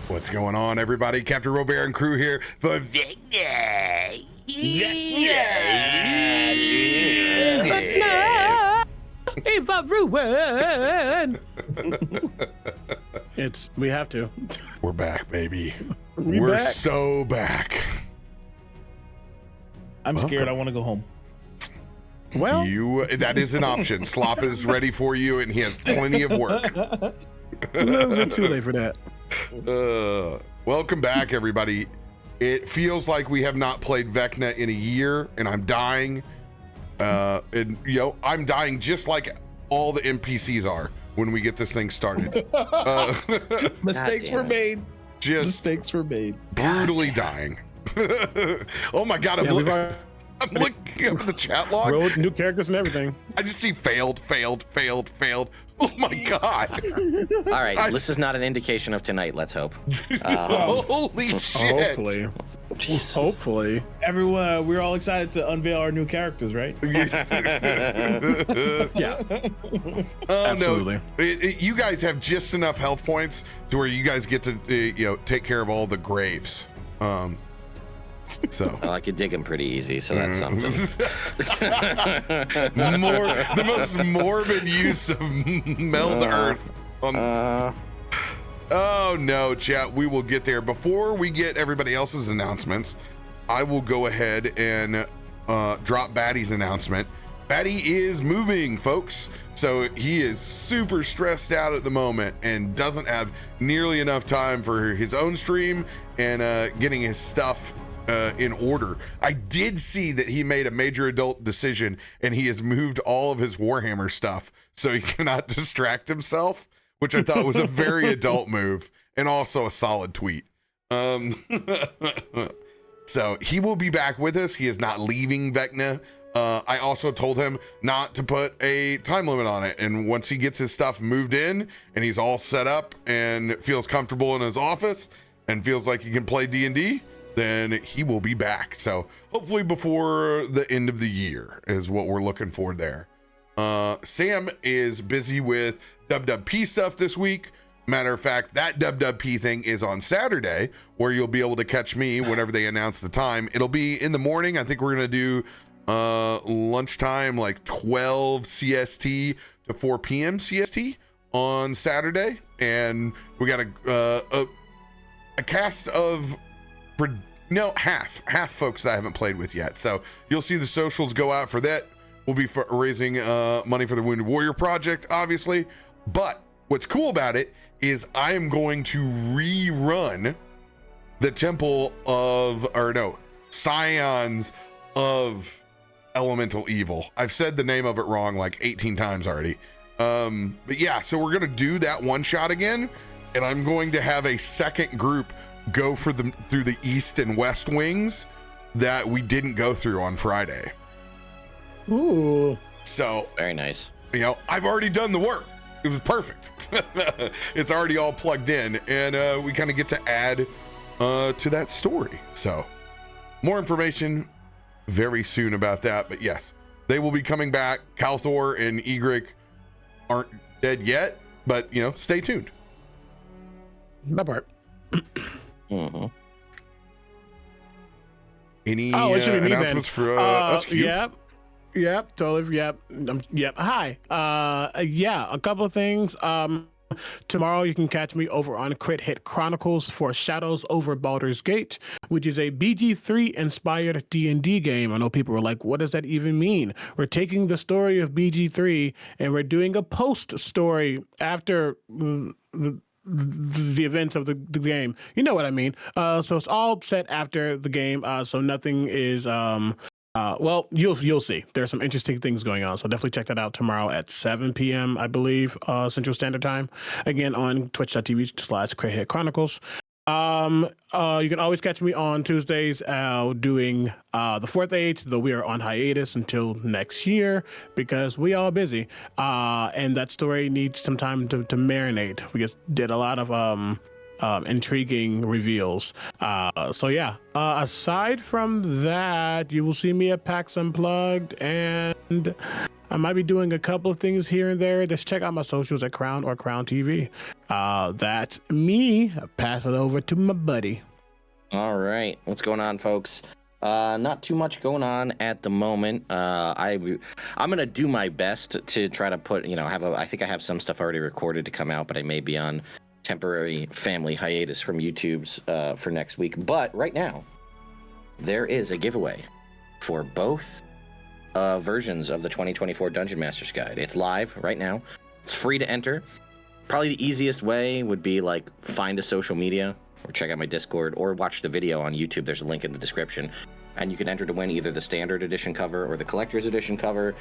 What's going on, everybody? CaptainRoBear and crew here for Vecna. We have to. We're back, baby. We're back. so back. I'm scared. I want to go home. Well, that is an option. Slop is ready for you, and he has plenty of work. a little bit too late for that. Welcome back, everybody. It feels like we have not played Vecna in a year, and I'm dying. And I'm dying just like all the NPCs are when we get this thing started. Mistakes were made. Mistakes were made. Brutally dying. Oh my god! I'm looking at the chat log. Rolled new characters and everything. I just see failed. Oh my god! All right, this is not an indication of tonight. Let's hope. Holy shit! Hopefully. Jesus. Hopefully. Everyone, we're all excited to unveil our new characters, right? Yeah. Oh Absolutely. no! You guys have just enough health points to where you guys get to take care of all the graves. So Well, I could dig them pretty easy, so that's something. the most morbid use of meld earth. Oh no, chat. We will get there. Before we get everybody else's announcements, I will go ahead and drop Baddie's announcement. Baddie is moving, folks. So he is super stressed out at the moment and doesn't have nearly enough time for his own stream and getting his stuff in order. I did see that he made a major adult decision and he has moved all of his Warhammer stuff so he cannot distract himself, which I thought was a very adult move and also a solid tweet. So he will be back with us. He is not leaving Vecna. I also told him not to put a time limit on it. And once he gets his stuff moved in and he's all set up and feels comfortable in his office and feels like he can play D&D, then he will be back. So hopefully before the end of the year is what we're looking for there. Sam is busy with WWP stuff this week. Matter of fact, that WWP thing is on Saturday, where you'll be able to catch me whenever they announce the time. It'll be in the morning. I think we're going to do lunchtime, like 12 CST to 4 p.m. CST on Saturday. And we got a cast of half folks that I haven't played with yet. So you'll see the socials go out for that. We'll be raising money for the Wounded Warrior Project, obviously. But what's cool about it is I am going to rerun the Scions of Elemental Evil. I've said the name of it wrong like 18 times already. But yeah, so we're going to do that one shot again. And I'm going to have a second group go through the east and west wings that we didn't go through on Friday. Ooh. So very nice. I've already done the work. It was perfect. It's already all plugged in, and we kind of get to add to that story. So more information very soon about that. But yes, they will be coming back. Kalthorr and Egrik aren't dead yet, but stay tuned. That part. Any announcements for us? Yep, totally. Yep. Hi. A couple of things. Tomorrow you can catch me over on Crit Hit Chronicles for Shadows Over Baldur's Gate, which is a BG3 inspired D&D game. I know people were like, what does that even mean? We're taking the story of BG3 and we're doing a post story after the events of the game. You know what I mean? So it's all set after the game. So nothing is well, you'll see. There's some interesting things going on. So definitely check that out tomorrow at 7 p.m. I believe, Central Standard Time. Again on twitch.tv/Crit Hit Chronicles. You can always catch me on Tuesdays doing the Fourth Age, though we are on hiatus until next year because we are busy. And that story needs some time to marinate. We just did a lot of intriguing reveals. Aside from that, you will see me at PAX Unplugged and I might be doing a couple of things here and there. Just check out my socials at Crown or Crown TV. That's me. I pass it over to my buddy. All right, what's going on, folks? Not too much going on at the moment. I'm gonna do my best to try to put, I think I have some stuff already recorded to come out, but I may be on temporary family hiatus from YouTube's for next week. But right now, there is a giveaway for both versions of the 2024 Dungeon Master's Guide. It's live right now. It's free to enter. Probably the easiest way would be like find a social media or check out my Discord or watch the video on YouTube. There's a link in the description, and you can enter to win either the standard edition cover or the collector's edition cover.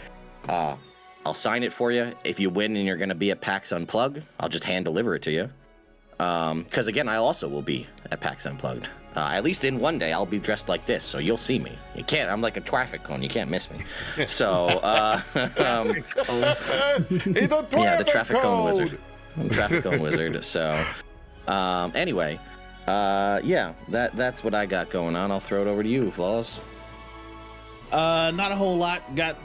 I'll sign it for you. If you win and you're going to be at PAX Unplugged, I'll just hand deliver it to you. Because again, I also will be at PAX Unplugged. At least in one day, I'll be dressed like this, so you'll see me. You can't. I'm like a traffic cone. You can't miss me. So, the traffic cone wizard. I'm traffic cone wizard. So, anyway, that's what I got going on. I'll throw it over to you, Flawless. Not a whole lot.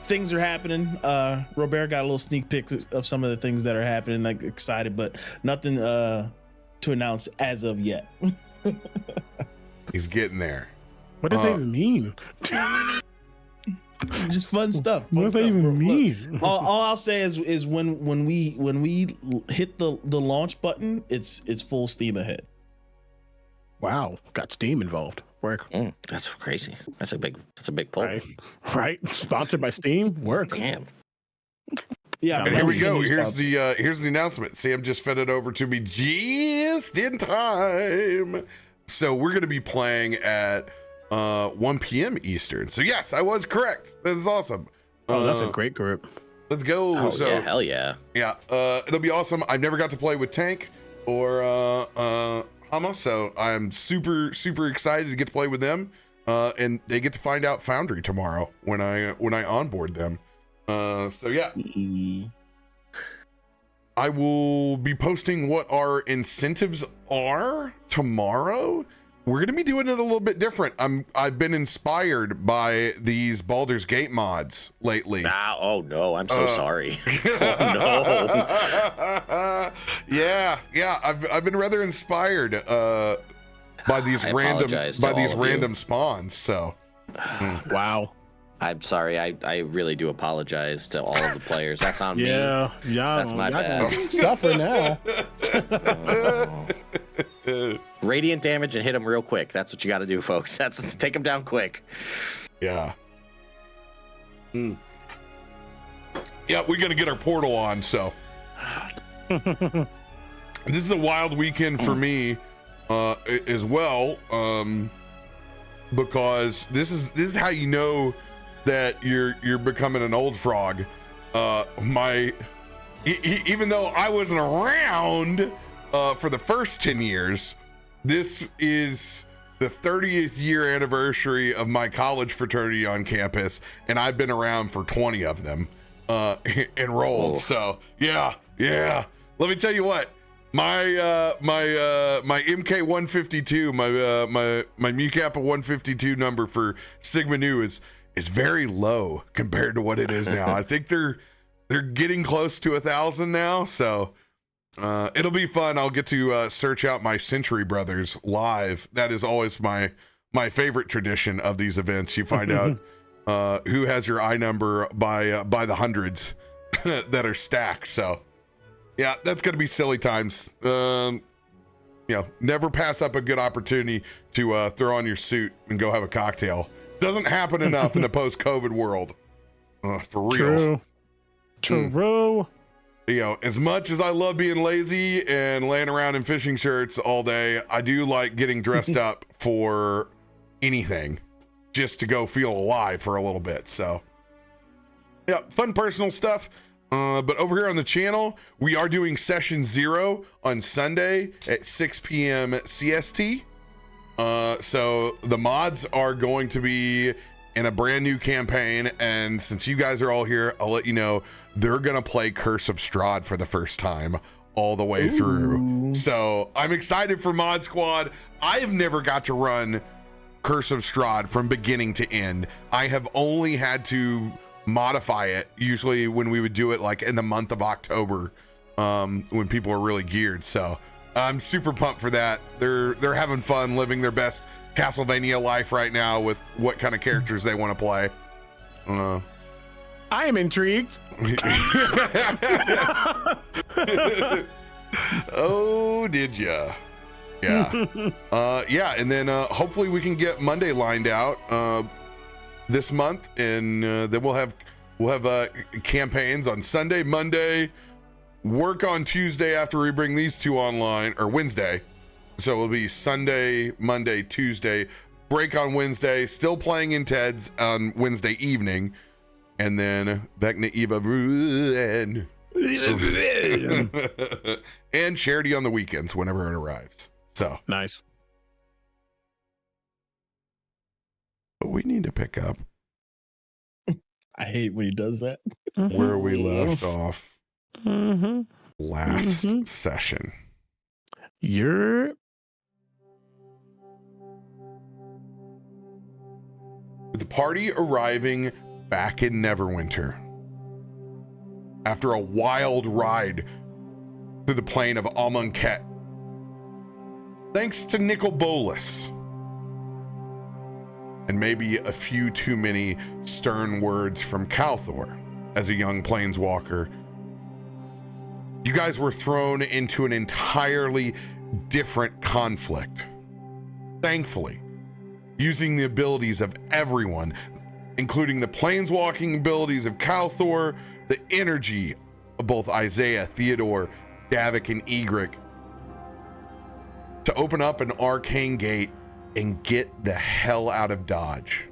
Things are happening. RoBear got a little sneak peek of some of the things that are happening. Like excited, but nothing to announce as of yet. He's getting there. What does that even mean? Just fun stuff. What does that even mean? All I'll say is when we hit the launch button, it's full steam ahead. Wow, got Steam involved. Work. That's crazy. That's a big pull. Right. Sponsored by Steam. Work. Damn. Yeah. And here we go. Here's the announcement. Sam just fed it over to me just in time. So we're going to be playing at 1 p.m. Eastern. So yes, I was correct. This is awesome. Oh, that's a great group. Let's go. Oh, yeah, hell yeah. Yeah, it'll be awesome. I've never got to play with Tank or Hama, so I'm super excited to get to play with them. And they get to find out Foundry tomorrow when I onboard them. So yeah. I will be posting what our incentives are tomorrow. We're going to be doing it a little bit different. I've been inspired by these Baldur's Gate mods lately. Oh no, I'm so sorry. Oh no. Yeah. I've been rather inspired by these random spawns. So wow. I'm sorry. I really do apologize to all of the players. That's on me. Yeah, that's my bad. Suffer now. Radiant damage and hit them real quick. That's what you got to do, folks. Take them down quick. Yeah. Yeah, we're gonna get our portal on. So this is a wild weekend for me as well, because this is how you know that you're becoming an old frog. Even though I wasn't around for the first 10 years, this is the 30th year anniversary of my college fraternity on campus, and I've been around for 20 of them enrolled. So yeah. Let me tell you what, my MK 152, my Mu Kappa 152 number for Sigma Nu is very low compared to what it is now. I think they're getting close to 1,000 now, so it'll be fun. I'll get to search out my Century Brothers live. That is always my favorite tradition of these events. You find out who has your I number by the hundreds that are stacked. So yeah, that's gonna be silly times. Never pass up a good opportunity to throw on your suit and go have a cocktail. Doesn't happen enough in the post-COVID world. For real. True. As much as I love being lazy and laying around in fishing shirts all day, I do like getting dressed up for anything just to go feel alive for a little bit. So yeah, fun personal stuff. But over here on the channel, we are doing session 0 on Sunday at 6 p.m. CST. So the mods are going to be in a brand new campaign, and since you guys are all here, I'll let you know they're gonna play Curse of Strahd for the first time all the way through. So I'm excited for Mod Squad. I have never got to run Curse of Strahd from beginning to end. I have only had to modify it, usually when we would do it like in the month of October, when people are really geared. So I'm super pumped for that. They're having fun living their best Castlevania life right now with what kind of characters they want to play. I am intrigued. Oh, did ya? Yeah. Yeah, and then hopefully we can get Monday lined out this month, and then we'll have campaigns on Sunday, Monday, work on Tuesday after we bring these two online, or Wednesday. So it'll be Sunday, Monday, Tuesday, break on Wednesday, still playing in Ted's on Wednesday evening, and then Vecna Eva and charity on the weekends whenever it arrives. So nice. But we need to pick up I hate when he does that. where we left off last session. You're With the party arriving back in Neverwinter after a wild ride through the plain of Amonkhet, thanks to Nicol Bolas and maybe a few too many stern words from Kalthorr as a young planeswalker, you guys were thrown into an entirely different conflict. Thankfully, using the abilities of everyone, including the planeswalking abilities of Kalthorr, the energy of both Isaiah, Theodore, Davik, and Egrik, to open up an arcane gate and get the hell out of Dodge,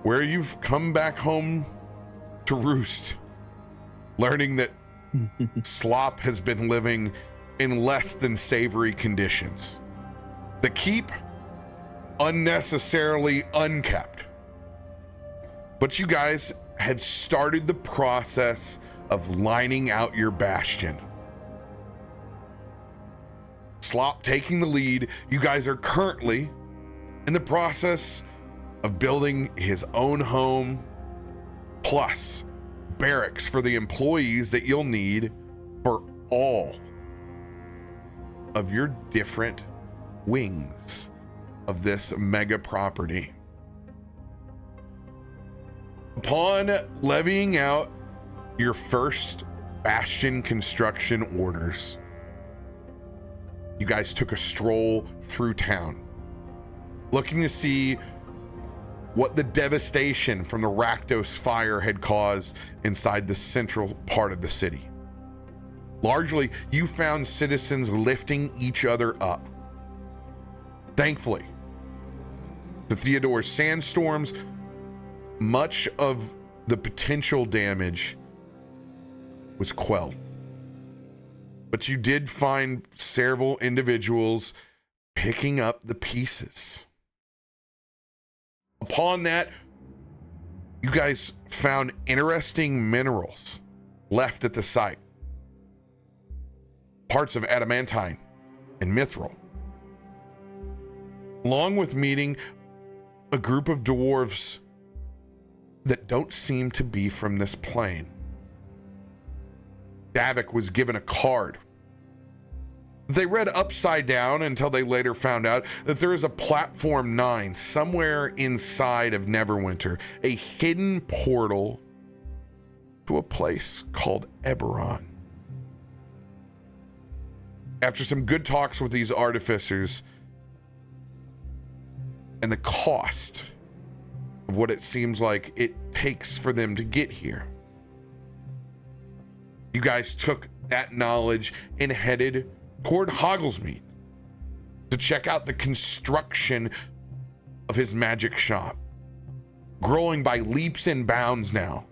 where you've come back home to roost, learning that Slop has been living in less than savory conditions. The keep, unnecessarily unkept. But you guys have started the process of lining out your bastion. Slop taking the lead, you guys are currently in the process of building his own home, plus barracks for the employees that you'll need for all of your different wings of this mega property. Upon levying out your first bastion construction orders, you guys took a stroll through town, looking to see what the devastation from the Rakdos fire had caused inside the central part of the city. Largely, you found citizens lifting each other up. Thankfully, the Theodore's sandstorms, much of the potential damage was quelled. But you did find several individuals picking up the pieces. Upon that, you guys found interesting minerals left at the site. Parts of adamantine and mithril. Along with meeting a group of dwarves that don't seem to be from this plane. Davik was given a card. They read upside down until they later found out that there is a platform 9 somewhere inside of Neverwinter, a hidden portal to a place called Eberron. After some good talks with these artificers and the cost of what it seems like it takes for them to get here, you guys took that knowledge and headed toward Hogglesmead to check out the construction of his magic shop, growing by leaps and bounds now.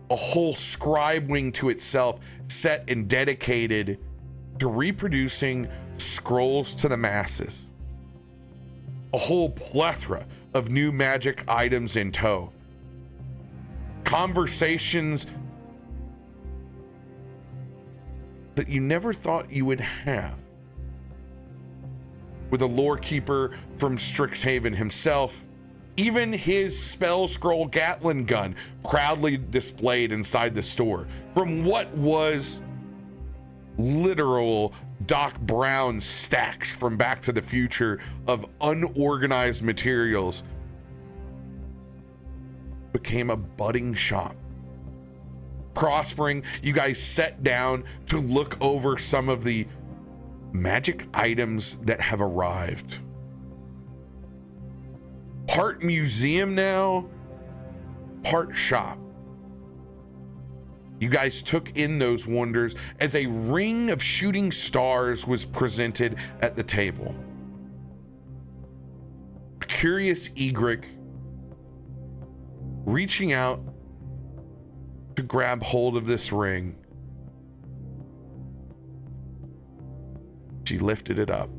A whole scribe wing to itself, set and dedicated to reproducing scrolls to the masses. A whole plethora of new magic items in tow. Conversations that you never thought you would have with a lore keeper from Strixhaven himself, Even his spell scroll Gatling gun proudly displayed inside the store from what was literal Doc Brown stacks from Back to the Future of unorganized materials became a budding shop. Prospering, you guys sat down to look over some of the magic items that have arrived. Part museum now, part shop. You guys took in those wonders as a ring of shooting stars was presented at the table. A curious Egrik reaching out to grab hold of this ring. She lifted it up,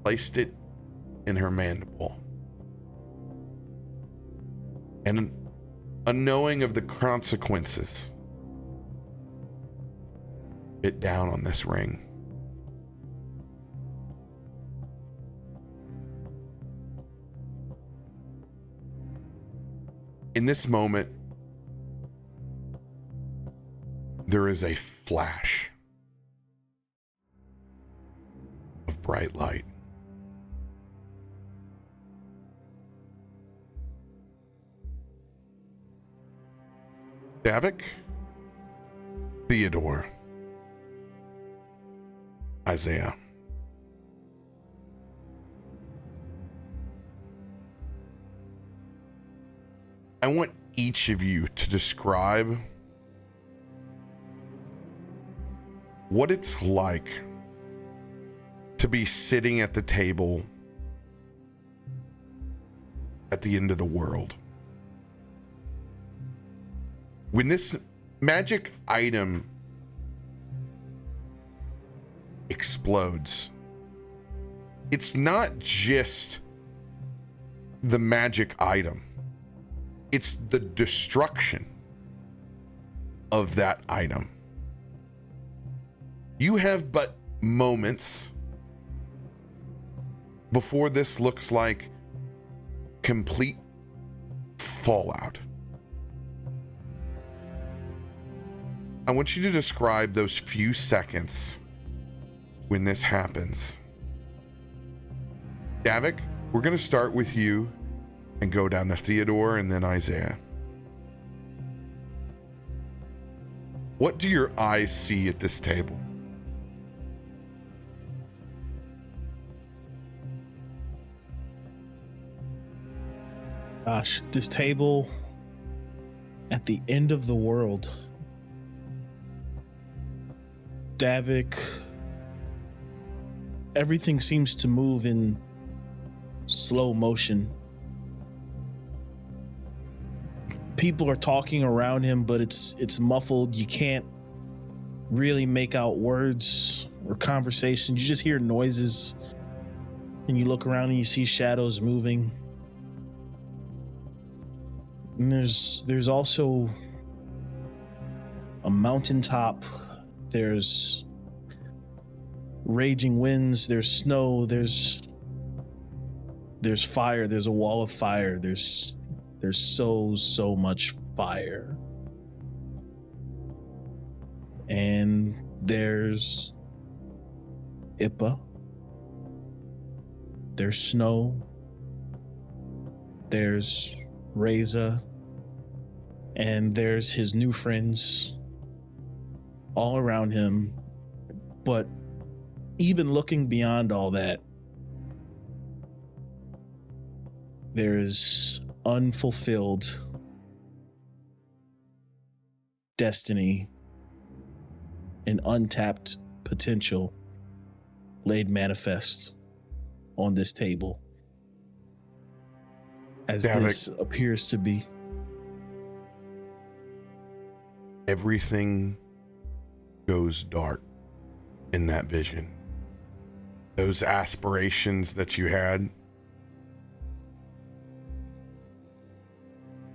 placed it in her mandible, and unknowing of the consequences, bit down on this ring. In this moment, there is a flash of bright light. Davik, Theodore, Isaiah. I want each of you to describe what it's like to be sitting at the table at the end of the world. When this magic item explodes, it's not just the magic item, it's the destruction of that item. You have but moments before this looks like complete fallout. I want you to describe those few seconds when this happens. Davik, we're going to start with you and go down to Theodore and then Isaiah. What do your eyes see at this table? Gosh, this table at the end of the world. Davik, everything seems to move in slow motion. People are talking around him, but it's muffled. You can't really make out words or conversation. You just hear noises, and you look around and you see shadows moving. And there's also a mountaintop. There's raging winds, there's snow, there's fire, there's a wall of fire, there's so much fire. And there's Ippa, there's snow, there's Reza, and there's his new friends all around him. But even looking beyond all that, there's unfulfilled destiny and untapped potential laid manifest on this table, as Davik, this appears to be. Everything goes dark in that vision. Those aspirations that you had,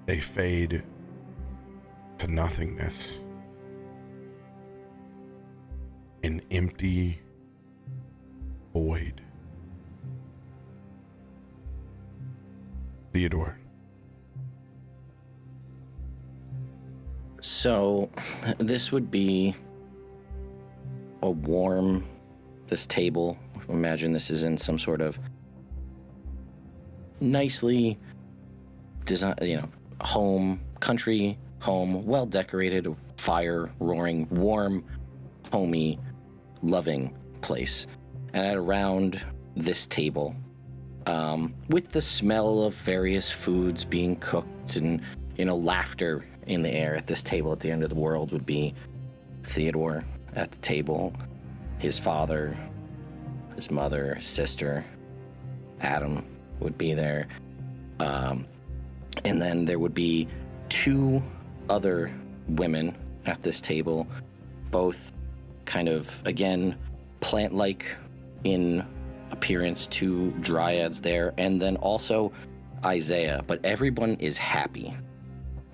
they fade to nothingness. An empty void. Theodore. So, this would be a warm, this table. Imagine this is in some sort of nicely designed, home, country home, well decorated, fire roaring, warm, homey, loving place. And at around this table, with the smell of various foods being cooked and, laughter in the air at this table at the end of the world, would be Theodore at the table, his father, his mother, sister, Adam would be there. And then there would be two other women at this table, both kind of, again, plant-like in appearance, two dryads there, and then also Isaiah. But everyone is happy.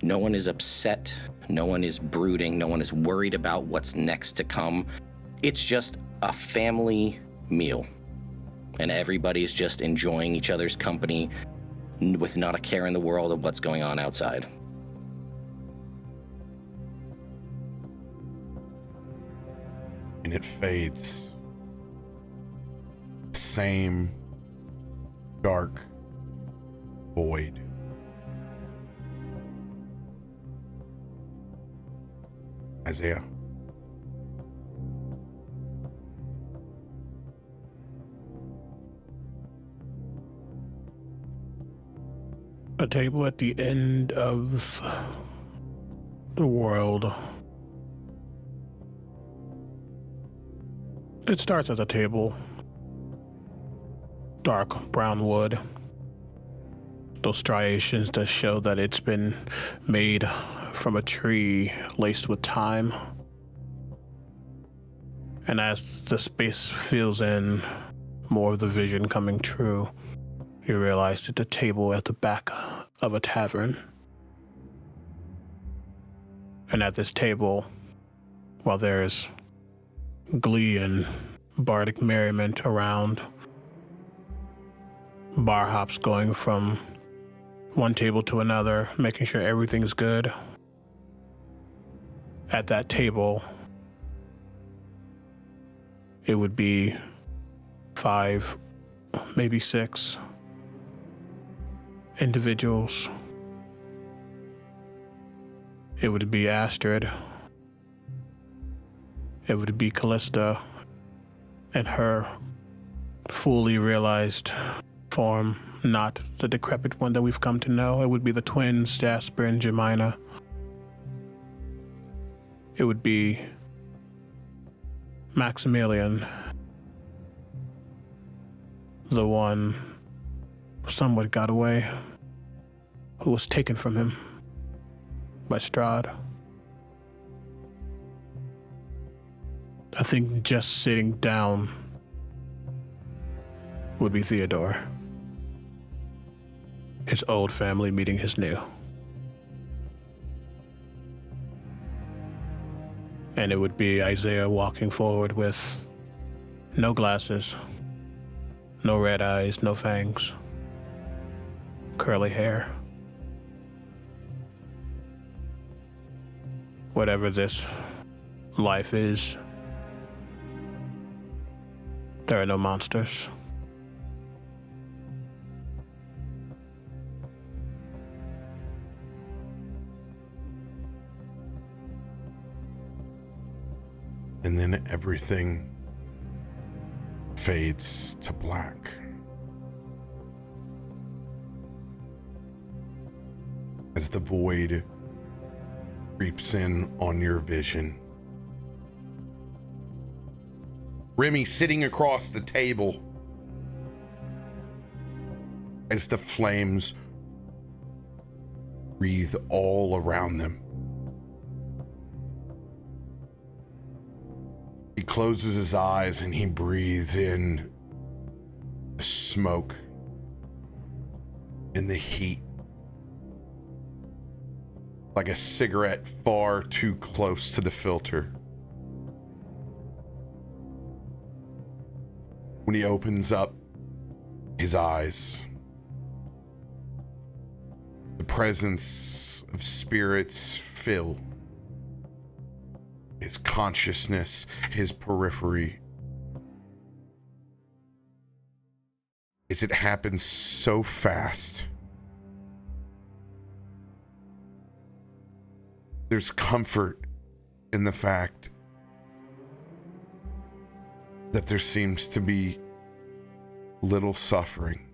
No one is upset. No one is brooding. No one is worried about what's next to come. It's just a family meal. And everybody's just enjoying each other's company with not a care in the world of what's going on outside. And it fades. Same dark void. Isaiah. A table at the end of the world. It starts as a table. Dark brown wood. Those striations that show that it's been made from a tree laced with time. And as the space fills in, more of the vision coming true, you realize that the table at the back of a tavern. And at this table, while there's glee and bardic merriment around, bar hops going from one table to another, making sure everything's good. At that table, it would be 5, maybe 6 individuals. It would be Astrid. It would be Callista and her fully realized form, not the decrepit one that we've come to know. It would be the twins, Jasper and Jemina. It would be Maximilian, the one somewhat got away, who was taken from him by Strahd. I think just sitting down would be Theodore. His old family meeting his new. And it would be Isaiah walking forward with no glasses, no red eyes, no fangs, curly hair. Whatever this life is, there are no monsters. And then everything fades to black. As the void creeps in on your vision. Remy sitting across the table as the flames breathe all around them. He closes his eyes and he breathes in the smoke and the heat, like a cigarette far too close to the filter. When he opens up his eyes, presence of spirits fill his consciousness, his periphery. As it happens so fast, there's comfort in the fact that there seems to be little suffering.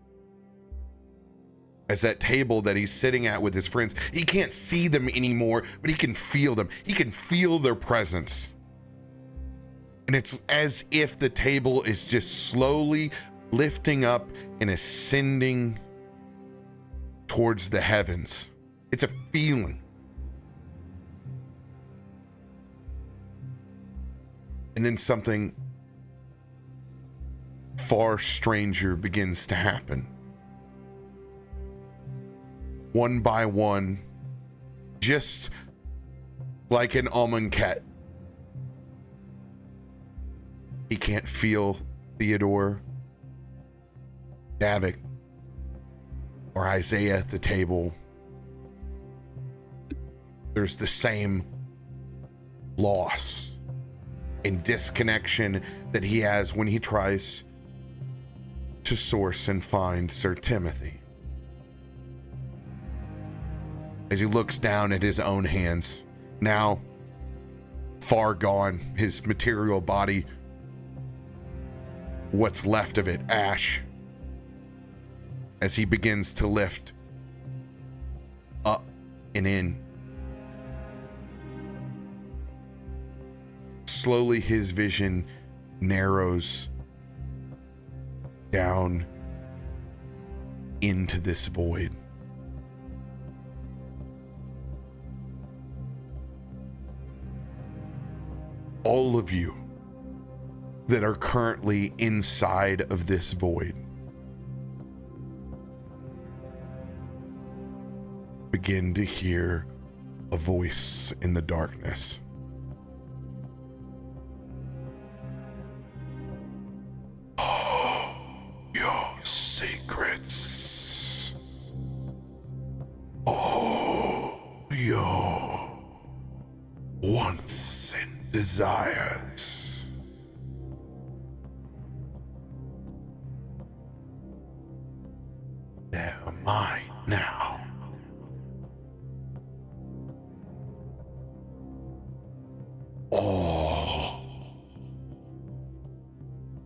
As that table that he's sitting at with his friends, he can't see them anymore, but he can feel them. He can feel their presence. And it's as if the table is just slowly lifting up and ascending towards the heavens. It's a feeling. And then something far stranger begins to happen. One by one, just like an Amonkhet. He can't feel Theodore, Davik, or Isaiah at the table. There's the same loss and disconnection that he has when he tries to source and find Sir Timothy. As he looks down at his own hands, now far gone, his material body, what's left of it, ash, as he begins to lift up and in. Slowly his vision narrows down into this void. All of you that are currently inside of this void begin to hear a voice in the darkness. Oh, your secrets. Oh, your wants and desires. They're mine now. All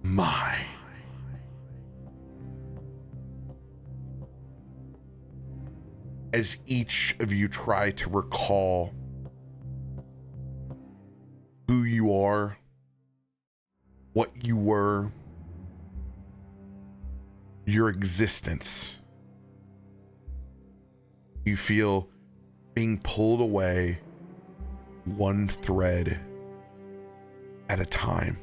mine. As each of you try to recall who you are, what you were, your existence, you feel being pulled away one thread at a time.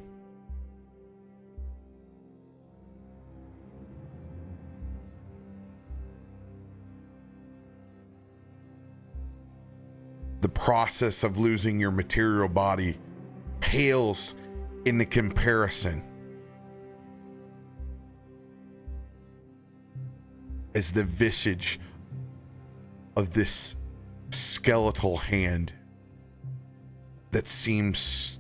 The process of losing your material body pales in the comparison as the visage of this skeletal hand that seems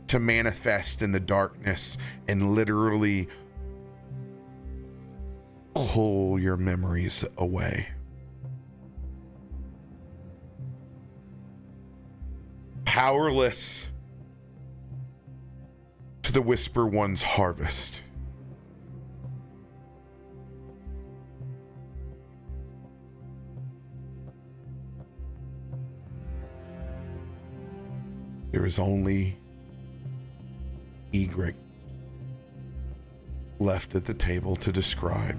to manifest in the darkness and literally pull your memories away. Powerless to the Whisper One's harvest. There is only Egrik left at the table to describe.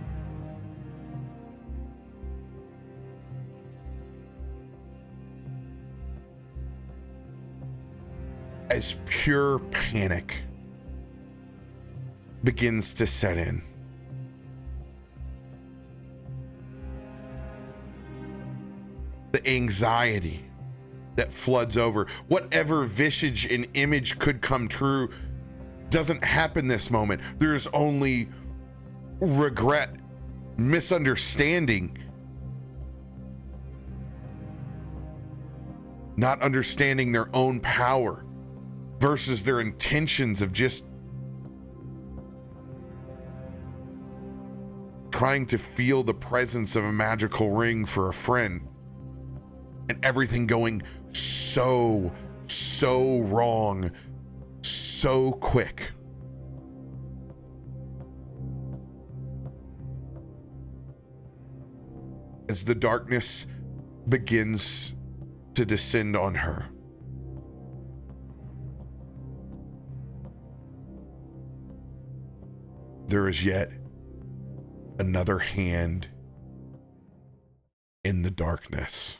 As pure panic begins to set in. The anxiety that floods over, whatever visage and image could come true, doesn't happen this moment. There's only regret, misunderstanding, not understanding their own power versus their intentions of just trying to feel the presence of a magical ring for a friend, and everything going so wrong so quick. As the darkness begins to descend on her, there is yet another hand in the darkness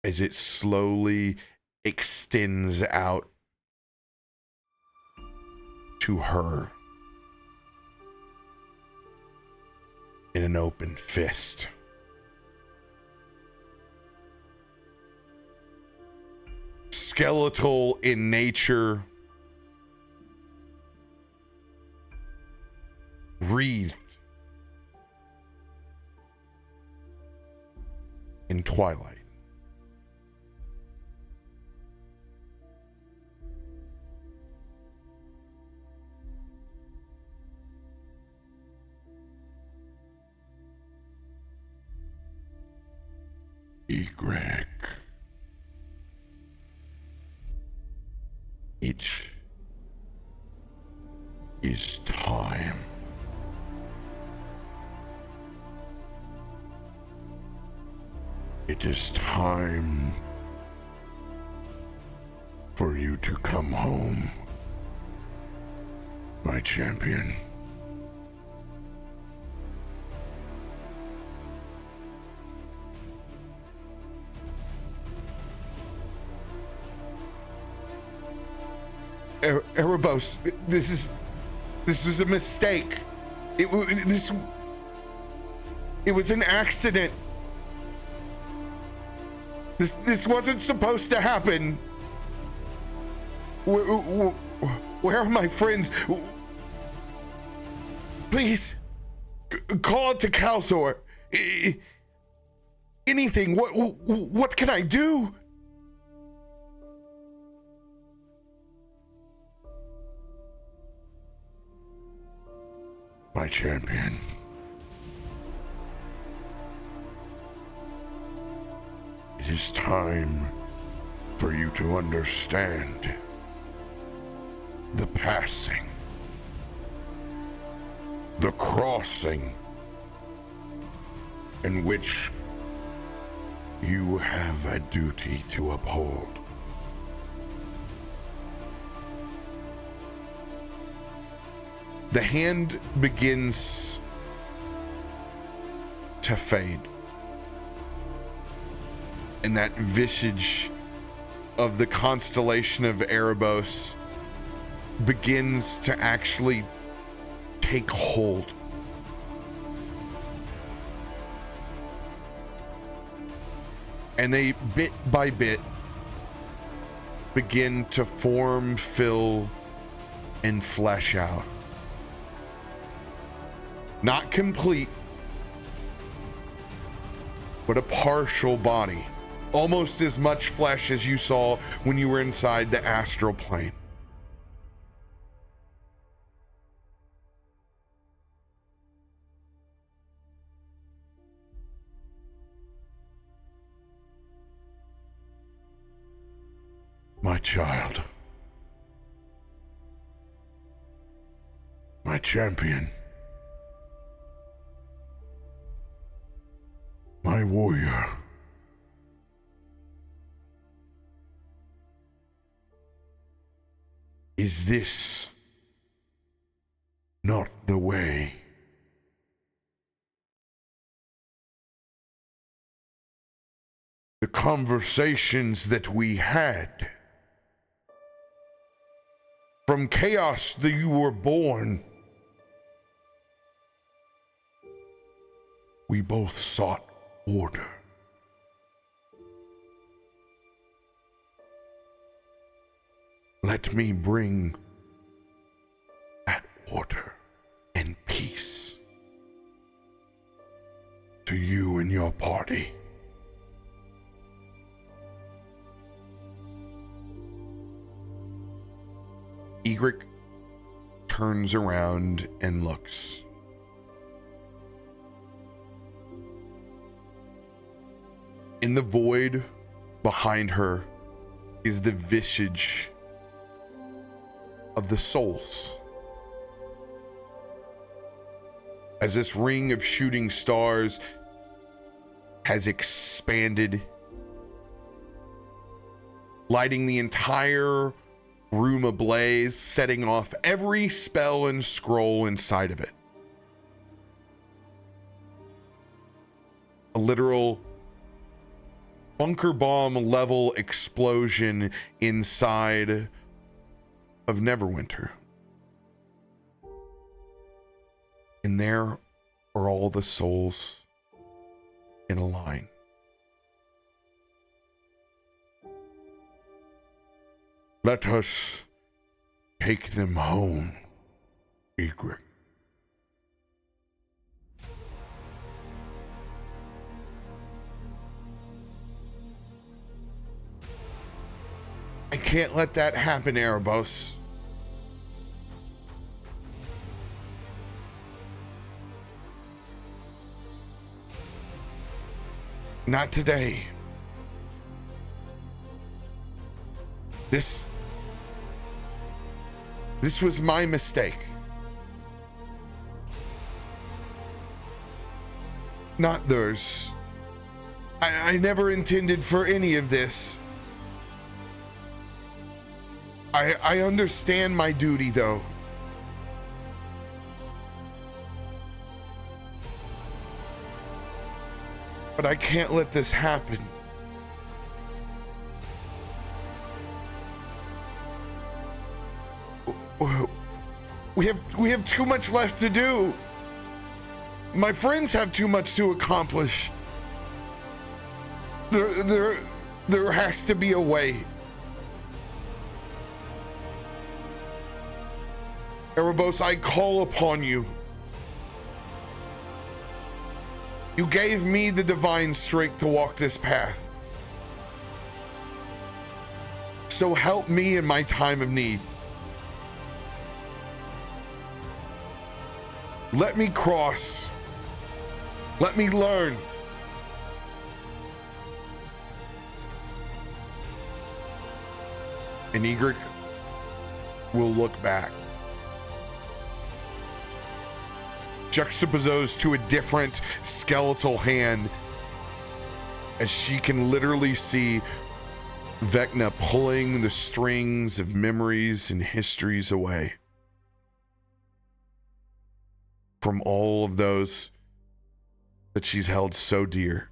as it slowly extends out to her in an open fist. Skeletal in nature, wreathed in twilight. Egrik. It is time. It is time for you to come home, my champion. Erebos, this was a mistake. It was an accident. This wasn't supposed to happen. Where are my friends? Please, call it to Kalthorr. Anything. What can I do? My champion. It is time for you to understand the passing, the crossing in which you have a duty to uphold. The hand begins to fade, and that visage of the constellation of Erebos begins to actually take hold. And they, bit by bit, begin to form, fill, and flesh out. Not complete, but a partial body. Almost as much flesh as you saw when you were inside the astral plane. My child. My champion. My warrior. Is this not the way? The conversations that we had, from chaos that you were born, we both sought order. Let me bring that order and peace to you and your party. Egrik turns around and looks. In the void behind her is the visage of the souls. As this ring of shooting stars has expanded, lighting the entire room ablaze, setting off every spell and scroll inside of it. A literal bunker bomb level explosion inside of Neverwinter. And there are all the souls in a line. Let us take them home, Egrik. I can't let that happen, Erebos. Not today. This was my mistake. Not theirs. I never intended for any of this. I understand my duty, though. But I can't let this happen. We have too much left to do. My friends have too much to accomplish. There has to be a way. Erebos, I call upon you. You gave me the divine strength to walk this path. So help me in my time of need. Let me cross. Let me learn. And Egrik will look back. Juxtaposed to a different skeletal hand, as she can literally see Vecna pulling the strings of memories and histories away from all of those that she's held so dear.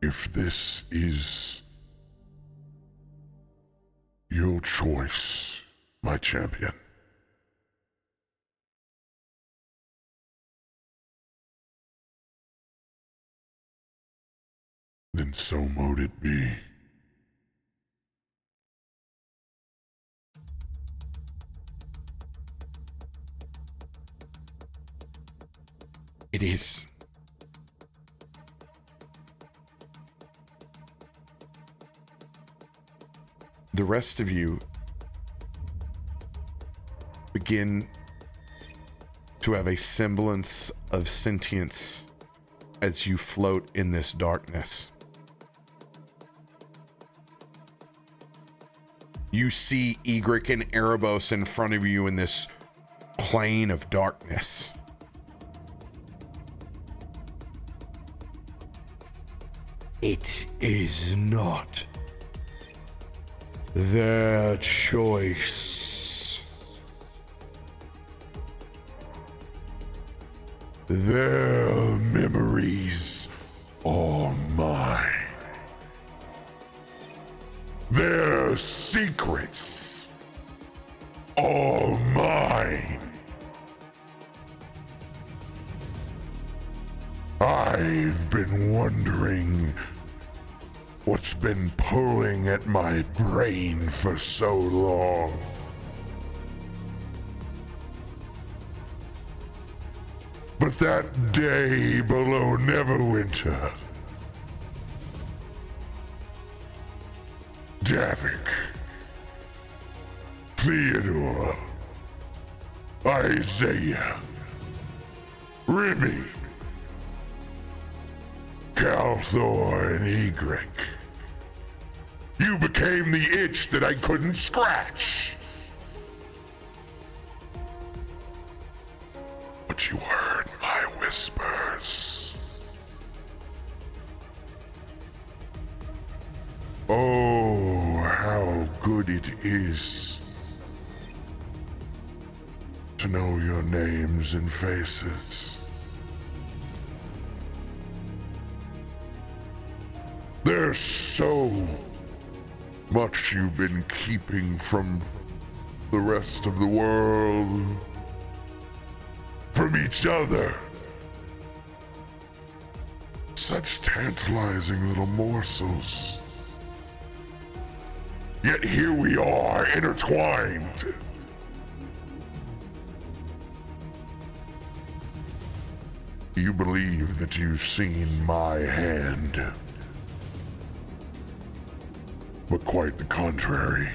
If this is your choice, my champion, then so mote it be. It is. The rest of you begin to have a semblance of sentience as you float in this darkness. You see Egrik and Erebos in front of you in this plane of darkness. It is not their choice. Their memories are mine. Their secrets are mine. I've been wondering what's been pulling at my brain for so long. But that day below Neverwinter, Davik, Theodore, Isaiah, Remy, Kalthorr, and Egrik. You became the itch that I couldn't scratch. But you heard my whispers. Oh, how good it is to know your names and faces. There's so much you've been keeping from the rest of the world, from each other. Such tantalizing little morsels. Yet here we are, intertwined. You believe that you've seen my hand. But quite the contrary.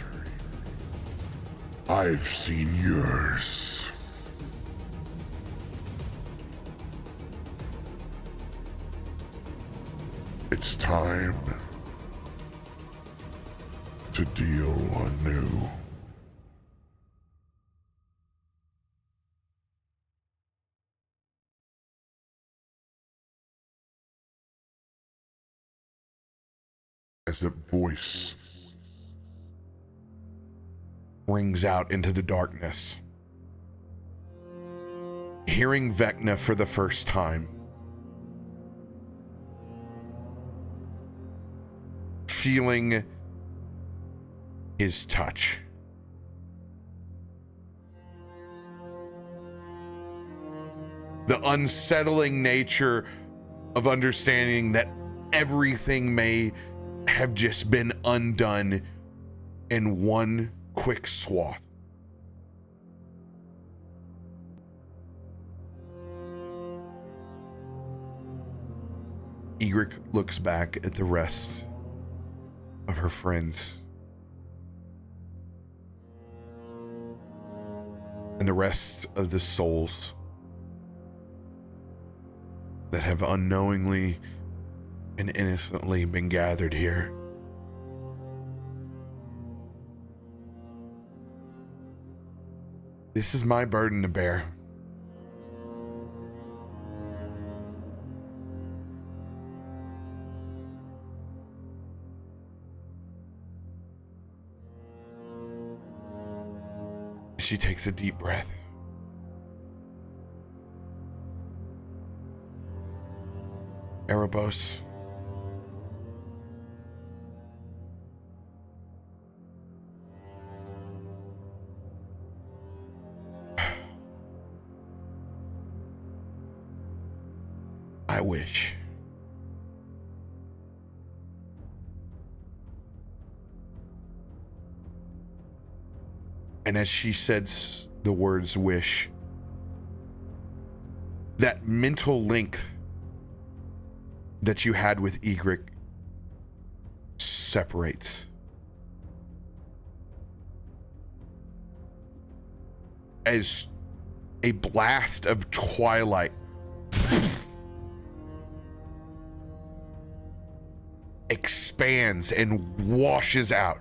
I've seen yours. It's time to deal anew. As a voice rings out into the darkness. Hearing Vecna for the first time. Feeling his touch. The unsettling nature of understanding that everything may have just been undone in one quick swath. Egrik looks back at the rest of her friends and the rest of the souls that have unknowingly and innocently been gathered here. This is my burden to bear. She takes a deep breath. Erebos. I wish. And as she says the words wish, that mental link that you had with Egrik separates. As a blast of twilight expands and washes out.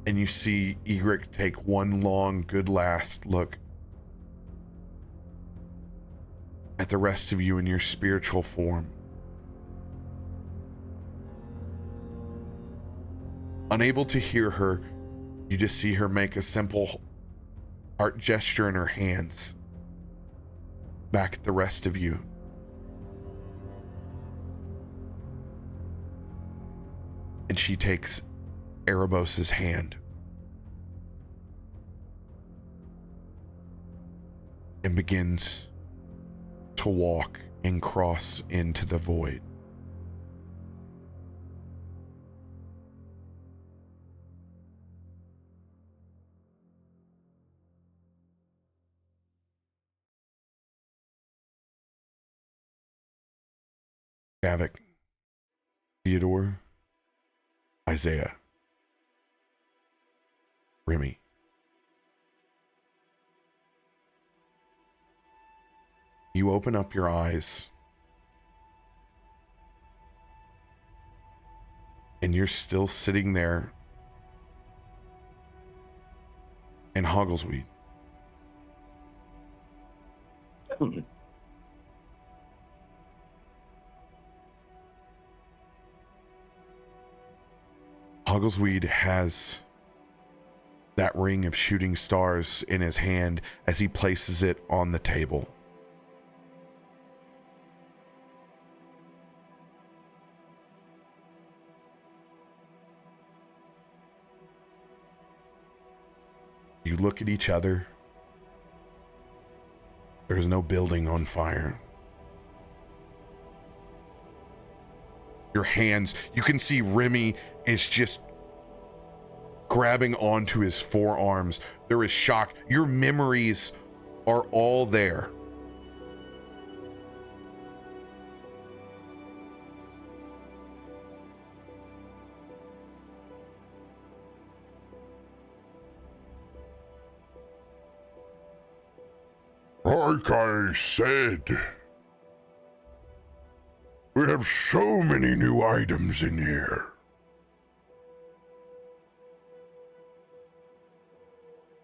And you see Egrik take one long, good last look at the rest of you in your spiritual form. Unable to hear her, you just see her make a simple heart gesture in her hands back at the rest of you. And she takes Erebos' hand and begins to walk and cross into the void. Davik, Theodore, Isaiah, Remy. You open up your eyes and you're still sitting there in Hogglesweed. Hogglesweed has that ring of shooting stars in his hand as he places it on the table. You look at each other. There's no building on fire. Your hands, you can see Remy is just grabbing onto his forearms. There is shock. Your memories are all there. Like I said, we have so many new items in here.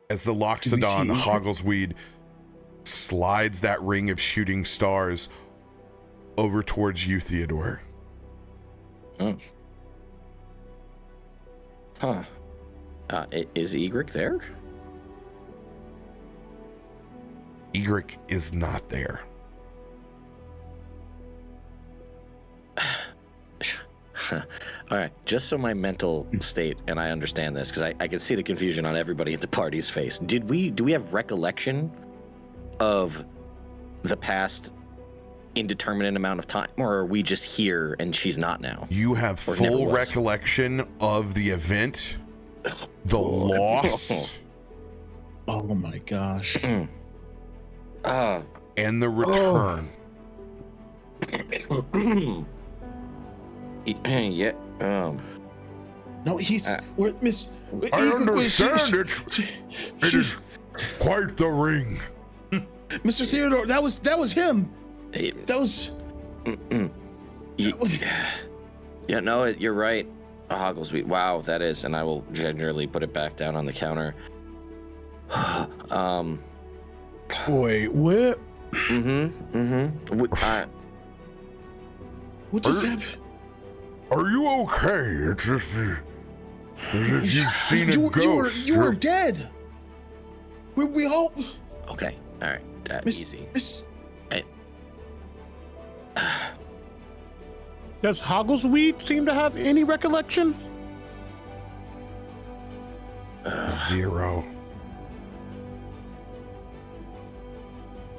As the Loxodon Hogglesweed slides that ring of shooting stars over towards you, Theodore. Oh. Huh. Is Egrik there? Egrik is not there. All right, just so my mental state and I understand this, because I can see the confusion on everybody at the party's face. Do we have recollection of the past indeterminate amount of time, or are we just here and she's not now? You have full recollection of the event, the loss, Oh my gosh. and the return. Yeah. No, he's Miss. I understand it is quite the ring. Mr. Theodore, that was him. That was. Yeah, no, you're right. Hogglesweed. Wow, that is, and I will gingerly put it back down on the counter. Wait, what? What just happened? Are you okay? It's just as if you've seen a ghost. You were dead. We all. Okay, all right, easy. Does Hogglesweed seem to have any recollection? Zero.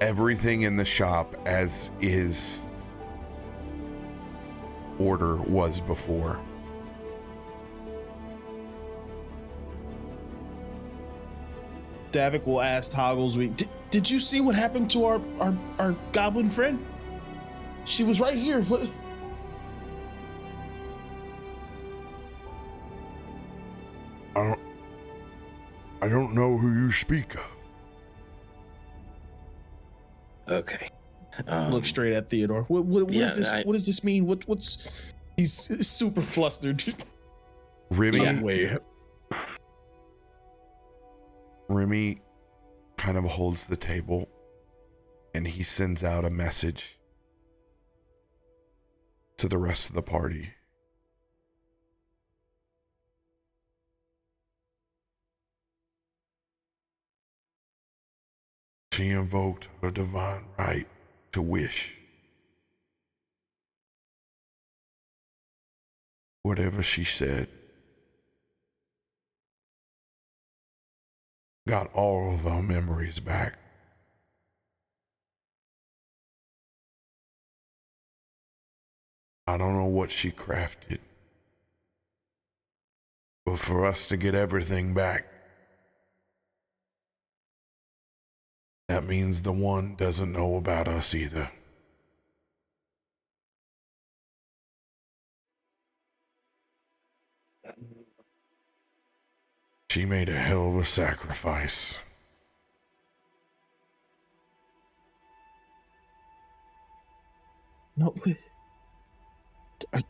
Everything in the shop as is order was before. Davik will ask Hogglesweed, did you see what happened to our goblin friend? She was right here. What? I don't know who you speak of. Okay. Look straight at Theodore. What Yeah, is this? What does this mean? What's? He's super flustered. Remy, Remy kind of holds the table and he sends out a message to the rest of the party. She invoked her divine right to wish. Whatever she said got all of our memories back. I don't know what she crafted, but for us to get everything back, that means the one doesn't know about us either. She made a hell of a sacrifice. No, wait. Are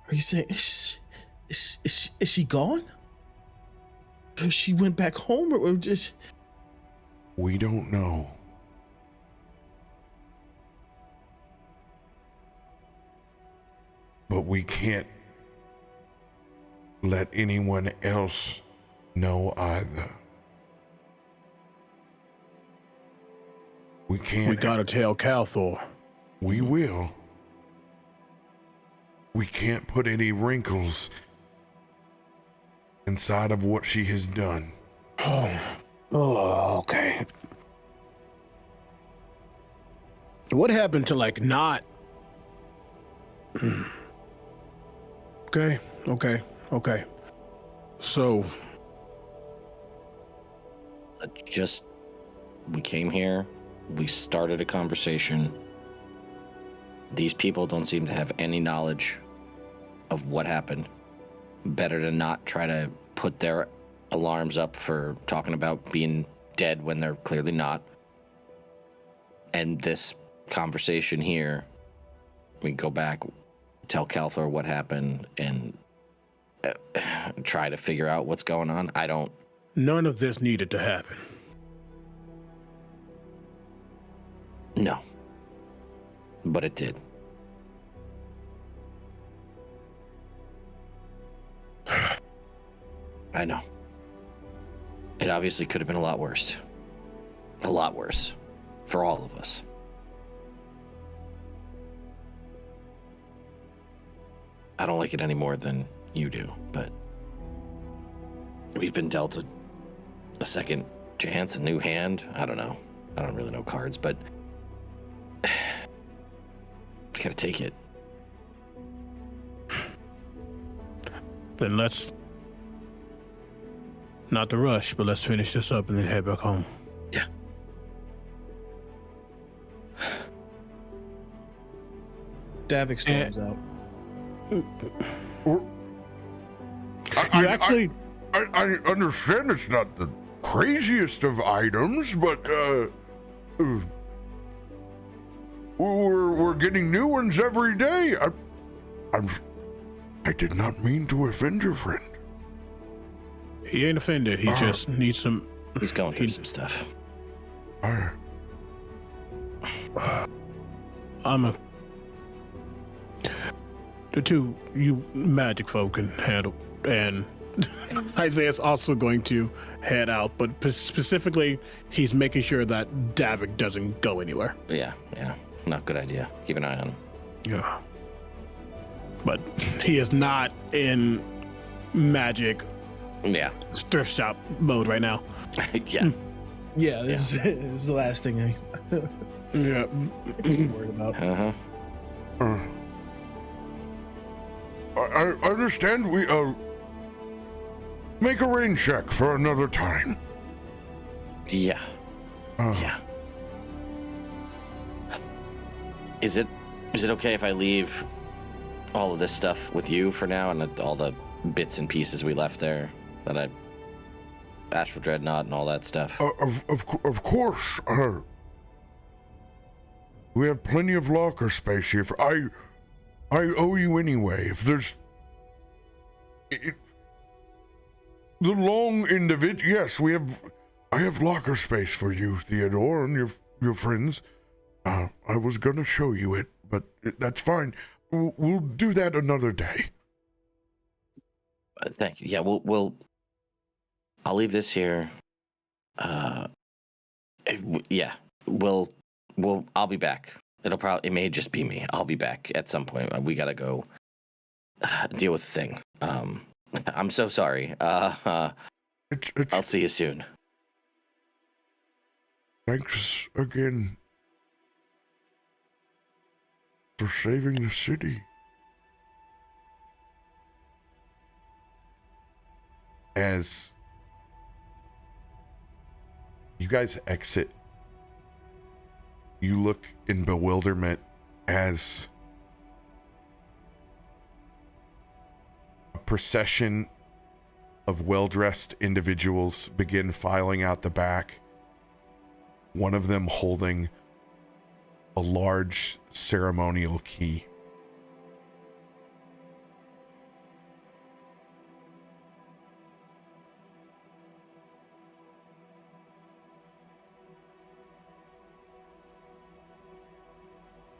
you saying is she gone? Or she went back home, or just? We don't know. But we can't let anyone else know either. We can't. We gotta tell Kalthorr. We will. We can't put any wrinkles inside of what she has done. Oh, okay. What happened to like not? Okay. So, we came here, we started a conversation. These people don't seem to have any knowledge of what happened. Better to not try to put their alarms up for talking about being dead when they're clearly not. And this conversation here, we go back, tell Kalthorr what happened, and try to figure out what's going on. None of this needed to happen. No. But it did. I know. It obviously could have been a lot worse. A lot worse. For all of us. I don't like it any more than you do, but we've been dealt a second chance, a new hand. I don't know. I don't really know cards, but gotta take it. Then let's not to rush, but let's finish this up and then head back home. Yeah. Davik storms out. I understand it's not the craziest of items, but we're getting new ones every day. I did not mean to offend your friend. He ain't offended. He just needs some. He's going through some stuff. The two you magic folk can handle, and Isaiah's also going to head out, but specifically, he's making sure that Davik doesn't go anywhere. Yeah. Not a good idea. Keep an eye on him. Yeah. But he is not in magic thrift shop mode right now. Yeah. Yeah, this is the last thing I'm worried about. I understand. We make a rain check for another time. Yeah. Yeah. Is it okay if I leave all of this stuff with you for now, and all the bits and pieces we left there, Astral Dreadnought and all that stuff? Of course. We have plenty of locker space here. I owe you anyway. If there's the long end of it, yes, I have locker space for you, Theodore, and your friends. I was gonna show you it, but that's fine. We'll do that another day. Thank you. Yeah, I'll leave this here. I'll be back. It may just be me. I'll be back at some point. We gotta go deal with the thing. I'm so sorry. I'll see you soon. Thanks again for saving the city. As you guys exit, you look in bewilderment as a procession of well-dressed individuals begin filing out the back, one of them holding a large ceremonial key.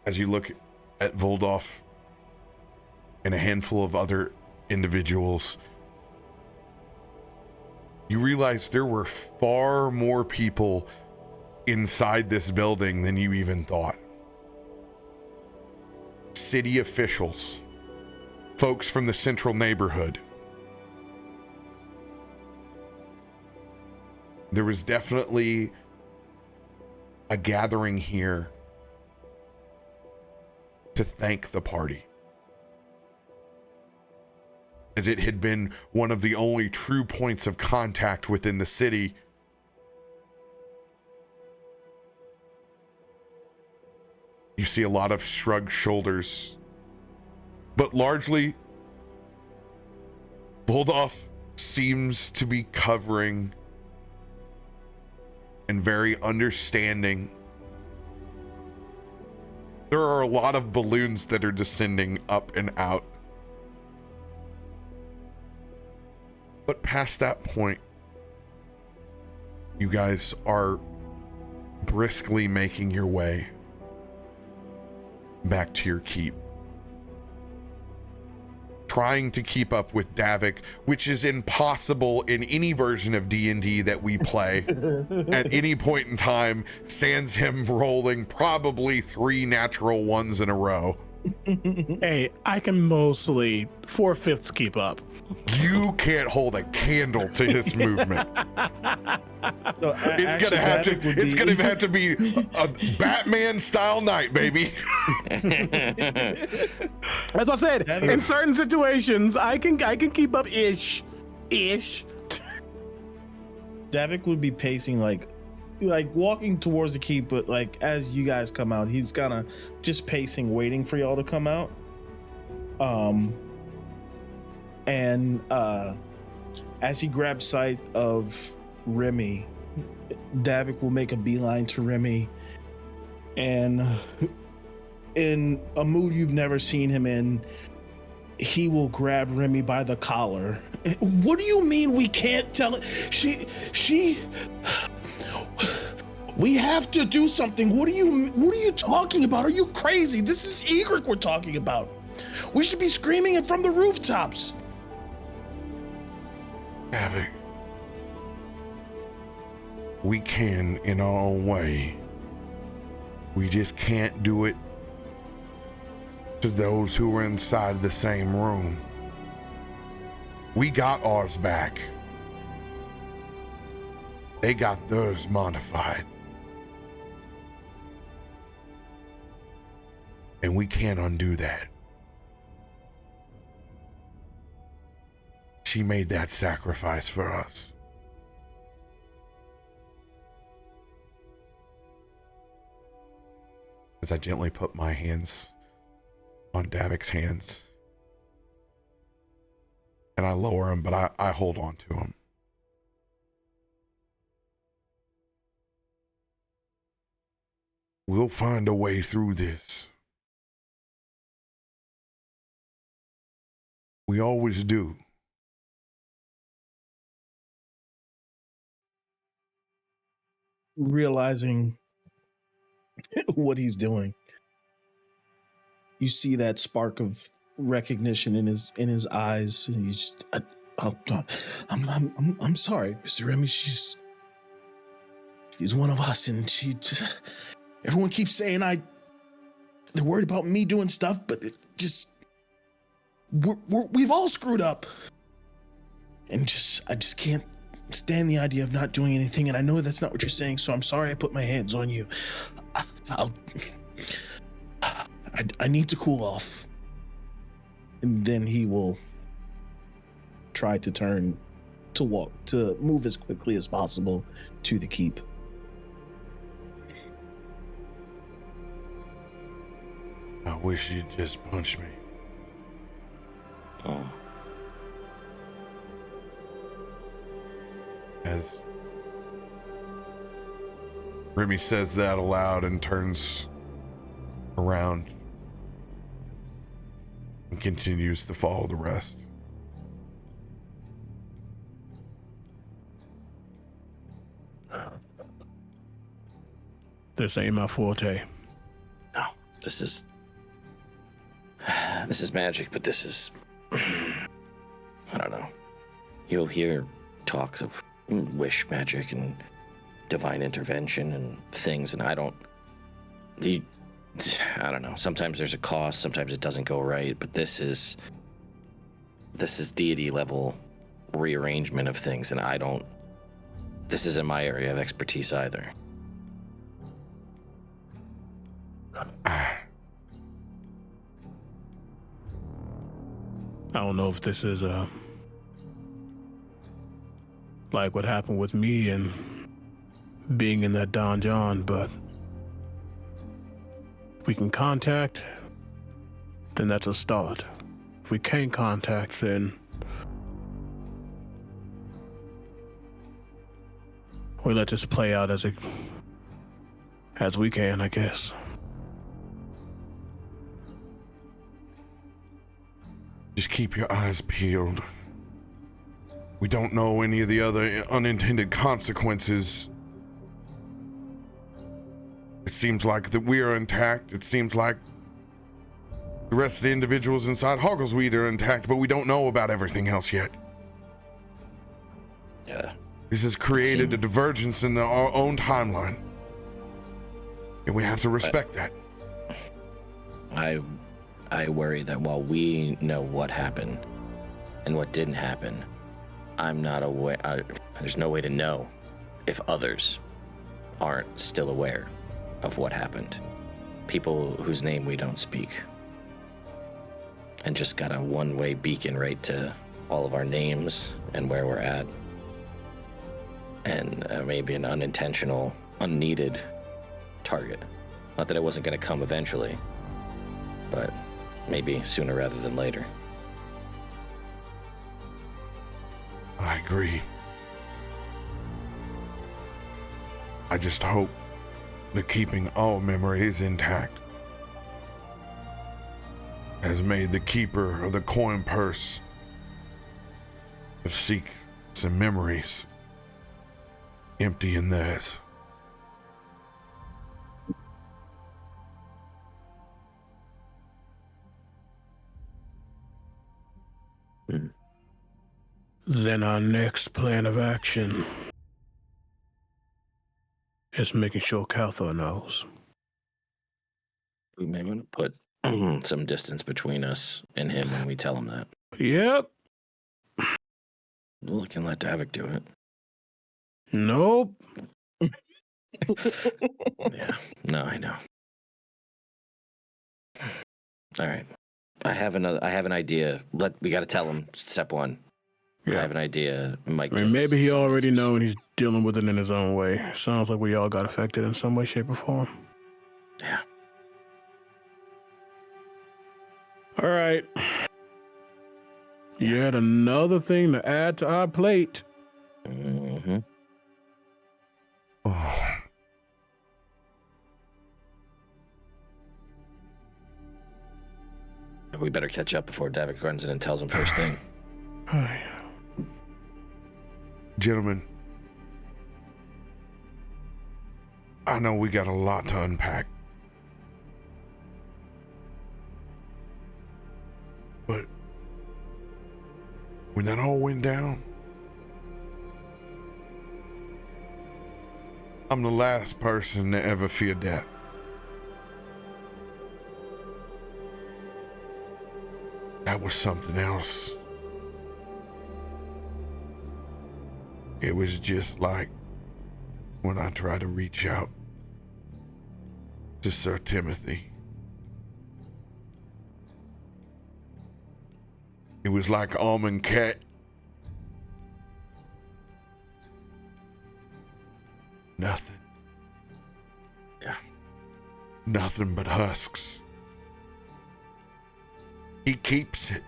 As you look at Voldorf and a handful of other individuals, you realize there were far more people inside this building than you even thought. City officials, folks from the central neighborhood. There was definitely a gathering here to thank the party, as it had been one of the only true points of contact within the city. You see a lot of shrugged shoulders, but largely Voldorf seems to be covering and very understanding. There are a lot of balloons that are descending up and out. But past that point, you guys are briskly making your way back to your keep, trying to keep up with Davik, which is impossible in any version of D&D that we play. At any point in time, sans him rolling probably 3 natural ones in a row. Hey, I can mostly 4/5 keep up. You can't hold a candle to his movement. So, It's gonna have to be a Batman style night, baby. As I said, in certain situations, I can keep up ish. Davik would be pacing like walking towards the keep, but like as you guys come out, he's kind of just pacing, waiting for y'all to come out. And as he grabs sight of Remy, Davik will make a beeline to Remy, and in a mood you've never seen him in, he will grab Remy by the collar. What do you mean we can't tell it? She we have to do something. What are you talking about? Are you crazy? This is Egrik we're talking about. We should be screaming it from the rooftops. Davik, we can in our own way. We just can't do it to those who are inside the same room. We got ours back. They got theirs modified. And we can't undo that. She made that sacrifice for us. As I gently put my hands on Davik's hands, and I lower him, but I hold on to him. We'll find a way through this. We always do. Realizing what he's doing, you see that spark of recognition in his eyes, and he's just, I'm sorry, Mr. Remy. She's one of us, and everyone keeps saying they're worried about me doing stuff, but it just we've all screwed up, and I just can't stand the idea of not doing anything. And I know that's not what you're saying, so I'm sorry I put my hands on you. I need to cool off. And then he will try to turn to move as quickly as possible to the keep. I wish you'd just punch me. Oh. As Remy says that aloud and turns around and continues to follow the rest. This ain't my forte. No, this is magic, but this is, I don't know. You'll hear talks of wish magic and divine intervention and things, and I don't know. Sometimes there's a cost, sometimes it doesn't go right, but this is deity level rearrangement of things, and this isn't my area of expertise either. I don't know if this is like what happened with me and being in that donjon, but if we can contact, then that's a start. If we can't contact, then we let this play out as we can, I guess. Just keep your eyes peeled. We don't know any of the other unintended consequences. It seems like that we are intact. It seems like the rest of the individuals inside Hogglesweed are intact, but we don't know about everything else yet. Yeah. This has created a divergence in our own timeline. And we have to respect that. I worry that while we know what happened and what didn't happen, I'm not aware. There's no way to know if others aren't still aware of what happened. People whose name we don't speak. And just got a one-way beacon right to all of our names and where we're at. And maybe an unintentional, unneeded target. Not that it wasn't going to come eventually, but maybe sooner rather than later. I agree. I just hope that keeping all memories intact has made the keeper of the coin purse of secrets and memories empty in theirs. Then our next plan of action is making sure Kalthorr knows. We may want to put some distance between us and him when we tell him that. Yep. We can let Davik do it. Nope. Yeah. No, I know. All right. I have an idea. We got to tell him. Step one. Yeah. I have an idea. Mike. I mean, maybe he already know and he's dealing with it in his own way. Sounds like we all got affected in some way, shape, or form. Yeah. All right. Yet another thing to add to our plate. Mm-hmm. Oh. We better catch up before Davik runs in and tells him first thing. Gentlemen, I know we got a lot to unpack. But when that all went down, I'm the last person to ever fear death. That was something else. It was just like when I tried to reach out to Sir Timothy. It was like almond cat. Nothing. Yeah. Nothing but husks. He keeps it.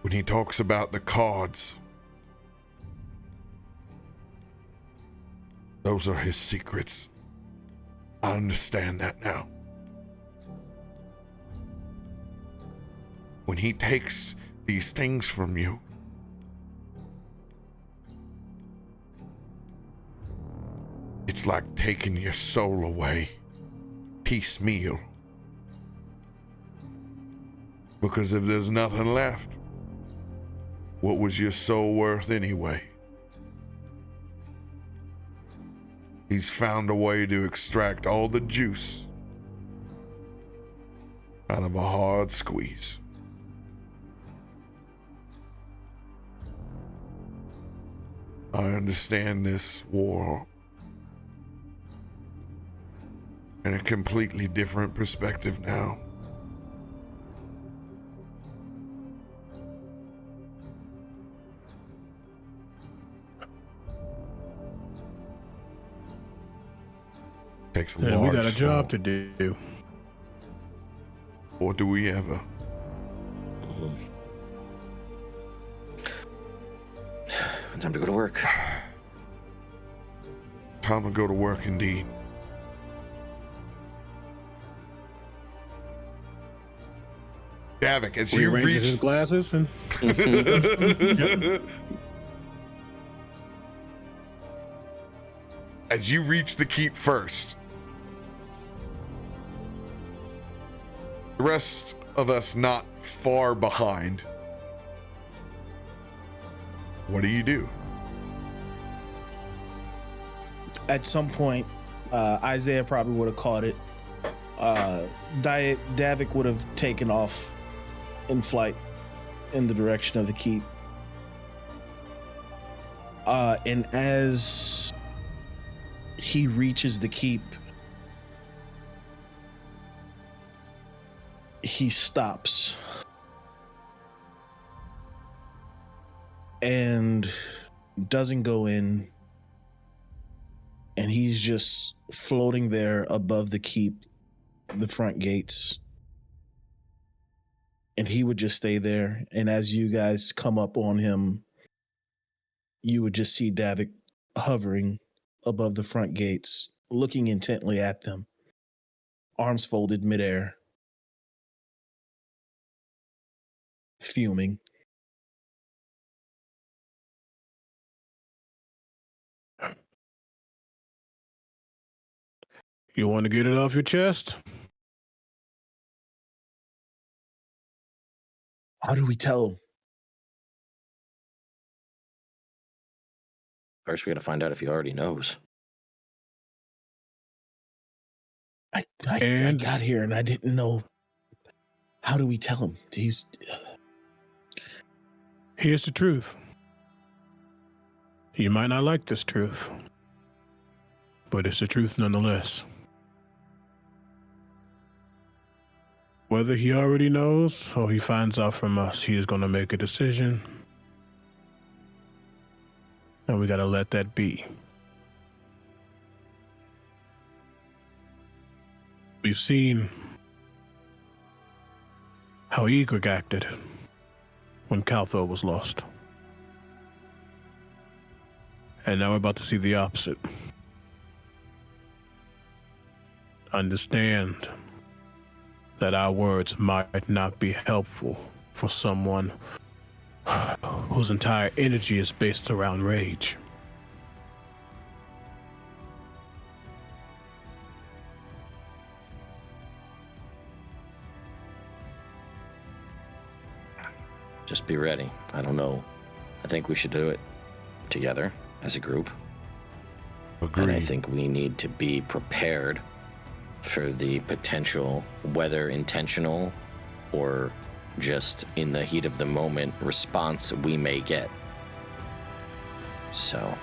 When he talks about the cards, Those are his secrets. I understand that now. When he takes these things from you, it's like taking your soul away, piecemeal. Because if there's nothing left, what was your soul worth anyway? He's found a way to extract all the juice out of a hard squeeze. I understand this war in a completely different perspective now. Takes a And large we got a job toll. to do. Or do we ever? Time to go to work. Time to go to work indeed. Davik, as you Rearranges his reach, glasses and as you reach the keep first, the rest of us not far behind. What do you do? At some point, Isaiah probably would have caught it. Davik would have taken off in flight in the direction of the keep. And as he reaches the keep, he stops and doesn't go in, and he's just floating there above the keep, the front gates, and he would just stay there. And as you guys come up on him, you would just see Davik hovering above the front gates, looking intently at them, arms folded midair, fuming. you want to get it off your chest? How do we tell him? First, we got to find out if he already knows. I And- got here and I didn't know. How do we tell him? Here's the truth. You might not like this truth, but it's the truth nonetheless. Whether he already knows or he finds out from us, he is going to make a decision. And we got to let that be. We've seen how Egrik acted when Kalthorr was lost. And now we're about to see the opposite. Understand that our words might not be helpful for someone whose entire energy is based around rage. Just be ready. I don't know. I think we should do it together as a group. Agreed. And I think we need to be prepared for the potential, whether intentional or just in the heat of the moment, response we may get. So.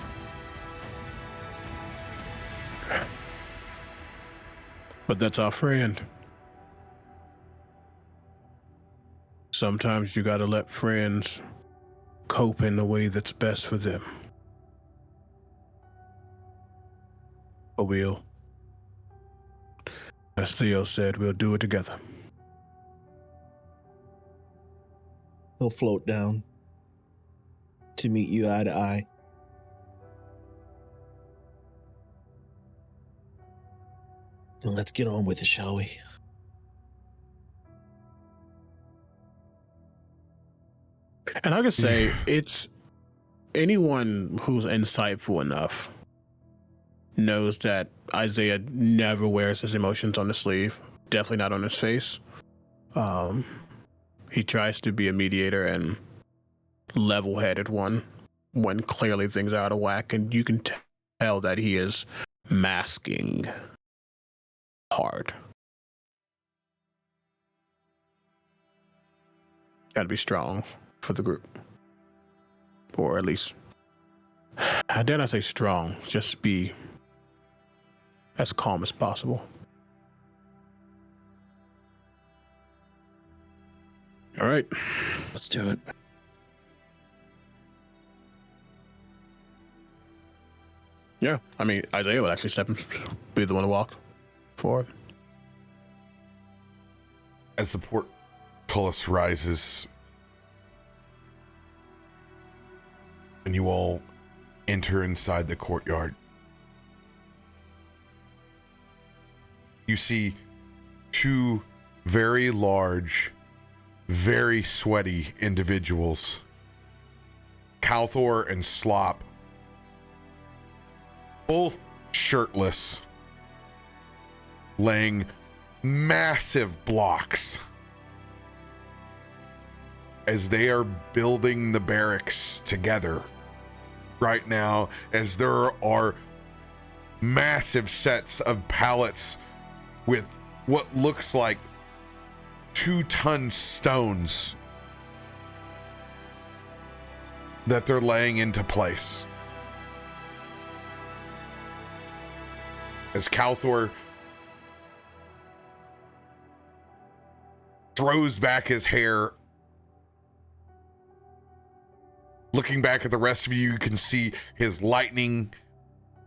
But that's our friend. Sometimes you gotta let friends cope in the way that's best for them. But we'll, as Theo said, we'll do it together. He'll float down to meet you eye to eye. Well, let's get on with it, shall we? And I could say it's anyone who's insightful enough knows that Isaiah never wears his emotions on the sleeve, definitely not on his face. He tries to be a mediator and level-headed one when clearly things are out of whack, and you can tell that he is masking hard. Got to be strong for the group, or at least, I dare not say strong, just be as calm as possible. All right, Let's do it. yeah, I mean, Isaiah would actually be the one to walk forward. As the portcullis rises and you all enter inside the courtyard, you see two very large, very sweaty individuals, Kalthorr and Slop, both shirtless, laying massive blocks as they are building the barracks together right now, as there are massive sets of pallets with what looks like 2-ton stones that they're laying into place. As Kalthorr throws back his hair, looking back at the rest of you, you can see his lightning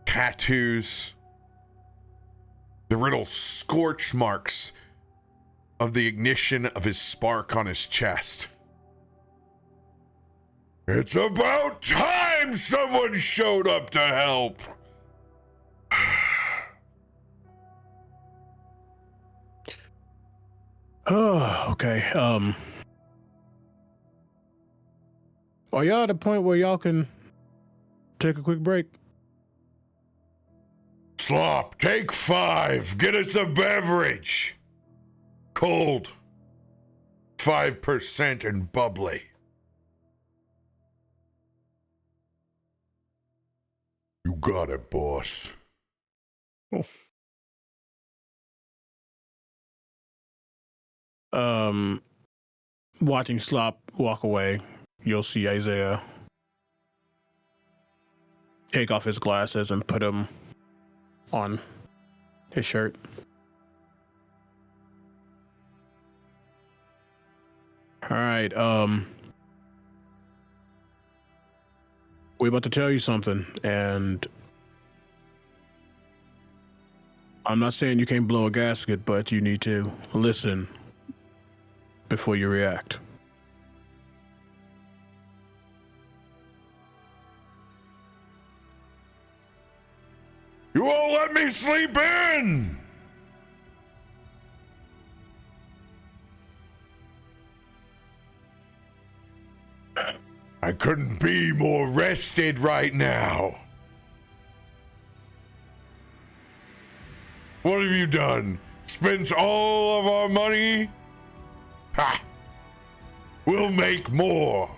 tattoos, the little scorch marks of the ignition of his spark on his chest. It's about time someone showed up to help. Oh, okay. Are y'all at a point where y'all can take a quick break? Slop, take 5. Get us a beverage. Cold. 5% and bubbly. You got it, boss. Watching Slop walk away, you'll see Isaiah take off his glasses and put them on his shirt. All right, we're about to tell you something, and I'm not saying you can't blow a gasket, but you need to listen before you react. You won't let me sleep in! I couldn't be more rested right now. What have you done? Spent all of our money? Ha! We'll make more.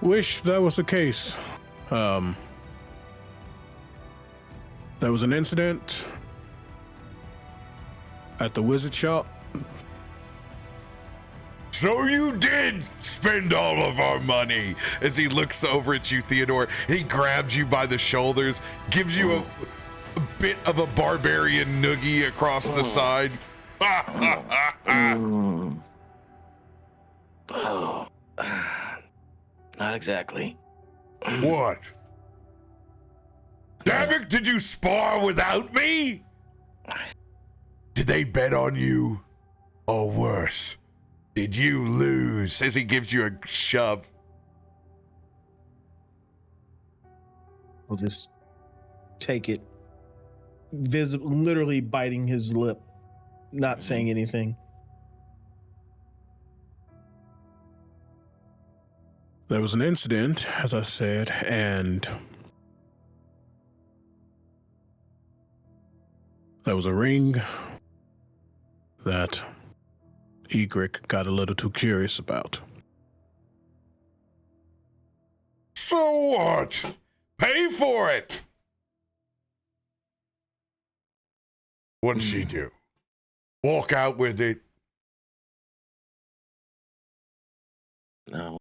Wish that was the case. There was an incident at the wizard shop. So you did spend all of our money. As he looks over at you, Theodore, he grabs you by the shoulders, gives you a bit of a barbarian noogie across the side. Oh, not exactly. What? Davik, did you spar without me? Did they bet on you? Or worse, did you lose? As he gives you a shove. We'll just take it, literally biting his lip, not saying anything. There was an incident, as I said, and there was a ring that Egrik got a little too curious about. So what? Pay for it. What'd she do? Walk out with it? No.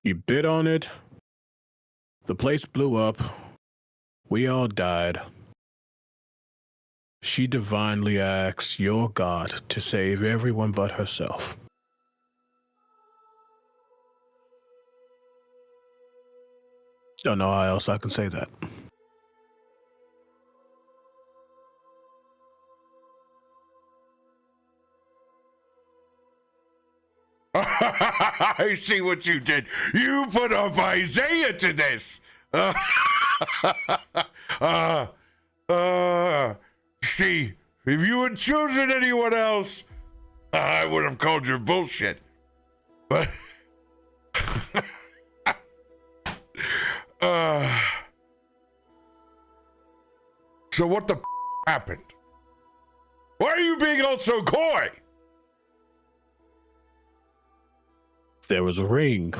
You bid on it. The place blew up. We all died. She divinely asks your god to save everyone but herself. Don't know how else I can say that. I see what you did. You put up Isaiah to this. See, if you had chosen anyone else, I would have called your bullshit. But so what the happened? Why are you being all so coy? There was a ring.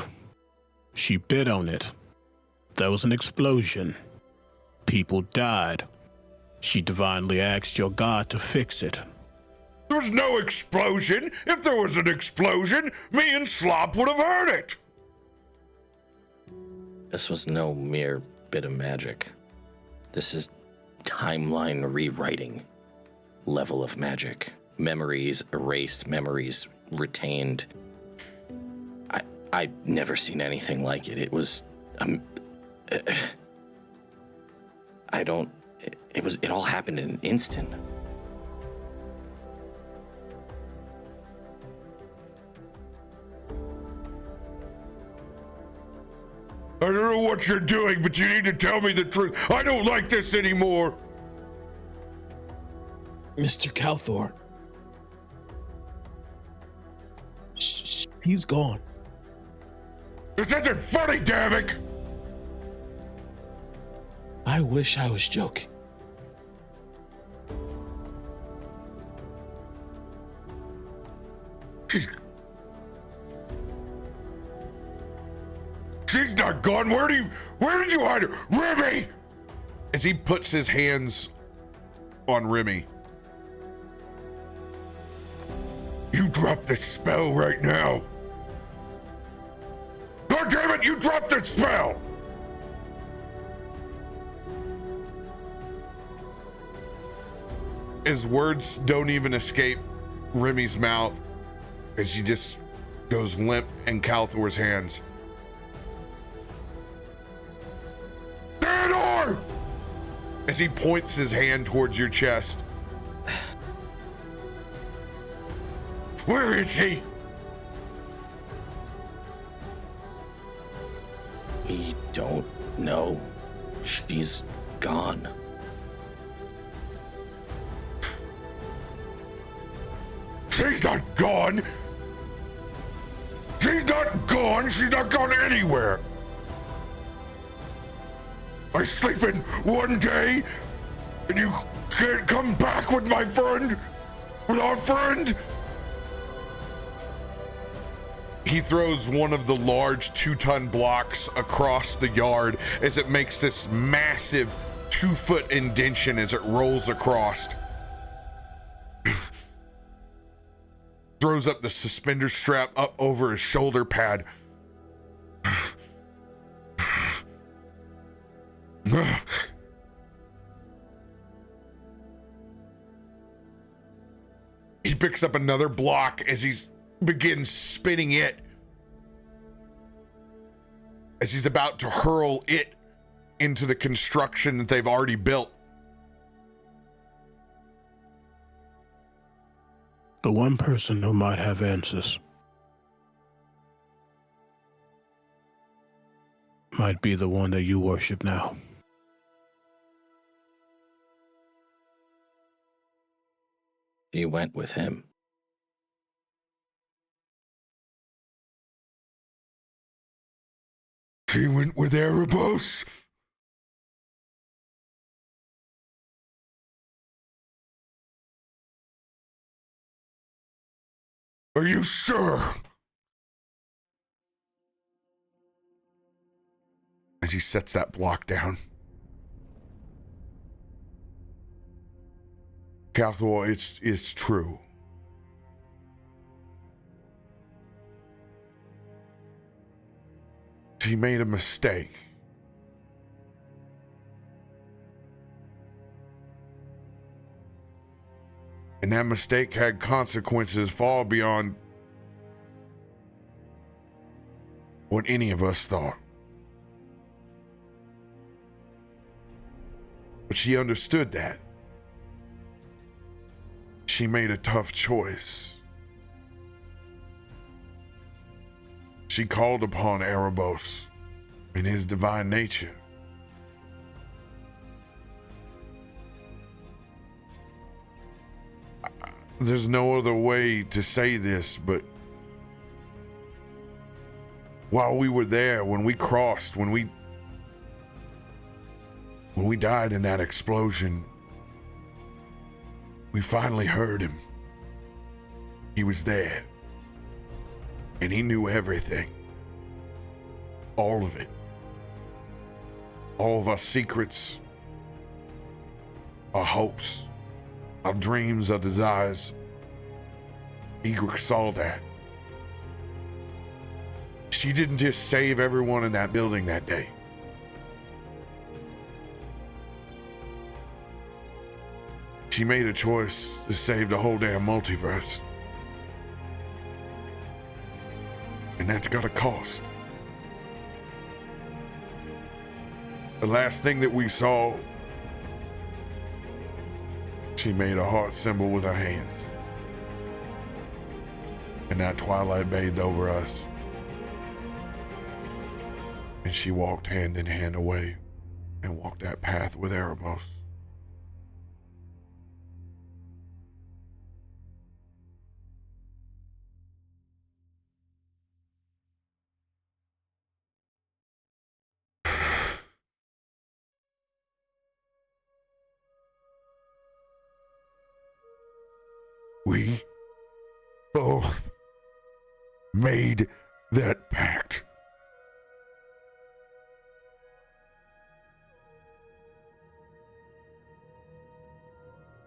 She bid on it. There was an explosion. People died. She divinely asked your god to fix it. There was no explosion. If there was an explosion, me and Slop would have heard it. This was no mere bit of magic. This is timeline rewriting level of magic. Memories erased, memories retained. I'd never seen anything like it. It was, it all happened in an instant. I don't know what you're doing, but you need to tell me the truth. I don't like this anymore. Mr. Kalthorr. He's gone. This isn't funny, Davik. I wish I was joking. She's not gone. Where did you hide her? Remy! As he puts his hands on Remy. You dropped the spell right now. God damn it, you dropped the spell! His words don't even escape Remy's mouth as she just goes limp in Kalthor's hands. Theodore! As he points his hand towards your chest. Where is she? We don't know. She's gone. She's not gone. She's not gone. She's not gone anywhere. I sleep in one day, and you can't come back with my friend? With our friend? He throws one of the large 2-ton blocks across the yard as it makes this massive 2-foot indention as it rolls across. Throws up the suspender strap up over his shoulder pad. He picks up another block as he begins spinning it, as he's about to hurl it into the construction that they've already built. The one person who might have answers might be the one that you worship now. She went with him. She went with Erebos. Are you sure? As he sets that block down. Kalthorr, it's true. She made a mistake. And that mistake had consequences far beyond what any of us thought. But she understood that. She made a tough choice. She called upon Erebos in his divine nature. There's no other way to say this, but while we were there, when we crossed, when we died in that explosion, we finally heard him. He was there. And he knew everything. All of it. All of our secrets, our hopes, our dreams, our desires. Egrik saw that. She didn't just save everyone in that building that day. She made a choice to save the whole damn multiverse. And that's got a cost. The last thing that we saw, she made a heart symbol with her hands. And that twilight bathed over us. And she walked hand in hand away and walked that path with Erebos. We both made that pact.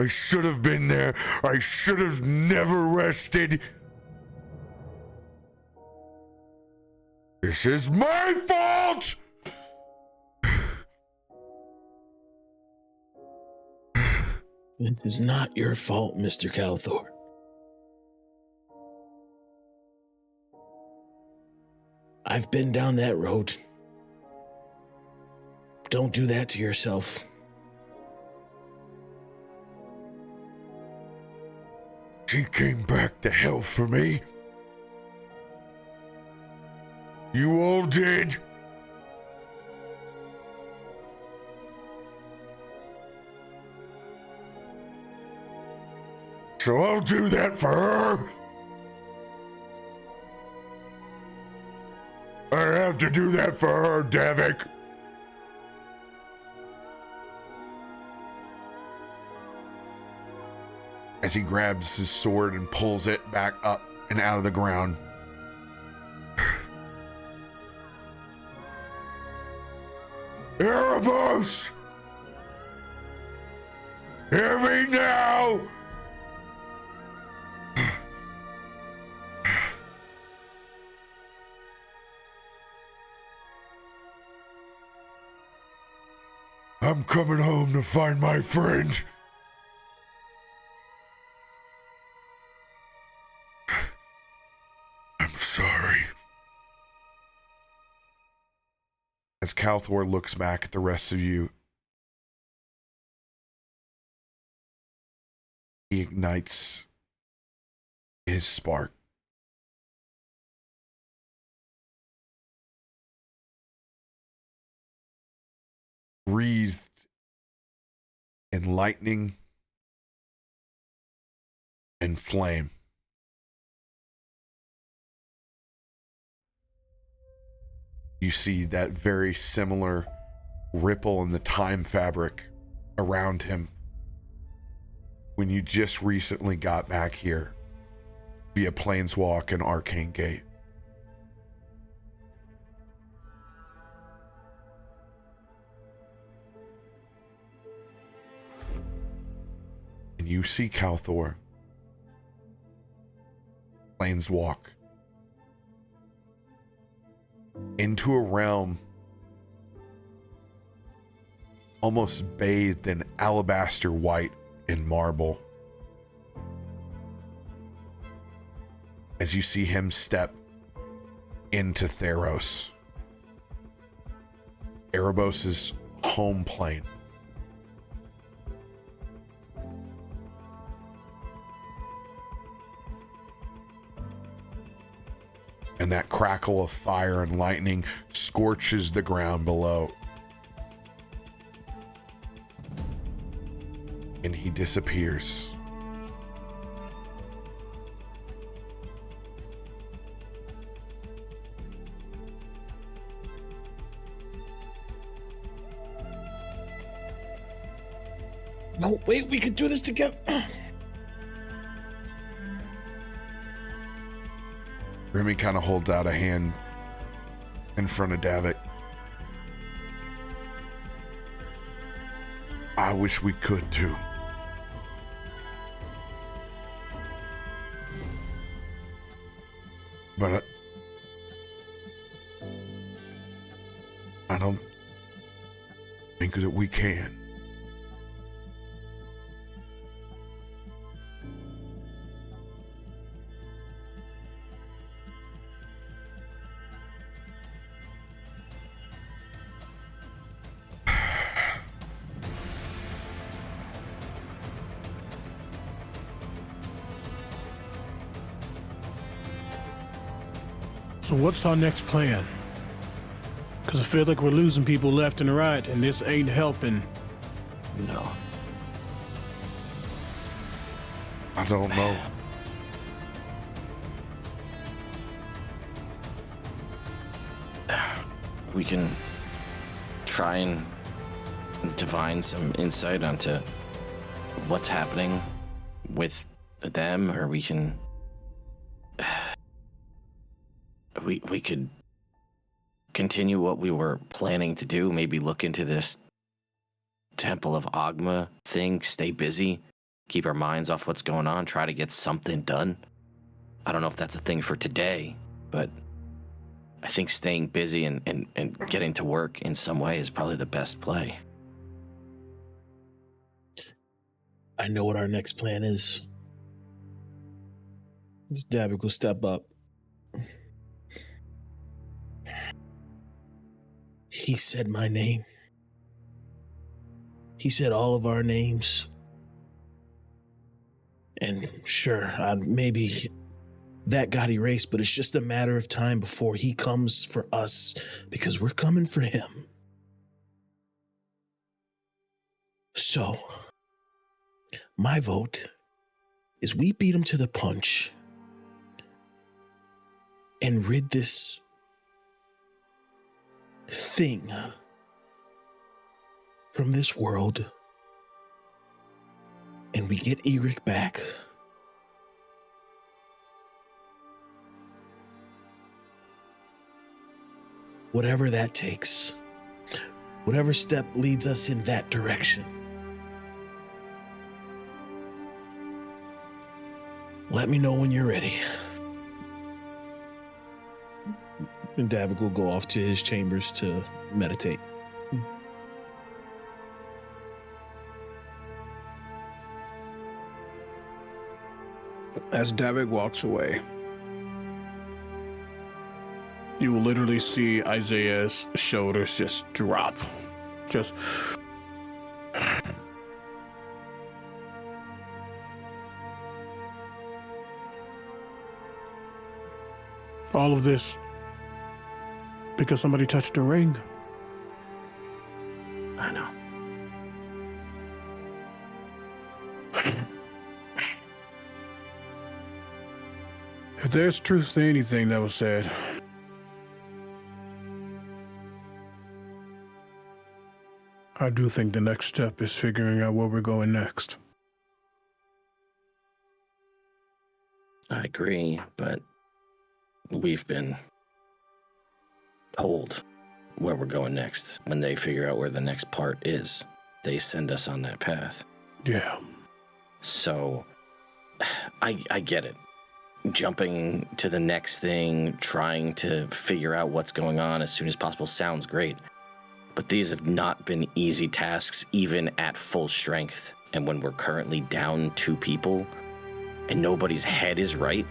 I should have been there. I should have never rested. This is my fault! This is not your fault, Mr. Kalthorr. I've been down that road. Don't do that to yourself. She came back to hell for me. You all did. So I'll do that for her. I have to do that for her, Davik. As he grabs his sword and pulls it back up and out of the ground. Erebos! Hear me now! I'm coming home to find my friend. I'm sorry. As Kalthorr looks back at the rest of you, he ignites his spark. wreathed in lightning and flame. You see that very similar ripple in the time fabric around him when you just recently got back here via Planeswalk and Arcane Gate. And you see Kalthorr Planeswalk into a realm almost bathed in alabaster white and marble. As you see him step into Theros, Erebos' home plane. And that crackle of fire and lightning scorches the ground below. And he disappears. No, wait, we could do this together. Remy kind of holds out a hand in front of Davik. I wish we could too. But I don't think that we can. So what's our next plan? Because I feel like we're losing people left and right, and this ain't helping. No. I don't know. We can try and divine some insight onto what's happening with them, or we can we could continue what we were planning to do, maybe look into this Temple of Ogma thing, stay busy, keep our minds off what's going on, try to get something done. I don't know if that's a thing for today, but I think staying busy and getting to work in some way is probably the best play. I know what our next plan is. This Davik will step up. He said my name. He said all of our names. And sure, maybe that got erased, but it's just a matter of time before he comes for us, because we're coming for him. So, my vote is we beat him to the punch and rid this thing from this world, and we get Egrik back. Whatever that takes, whatever step leads us in that direction. Let me know when you're ready. And Davik will go off to his chambers to meditate. As Davik walks away, you will literally see Isaiah's shoulders just drop. Just... all of this because somebody touched a ring. I know. If there's truth to anything that was said, I do think the next step is figuring out where we're going next. I agree, but we've been told where we're going next. When they figure out where the next part is, they send us on that path. Yeah. So, I get it. Jumping to the next thing, trying to figure out what's going on as soon as possible sounds great. But these have not been easy tasks, even at full strength. And when we're currently down 2 people, and nobody's head is right,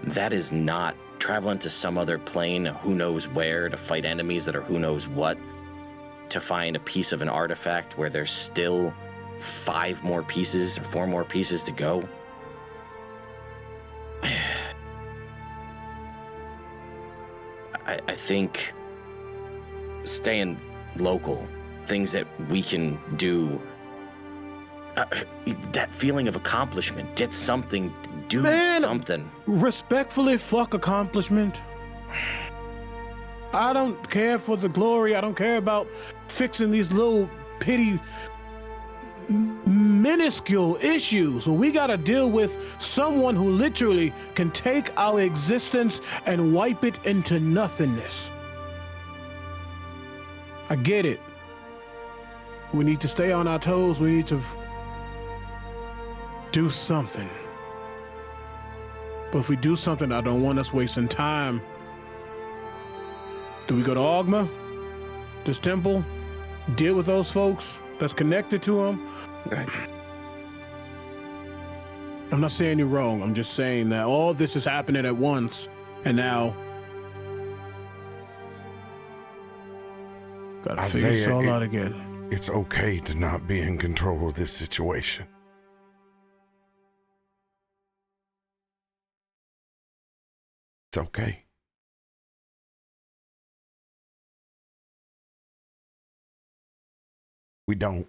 that is not traveling to some other plane, who knows where, to fight enemies that are who knows what, to find a piece of an artifact where there's still 5 more pieces or 4 more pieces to go. I think staying local, things that we can do, that feeling of accomplishment, get something, do something. Respectfully, fuck accomplishment. I don't care for the glory. I don't care about fixing these little petty, minuscule issues. When we gotta deal with someone who literally can take our existence and wipe it into nothingness. I get it. We need to stay on our toes. We need to do something. But if we do something, I don't want us wasting time. Do we go to Ogma? This temple? Deal with those folks that's connected to them? Right. I'm not saying you're wrong. I'm just saying that all this is happening at once, and now gotta figure this all out again. It's okay to not be in control of this situation. It's okay. We don't.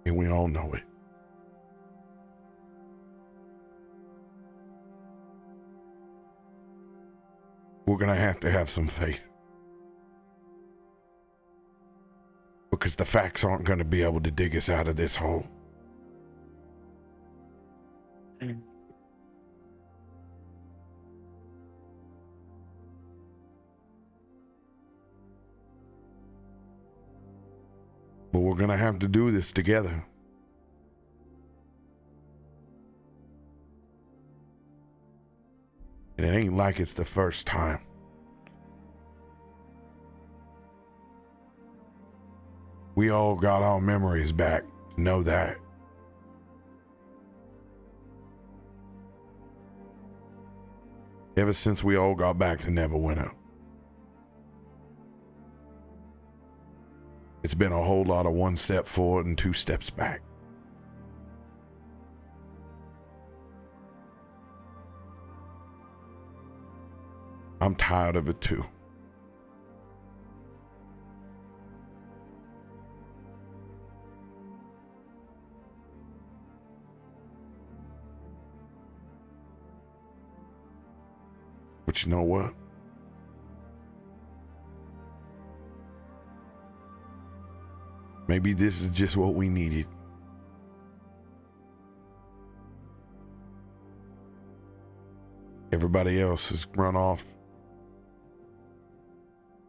And we all know it. We're going to have some faith. Because the facts aren't going to be able to dig us out of this hole. But we're going to have to do this together. And it ain't like it's the first time. We all got our memories back. Know that. Ever since we all got back to Neverwinter. It's been a whole lot of 1 step forward and 2 steps back. I'm tired of it too. But you know what? Maybe this is just what we needed. Everybody else has run off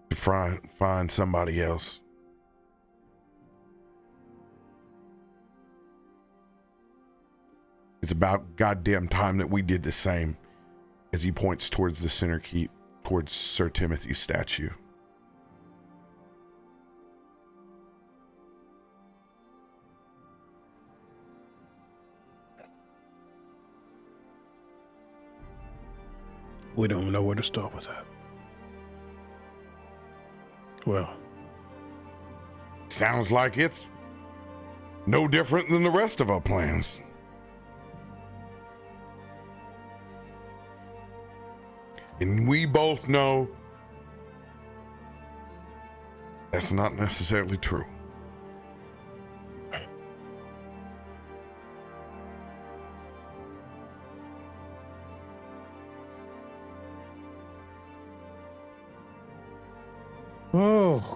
to find somebody else. It's about goddamn time that we did the same. As he points towards the center keep, towards Sir Timothy's statue. We don't know where to start with that. Well, sounds like it's no different than the rest of our plans. And we both know that's not necessarily true.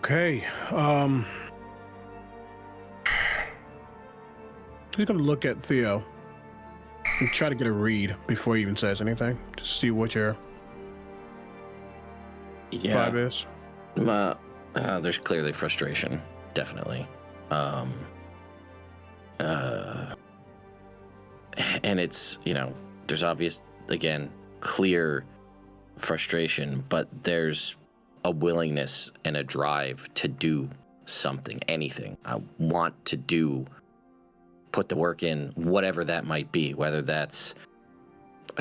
Okay. He's gonna look at Theo and try to get a read before he even says anything to see what your vibe is. There's clearly frustration, definitely. And it's, there's obvious, again, clear frustration, but there's a willingness and a drive to do something, anything. I want to put the work in, whatever that might be, whether that's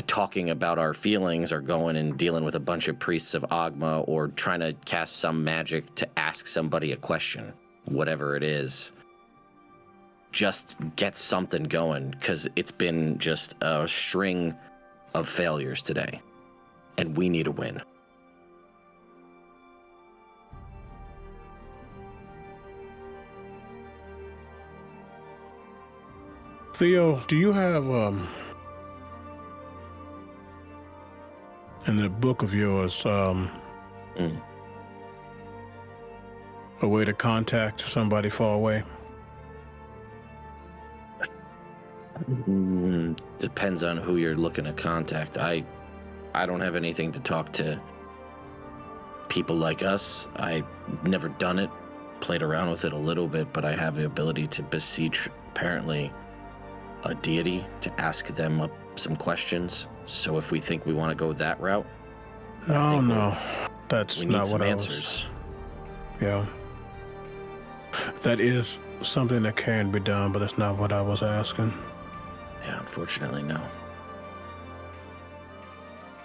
talking about our feelings or going and dealing with a bunch of priests of Agma or trying to cast some magic to ask somebody a question, whatever it is. Just get something going, because it's been just a string of failures today, and we need a win. Theo, do you have in the book of yours a way to contact somebody far away? Depends on who you're looking to contact. I don't have anything to talk to people like us. I never done it, played around with it a little bit, but I have the ability to beseech, apparently, a deity to ask them up some questions. So if we think we want to go that route, No, that's we need not some what answers. Yeah. That is something that can be done, but that's not what I was asking. Yeah, unfortunately, no.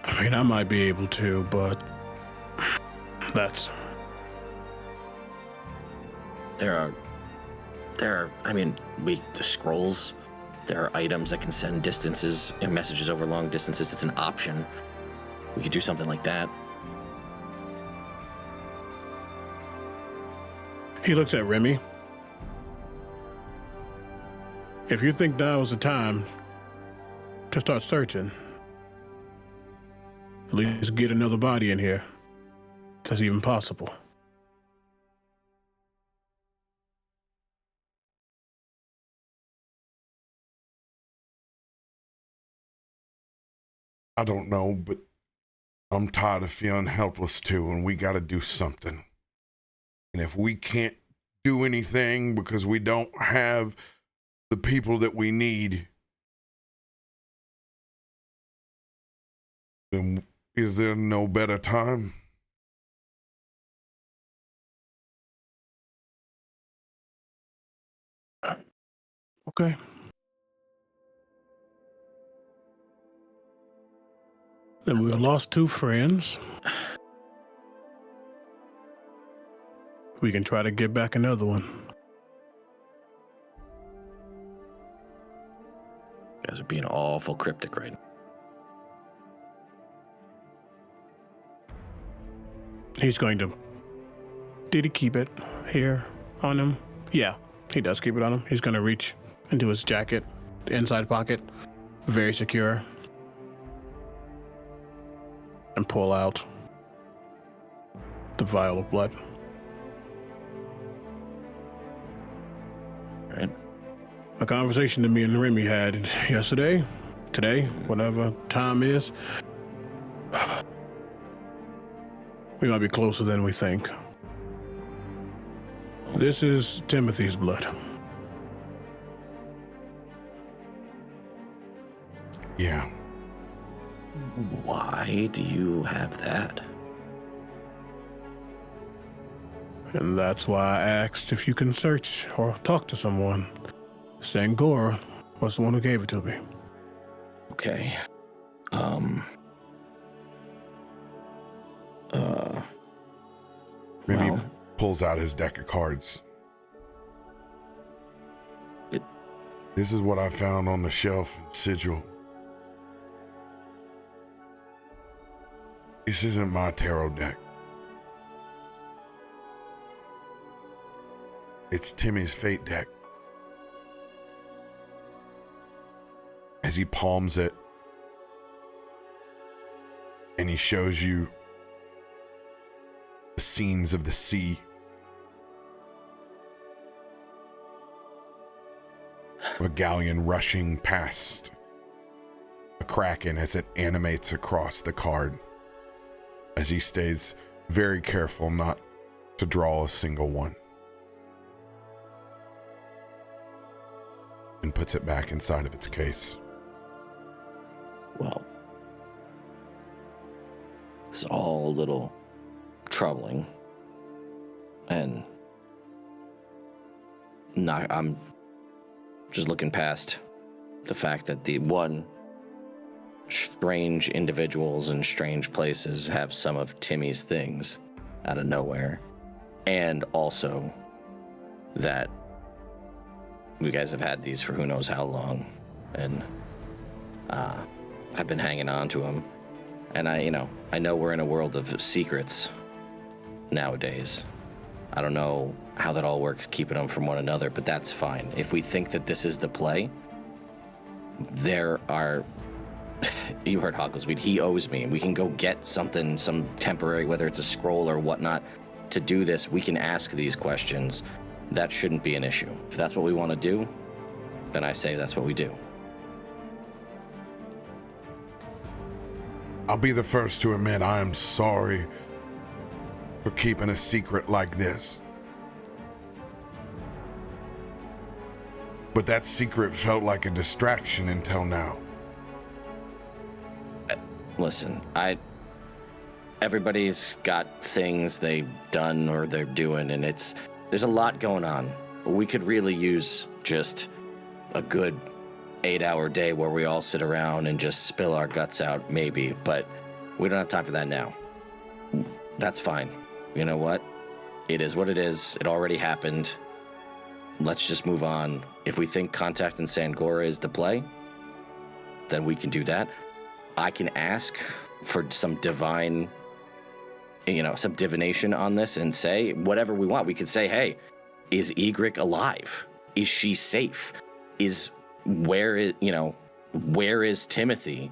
I mean, I might be able to, but that's... There are, the scrolls, there are items that can send distances and messages over long distances. That's an option. We could do something like that. He looks at Remy. If you think now is the time to start searching, at least get another body in here, if that's even possible. I don't know, but I'm tired of feeling helpless too, and we got to do something. And if we can't do anything because we don't have the people that we need, then is there no better time? Okay. Then we've lost 2 friends. We can try to get back another one. You guys are being awful cryptic right now. He's going to... Did he keep it here on him? Yeah, he does keep it on him. He's going to reach into his jacket, the inside pocket, very secure, and pull out the vial of blood. All right. A conversation that me and Remy had yesterday, today, whatever time is, we might be closer than we think. This is Timothy's blood. Yeah. Why do you have that? And that's why I asked if you can search or talk to someone. Sangor was the one who gave it to me. Okay. Remy Well, pulls out his deck of cards. This is what I found on the shelf in Sigil. This isn't my tarot deck. It's Timmy's fate deck. As he palms it, and he shows you the scenes of the sea of a galleon rushing past a kraken as it animates across the card, as he stays very careful not to draw a single one, and puts it back inside of its case. Well, it's all a little troubling, and I'm just looking past the fact that the strange individuals in strange places have some of Timmy's things out of nowhere, and also that you guys have had these for who knows how long, and I've been hanging on to them, and I know we're in a world of secrets nowadays. I don't know how that all works, keeping them from one another, but that's fine. If we think that this is the play, there are... You heard Hogglesweed, he owes me. We can go get something, some temporary, whether it's a scroll or whatnot, to do this. We can ask these questions. That shouldn't be an issue. If that's what we want to do, then I say that's what we do. I'll be the first to admit I am sorry for keeping a secret like this. But that secret felt like a distraction until now. Listen, everybody's got things they've done or they're doing, and there's a lot going on. We could really use just a good 8-hour day where we all sit around and just spill our guts out, maybe, but we don't have time for that now. That's fine. You know what? It is what it is. It already happened. Let's just move on. If we think Contact in Sangora is the play, then we can do that. I can ask for some divine, some divination on this and say whatever we want. We could say, hey, is Egrik alive? Is she safe? Where is Timothy?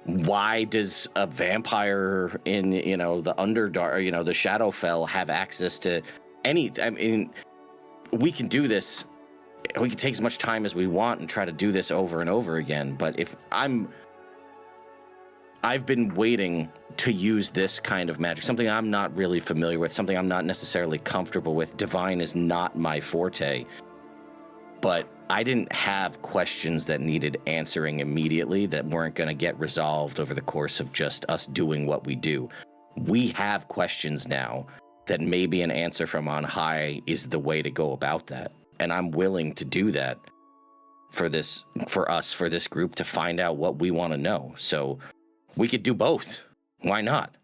Why does a vampire in, the Underdark, the Shadowfell have access to we can do this. We can take as much time as we want and try to do this over and over again. But I've been waiting to use this kind of magic, something I'm not really familiar with, something I'm not necessarily comfortable with. Divine is not my forte, but I didn't have questions that needed answering immediately that weren't going to get resolved over the course of just us doing what we do. We have questions now that maybe an answer from on high is the way to go about that. And I'm willing to do that for this group to find out what we want to know. So we could do both. Why not?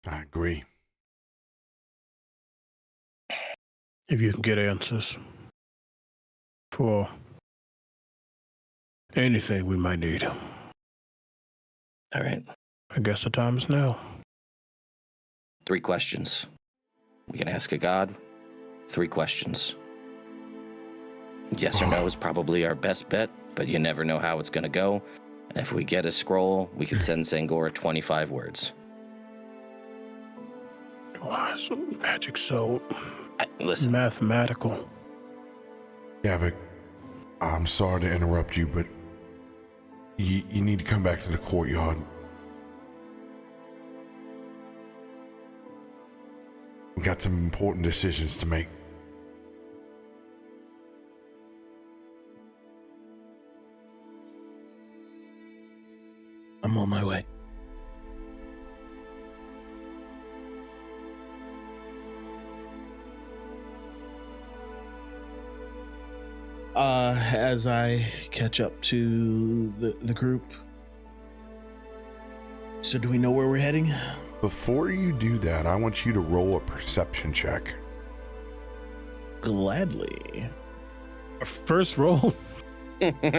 I agree. If you can get answers for anything we might need. All right. I guess the time is now. 3 questions. We can ask a god. 3 questions. Yes or no is probably our best bet, but you never know how it's going to go. And if we get a scroll, we can send Sangora 25 words. Why is magic so listen, mathematical? Davik, I'm sorry to interrupt you, but you need to come back to the courtyard. We got some important decisions to make. I'm on my way. As I catch up to the group. So do we know where we're heading? Before you do that, I want you to roll a perception check. Gladly. First roll? First roll?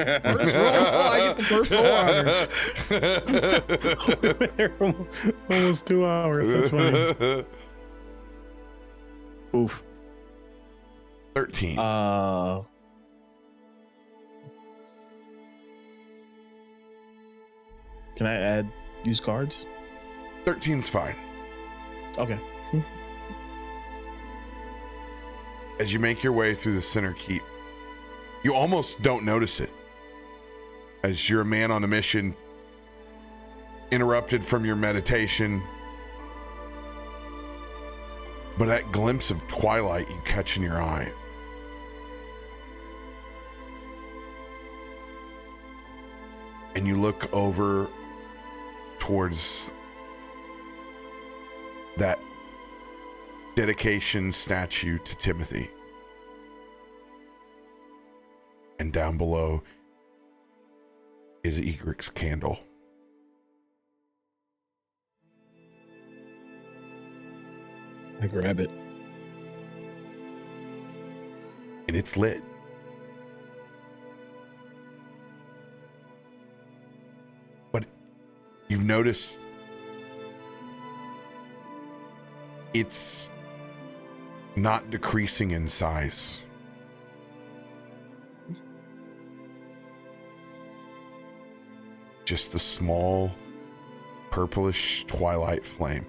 I get the first roll honors. Almost 2 hours. That's funny. Oof. 13. Can I use cards? 13's fine. Okay. as you make your way through the center keep, you almost don't notice it. As you're a man on a mission, interrupted from your meditation, but that glimpse of twilight you catch in your eye. And you look over towards that dedication statue to Timothy. And down below is Egrik's candle. I grab it. And it's lit. But you've noticed it's not decreasing in size. Just a small purplish twilight flame.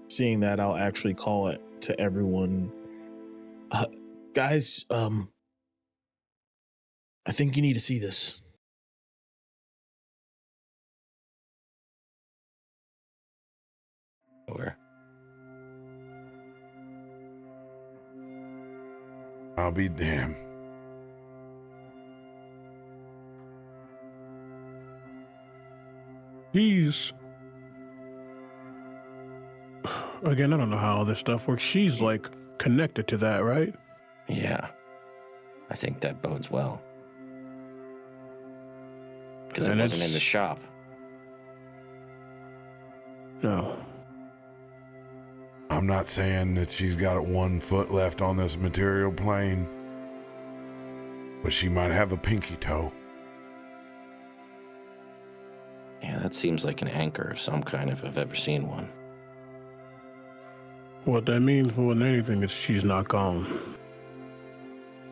Seeing that, I'll actually call it to everyone. Guys, I think you need to see this. Or I'll be damned. She's again, I don't know how all this stuff works. She's like connected to that, right? yeah, I think that bodes well. Because it And wasn't in the it's- shop. No. I'm not saying that she's got 1 foot left on this material plane, but she might have a pinky toe. Yeah, that seems like an anchor of some kind if I've ever seen one. What that means more than anything is she's not gone.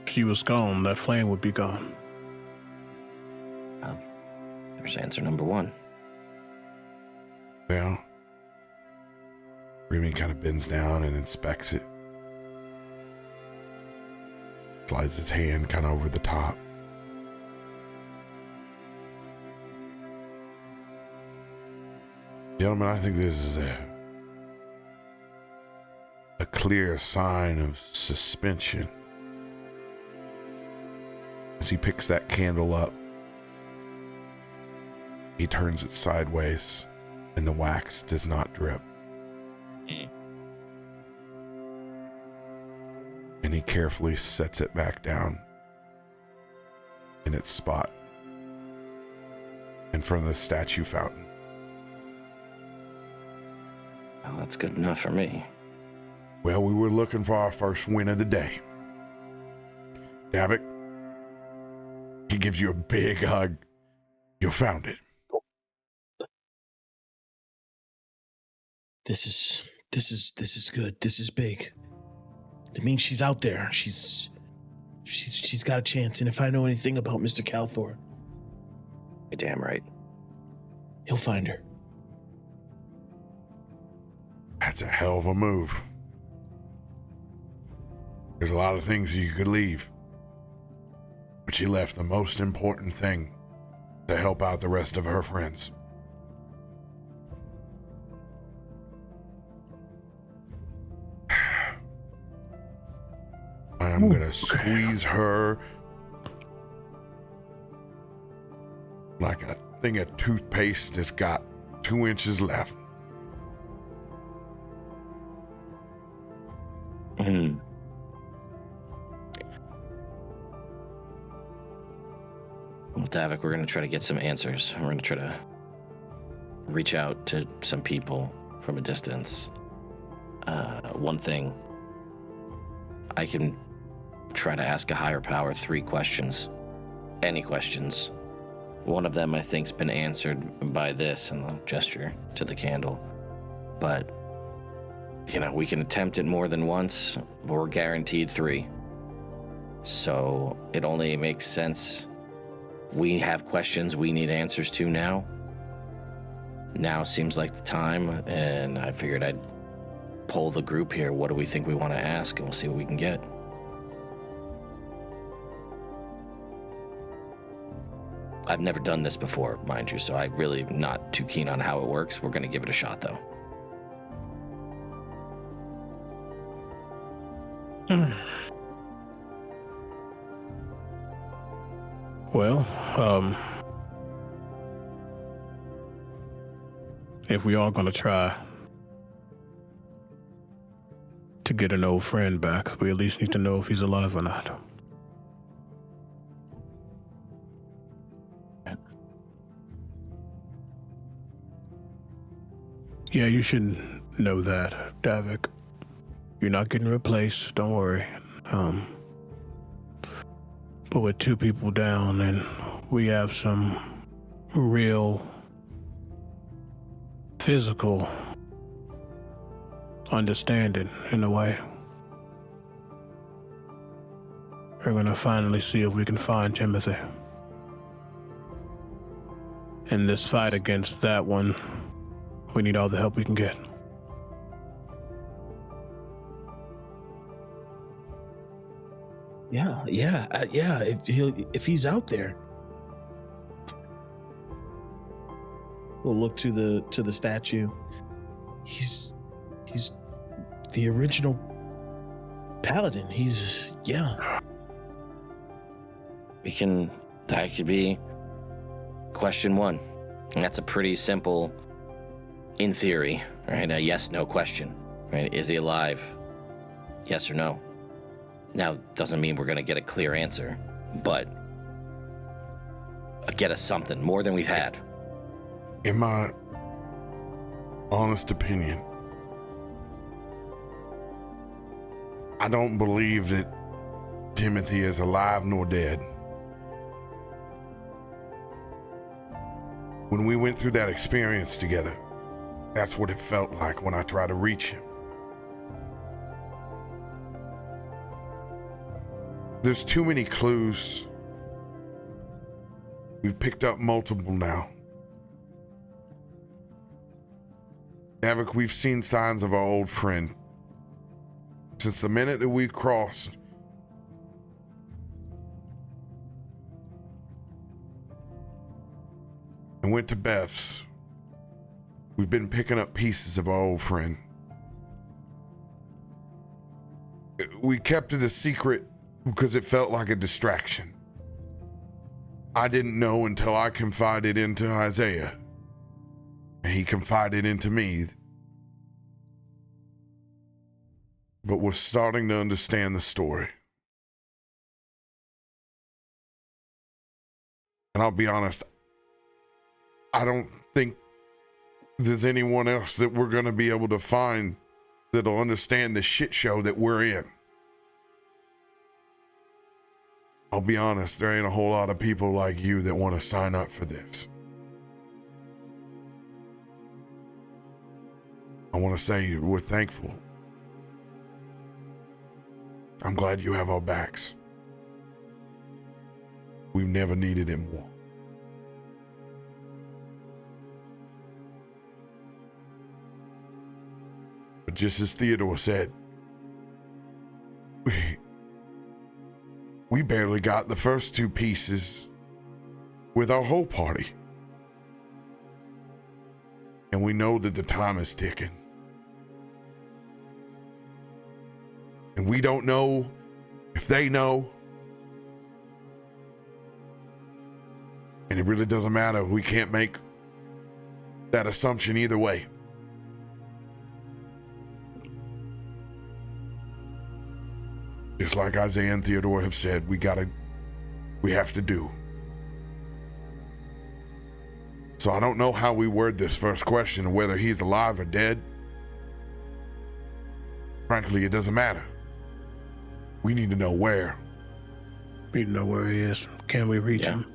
If she was gone, that flame would be gone. There's answer number 1. Well, Remy kind of bends down and inspects it. Slides his hand kind of over the top. Gentlemen, I think this is a clear sign of suspension. As he picks that candle up, he turns it sideways, and the wax does not drip. And he carefully sets it back down in its spot in front of the statue fountain. Well, that's good enough for me. Well, we were looking for our first win of the day. Davik, he gives you a big hug. You found it. This is good. This is big. It means she's out there. She's got a chance. And if I know anything about Mr. Kalthorr, You're damn right. he'll find her. That's a hell of a move. There's a lot of things you could leave, but she left the most important thing to help out the rest of her friends. I'm gonna squeeze her like a thing of toothpaste that's got 2 inches left. Well, Davik, we're going to try to get some answers. We're going to try to reach out to some people from a distance. One thing, I can try to ask a higher power 3 questions. Any questions. One of them, I think, has been answered by this, and I'll gesture to the candle. But, you know, we can attempt it more than once, but we're guaranteed 3. So it only makes sense. We have questions we need answers to now. now seems like the time, and I figured I'd poll the group here. What do we think we want to ask, and we'll see what we can get. I've never done this before, mind you, so I'm really not too keen on how it works. We're going to give it a shot, though. Well, if we are going to try to get an old friend back, we at least need to know if he's alive or not. Yeah, you should know that, Davik. You're not getting replaced, don't worry. But with 2 people down, and we have some real physical understanding in a way. We're gonna finally see if we can find Timothy. In this fight against that one, we need all the help we can get. Yeah. If he's out there, we'll look to the statue. He's the original paladin. That could be question 1. And that's a pretty simple, in theory, right? A yes/no question, right? Is he alive? Yes or no? Now, doesn't mean we're going to get a clear answer, but get us something more than we've had. In my honest opinion, I don't believe that Timothy is alive nor dead. When we went through that experience together, that's what it felt like when I tried to reach him. There's too many clues. We've picked up multiple now. Davik, we've seen signs of our old friend. Since the minute that we crossed and went to Beth's, we've been picking up pieces of our old friend. We kept it a secret because it felt like a distraction. I didn't know until I confided into Isaiah. And he confided into me. But we're starting to understand the story. And I'll be honest, I don't think there's anyone else that we're going to be able to find that'll understand the shit show that we're in. I'll be honest, there ain't a whole lot of people like you that want to sign up for this. I want to say we're thankful. I'm glad you have our backs. We've never needed it more. But just as Theodore said, we barely got the first 2 pieces with our whole party. And we know that the time is ticking. And we don't know if they know. And it really doesn't matter. We can't make that assumption either way. Just like Isaiah and Theodore have said, we have to do. So I don't know how we word this first question, whether he's alive or dead. Frankly, it doesn't matter. We need to know where. We need to know where he is. Can we reach him?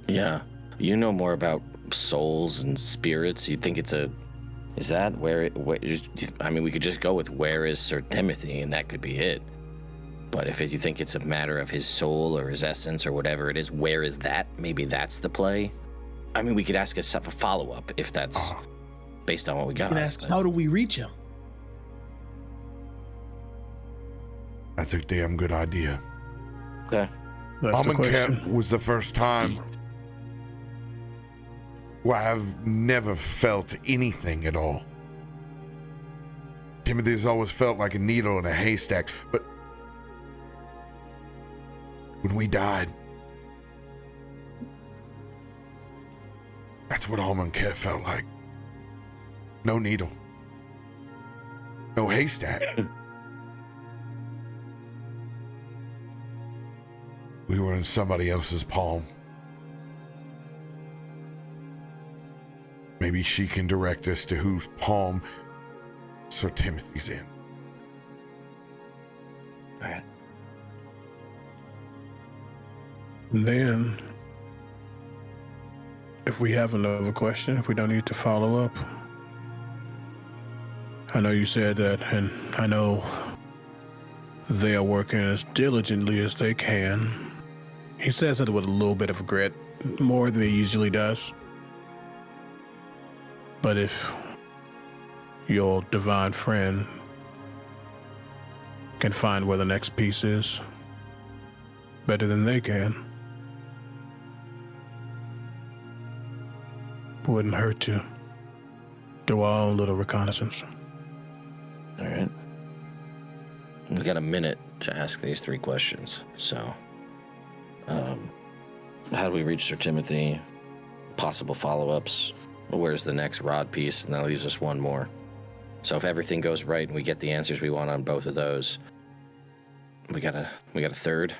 Yeah. You know more about souls and spirits. You think I mean, we could just go with where is Sir Timothy, and that could be it. But if you think it's a matter of his soul or his essence or whatever it is, where is that? Maybe that's the play. I mean, we could ask a follow-up if that's based on what we got. You can ask, how do we reach him? That's a damn good idea. Okay. That's the question. Amonkhet was the first time where I've never felt anything at all. Timothy's always felt like a needle in a haystack, but when we died, that's what Amonkhet felt like. No needle. No haystack. We were in somebody else's palm. Maybe she can direct us to whose palm Sir Timothy's in. All right. Then, if we have another question, if we don't need to follow up, I know you said that, and I know they are working as diligently as they can. He says it with a little bit of grit, more than he usually does. But if your divine friend can find where the next piece is better than they can, wouldn't hurt to do our own little reconnaissance. All right. We got a minute to ask these 3 questions. So, how do we reach Sir Timothy? Possible follow-ups. Where's the next rod piece? And that leaves us 1 more. So if everything goes right and we get the answers we want on both of those, we got a 3rd.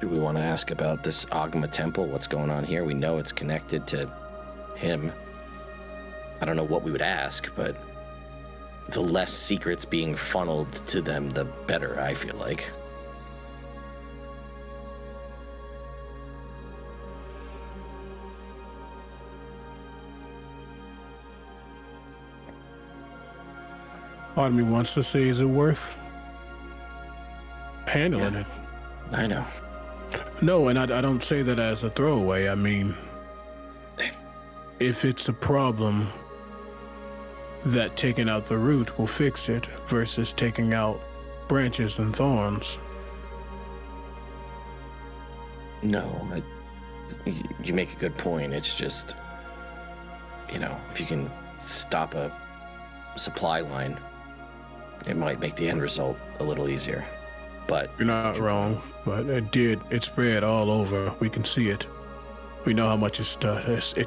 Do we want to ask about this Agma temple? What's going on here? We know it's connected to him. I don't know what we would ask, but the less secrets being funneled to them, the better, I feel like. Part of me wants to say, is it worth handling it? I know. No, and I don't say that as a throwaway. I mean, if it's a problem, that taking out the root will fix it versus taking out branches and thorns. No, you make a good point. It's just, if you can stop a supply line, it might make the end result a little easier. But you're not wrong, but it spread all over. We can see it. We know how much it's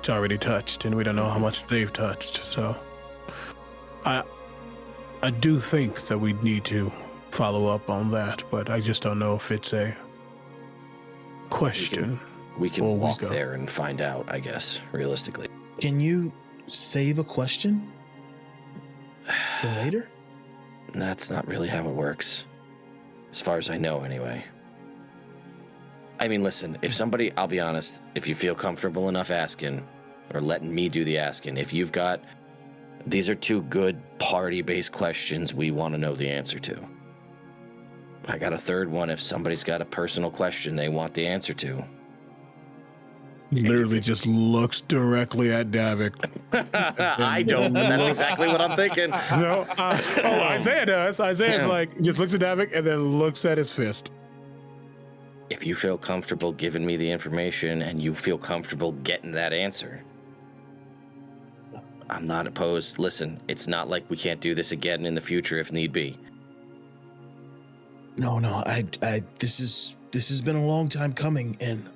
already touched, and we don't know how much they've touched. So I do think that we need to follow up on that, but I just don't know if it's a question. We can walk there and find out, I guess, realistically. Can you save a question for later? That's not really how it works. As far as I know, anyway. I mean, listen, if somebody, I'll be honest, if you feel comfortable enough asking, or letting me do the asking, if you've got, these are 2 good party-based questions we want to know the answer to. I got a 3rd one if somebody's got a personal question they want the answer to. Literally just looks directly at Davik. I don't, but that's exactly what I'm thinking. No, Isaiah does. Isaiah's just looks at Davik and then looks at his fist. If you feel comfortable giving me the information and you feel comfortable getting that answer, I'm not opposed. Listen, it's not like we can't do this again in the future if need be. No, this has been a long time coming, and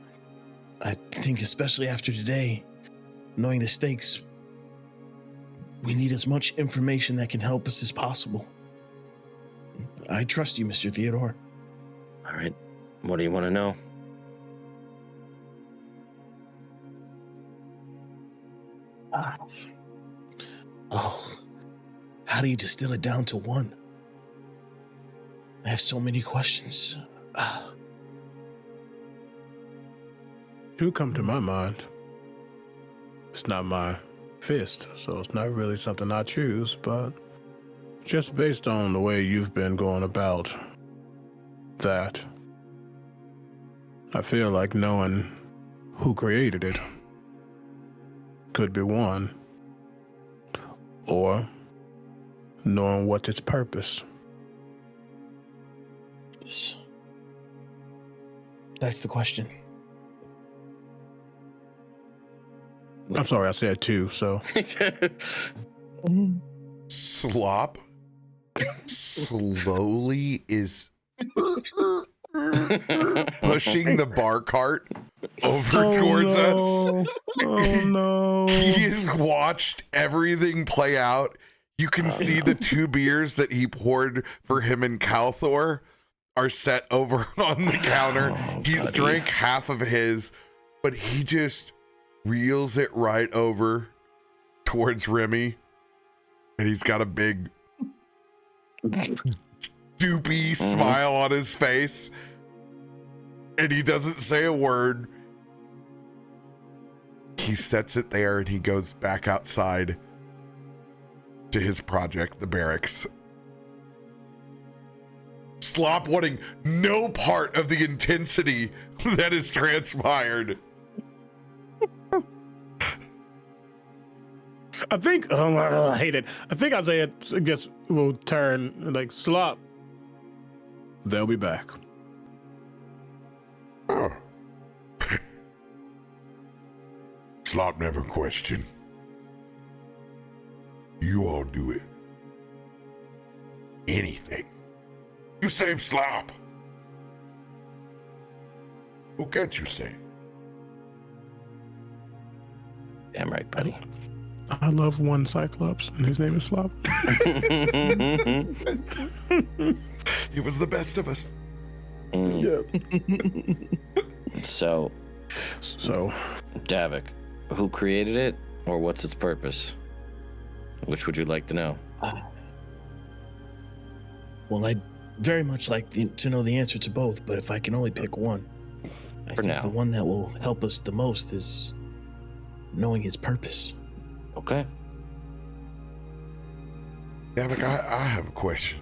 I think especially after today, knowing the stakes, we need as much information that can help us as possible. I trust you, Mr. Theodore. All right. What do you want to know? How do you distill it down to 1? I have so many questions. 2 come to my mind. It's not my fist, so it's not really something I choose, but just based on the way you've been going about that, I feel like knowing who created it could be one, or knowing what's its purpose. That's the question. I'm sorry, I said two, so. Slop slowly is pushing the bar cart over towards us. Oh no. He has watched everything play out. You can see the 2 beers that he poured for him and Kalthorr are set over on the counter. He's drank half of his, but he just reels it right over towards Remy. And he's got a big doopy smile on his face. And he doesn't say a word. He sets it there and he goes back outside to his project, the barracks. Slop wanting no part of the intensity that has transpired. I think, I hate it. I think Isaiah just will turn like, Slop. They'll be back. Oh. Slop never questioned. You all do it. Anything. You save Slop. Who can't you save? Damn right, buddy. I love one Cyclops, and his name is Slop. He was the best of us. Yeah. So, Davik, who created it, or what's its purpose? Which would you like to know? Well, I'd very much like to know the answer to both, but if I can only pick one, I For think now. the one that will help us the most is knowing his purpose. Okay. Davik, I have a question.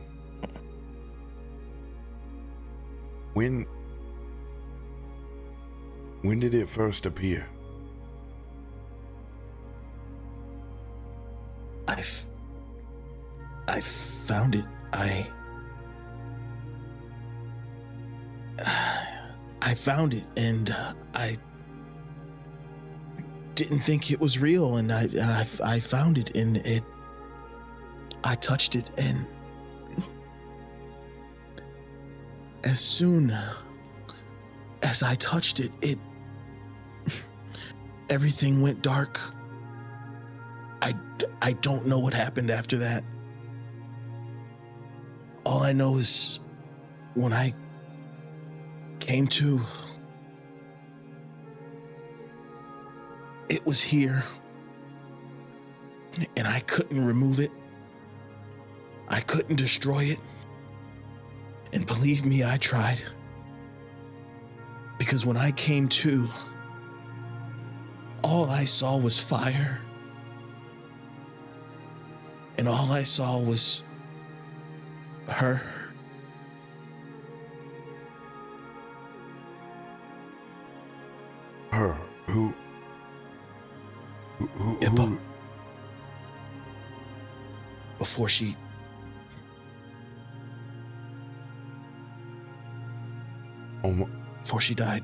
When did it first appear? I found it. I found it, and I didn't think it was real, and I found it, and I touched it, and as soon as I touched it, everything went dark. I don't know what happened after that. All I know is when I came to, it was here, and I couldn't remove it. I couldn't destroy it. And believe me, I tried. Because when I came to, all I saw was fire. And all I saw was her. Her? Who? Before she... Before she died.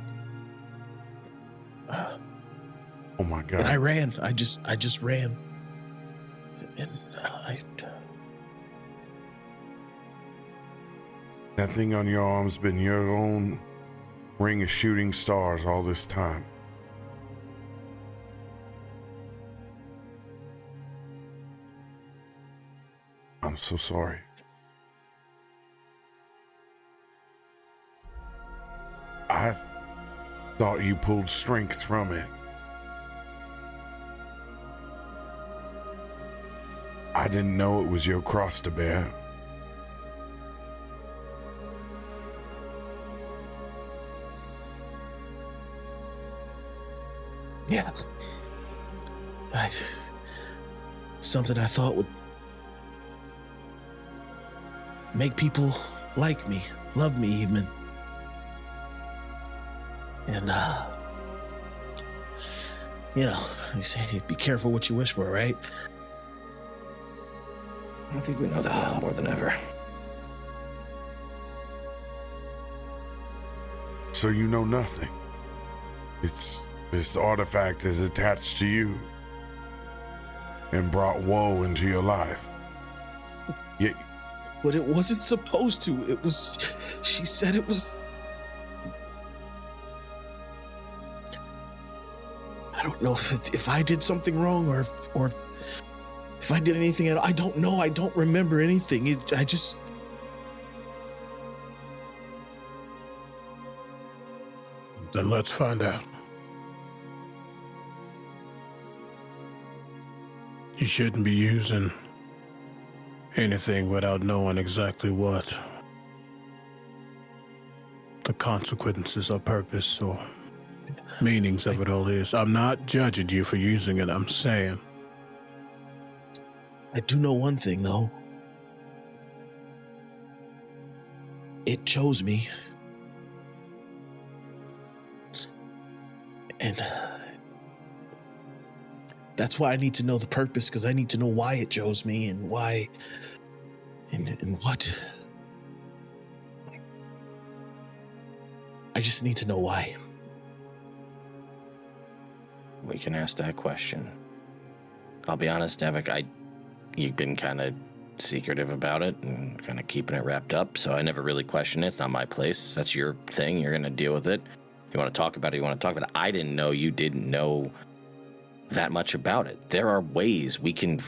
Oh my God. And I ran. I just ran. And That thing on your arm's been your own ring of shooting stars all this time. I'm so sorry. I thought you pulled strength from it. I didn't know it was your cross to bear. yeah. Something I thought would make people like me, love me even. And you know, they say be careful what you wish for, right? I think we know that now more than ever. So you know nothing. This artifact is attached to you and brought woe into your life. Yeah. But it wasn't supposed to. It was. She said it was. I don't know if I did something wrong or if I did anything at all. I don't know. I don't remember anything. I just. Then let's find out. You shouldn't be using anything without knowing exactly what the consequences or purpose or meanings of it all is. I'm not judging you for using it, I'm saying. I do know one thing, though. It chose me. And that's why I need to know the purpose, because I need to know why it chose me and why and what. I just need to know why. We can ask that question. I'll be honest, Davik, you've been kind of secretive about it and kind of keeping it wrapped up, so I never really questioned it. It's not my place. That's your thing. You're going to deal with it. You want to talk about it, you want to talk about it. I didn't know you didn't know that much about it. There are ways we can,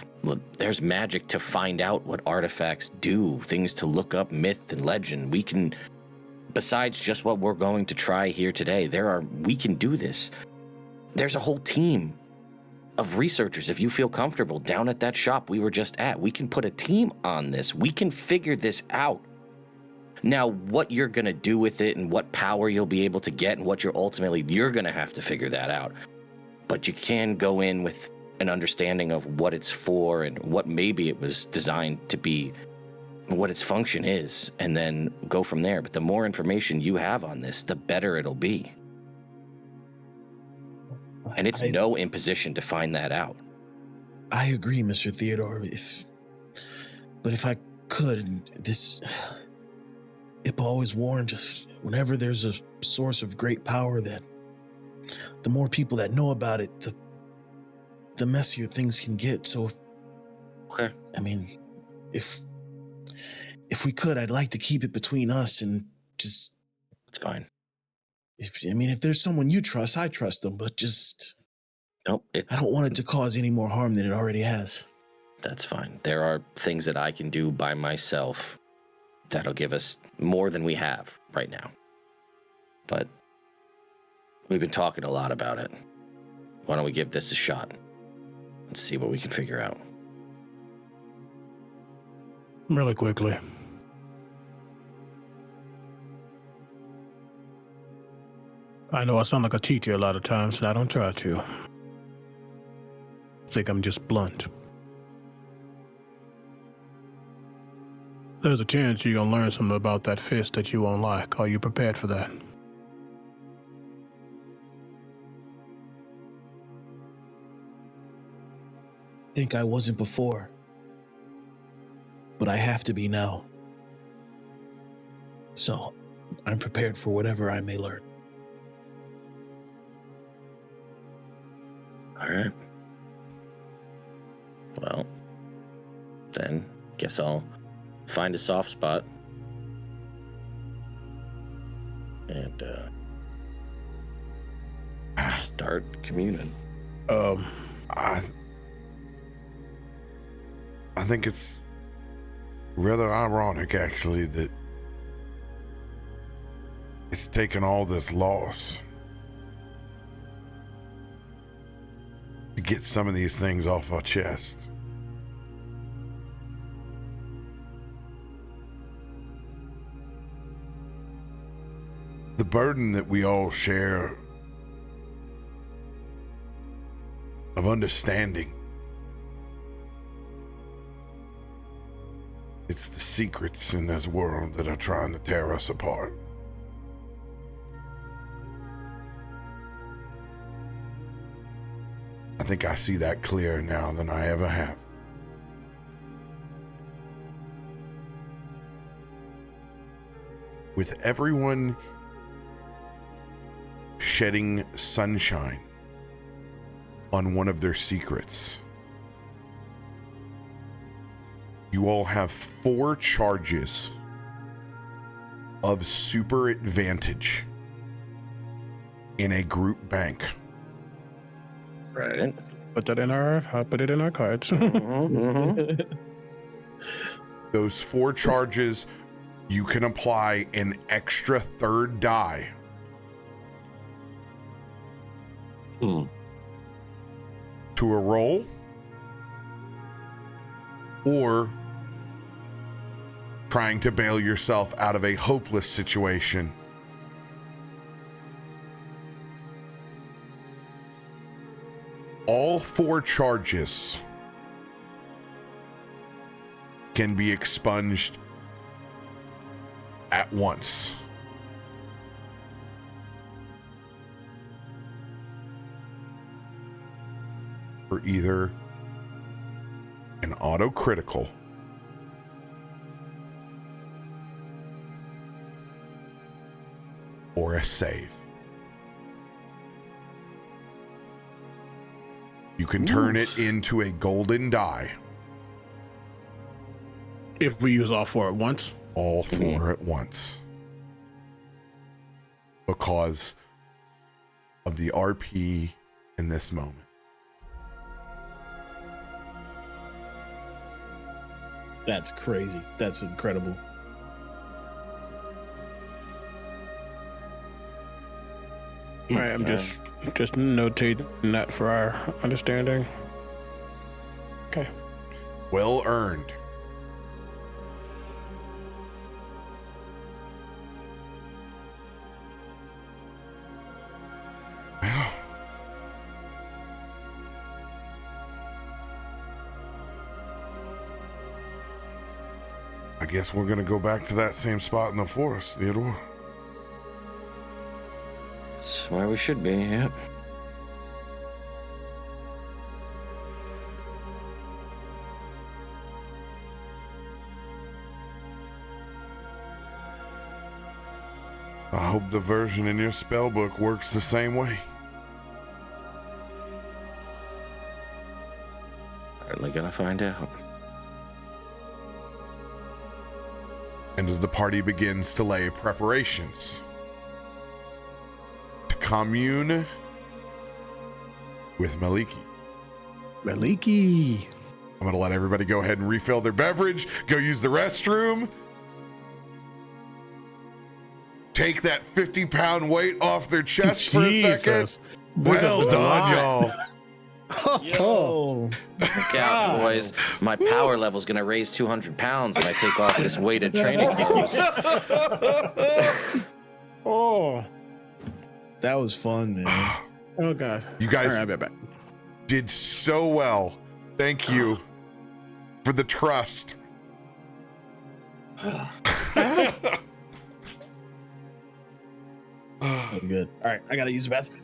there's magic to find out what artifacts do, things to look up, myth and legend. We can, besides just what we're going to try here today, we can do this. There's a whole team of researchers, if you feel comfortable, down at that shop we were just at. We can put a team on this. We can figure this out. Now, what you're going to do with it and what power you'll be able to get and what you're going to have to figure that out. But you can go in with an understanding of what it's for and what maybe it was designed to be, what its function is, and then go from there. But the more information you have on this, the better it'll be. And it's no imposition to find that out. I agree, Mr. Theodore. But if I could, Ip always warned, whenever there's a source of great power, that the more people that know about it, the messier things can get. So, okay. I mean, if we could, I'd like to keep it between us and just. It's fine. If there's someone you trust, I trust them, but just. Nope. I don't want it to cause any more harm than it already has. That's fine. There are things that I can do by myself that'll give us more than we have right now. But we've been talking a lot about it. Why don't we give this a shot? Let's see what we can figure out. Really quickly. I know I sound like a teacher a lot of times, and I don't try to. I think I'm just blunt. There's a chance you're gonna learn something about that fist that you won't like. Are you prepared for that? I think I wasn't before, but I have to be now. So, I'm prepared for whatever I may learn. All right. Well, then, guess I'll find a soft spot and start communing. I think it's rather ironic, actually, that it's taken all this loss to get some of these things off our chest. The burden that we all share of understanding. It's the secrets in this world that are trying to tear us apart. I think I see that clearer now than I ever have. With everyone shedding sunshine on one of their secrets, you all have 4 charges of super advantage in a group bank. Right. Put it in our cards. Those 4 charges, you can apply an extra 3rd die to a roll, or trying to bail yourself out of a hopeless situation. All 4 charges can be expunged at once. For either an auto critical or a save. You can turn it into a golden die. If we use all 4 at once. All 4 at once. Because of the RP in this moment. That's crazy. That's incredible. All right, I'm just notating that for our understanding. Okay. Well earned. Well, I guess we're gonna go back to that same spot in the forest, Theodore. That's where we should be, yeah. I hope the version in your spellbook works the same way. Certainly gonna find out. And as the party begins to lay preparations to commune with Maliki. Maliki. I'm going to let everybody go ahead and refill their beverage, go use the restroom, take that 50-pound weight off their chest for a second. Well done, y'all. Yo. Look out, boys. My power level's gonna raise 200 pounds when I take off this weighted training clothes. Oh. That was fun, man. Oh, God. You guys All right, back. did so well. Thank you for the trust. Good. All right, I gotta use the bathroom.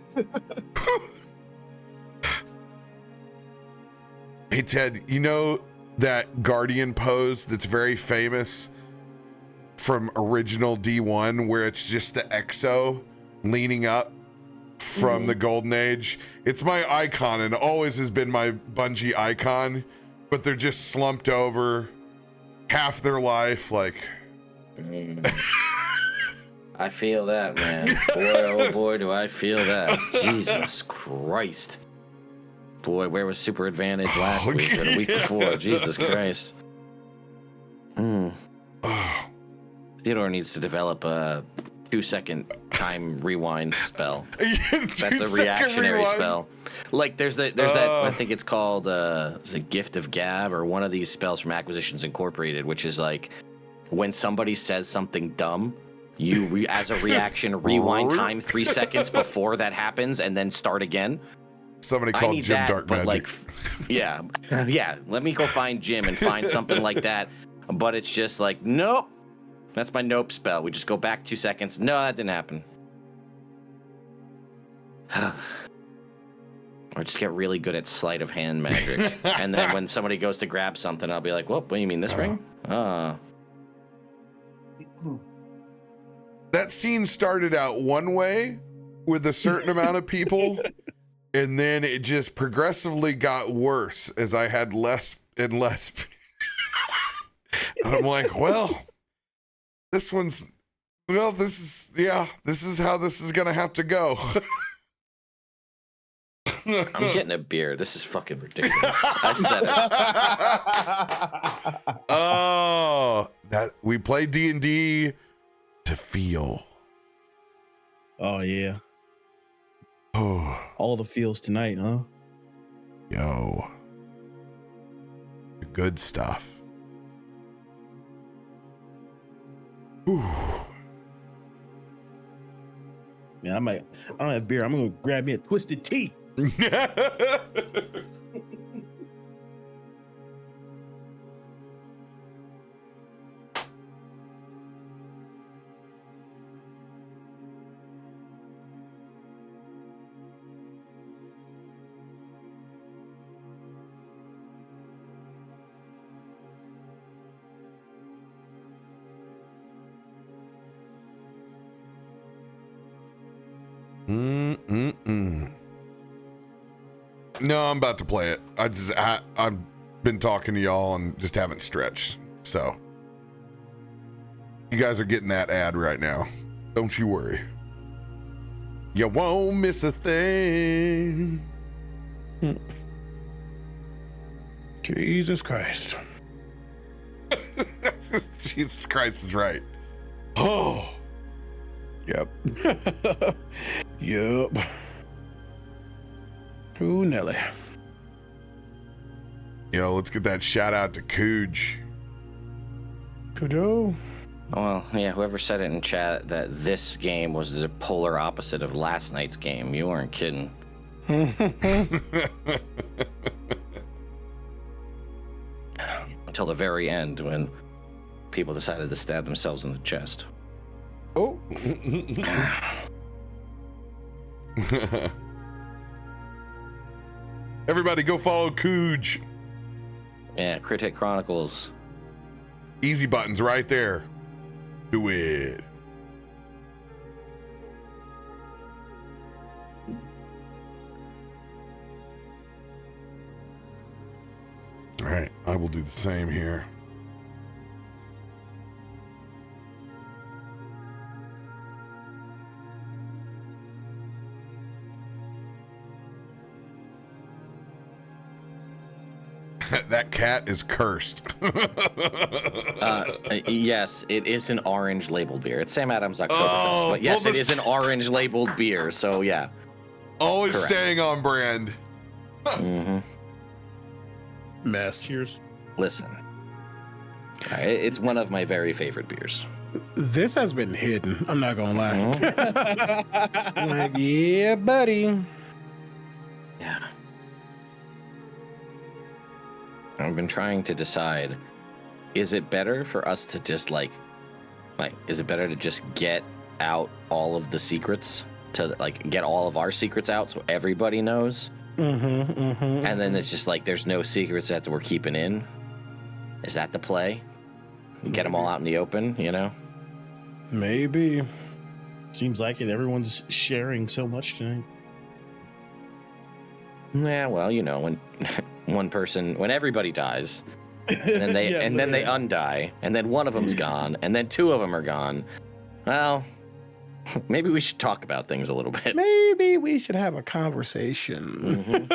Hey, Ted, you know that Guardian pose that's very famous from original D1 where it's just the Exo leaning up from the Golden Age? It's my icon and always has been my Bungie icon, but they're just slumped over half their life, like... I feel that, man. Boy, oh boy, do I feel that. Jesus Christ. Boy, where was Super Advantage last week or the week before? Jesus Christ. Theodore needs to develop a 2-second time rewind spell. That's a reactionary spell. Like there's that I think it's called it's a Gift of Gab or one of these spells from Acquisitions Incorporated, which is like when somebody says something dumb, you as a reaction rewind time 3 seconds before that happens and then start again. Somebody called Jim that, Dark but Magic. Yeah. Let me go find Jim and find something like that. But it's just like, nope. That's my nope spell. We just go back 2 seconds. No, that didn't happen. All Or just get really good at sleight of hand magic. And then when somebody goes to grab something, I'll be like, "What? What do you mean this ring?" That scene started out one way with a certain amount of people, and then it just progressively got worse as I had less and less. And I'm like, this is how this is gonna have to go. I'm getting a beer. This is fucking ridiculous. I said it. Oh, that we play D&D to feel. Oh yeah. Oh, All the feels tonight, huh? yo, the good stuff. Ooh. Man, I don't have beer. I'm gonna grab me a twisted tea. No, I'm about to play it. I've been talking to y'all and just haven't stretched. So you guys are getting that ad right now. Don't you worry. You won't miss a thing. Jesus Christ. Jesus Christ is right. Oh. Yep. Yep. Ooh, Nelly. Yo, let's get that shout out to Cooge. Kudo. Well, yeah, whoever said it in chat that this game was the polar opposite of last night's game, you weren't kidding. Until the very end when people decided to stab themselves in the chest. Oh. Everybody go follow Cooge. Yeah, Crit Hit Chronicles. Easy buttons right there. Do it. All right, I will do the same here. That cat is cursed. Yes, it is an orange labeled beer. It's Sam Adams Oktoberfest, but yes, it is an orange labeled beer. So yeah, always correct. Staying on brand. Mm-hmm. Mess. Cheers. Listen, it's one of my very favorite beers. This has been hidden. I'm not gonna lie. Like, yeah, buddy. Yeah. I've been trying to decide, is it better for us to just is it better to just get out all of the secrets, to get all of our secrets out so everybody knows? And then it's just there's no secrets that we're keeping in. Is that the play? Get them all out in the open, you know? Maybe. Seems like it. Everyone's sharing so much tonight. Yeah, well, you know, when when everybody dies, and they they undie, and then one of them's gone, and then two of them are gone. Well, maybe we should talk about things a little bit. Maybe we should have a conversation.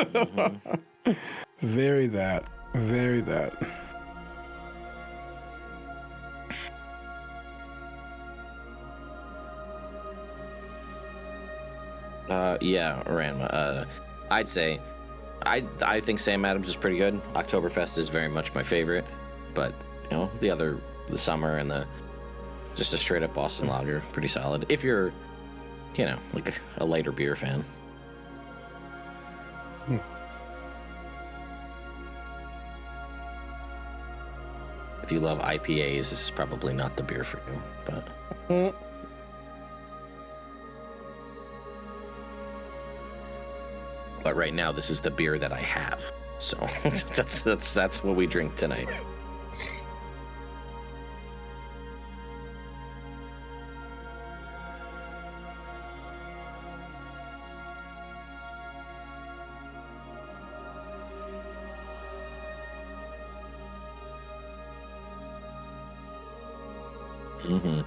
Very that. Very that. Yeah, Ranma. I'd say I think Sam Adams is pretty good. Oktoberfest is very much my favorite, but you know, the summer and just a straight up Boston Lager, pretty solid. If you're, you know, a lighter beer fan. If you love IPAs, this is probably not the beer for you, but. But right now, this is the beer that I have. So that's what we drink tonight. Mm-hmm.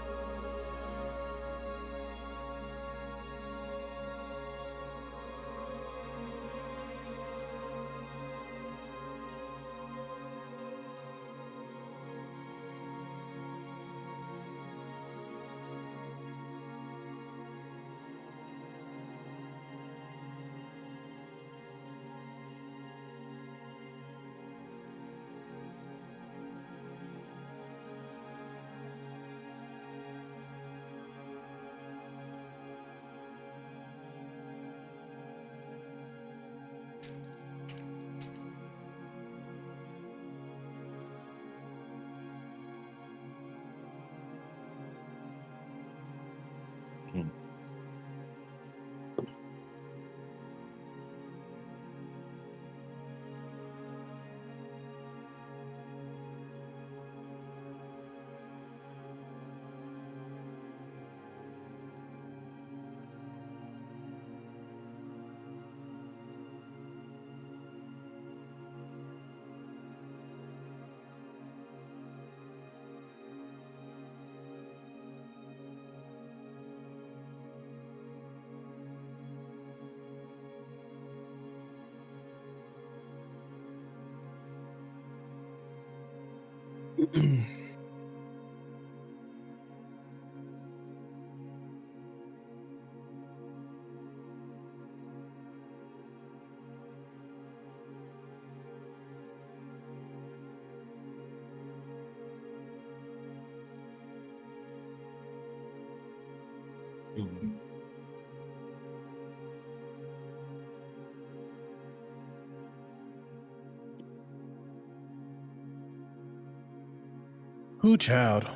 Ooh, child.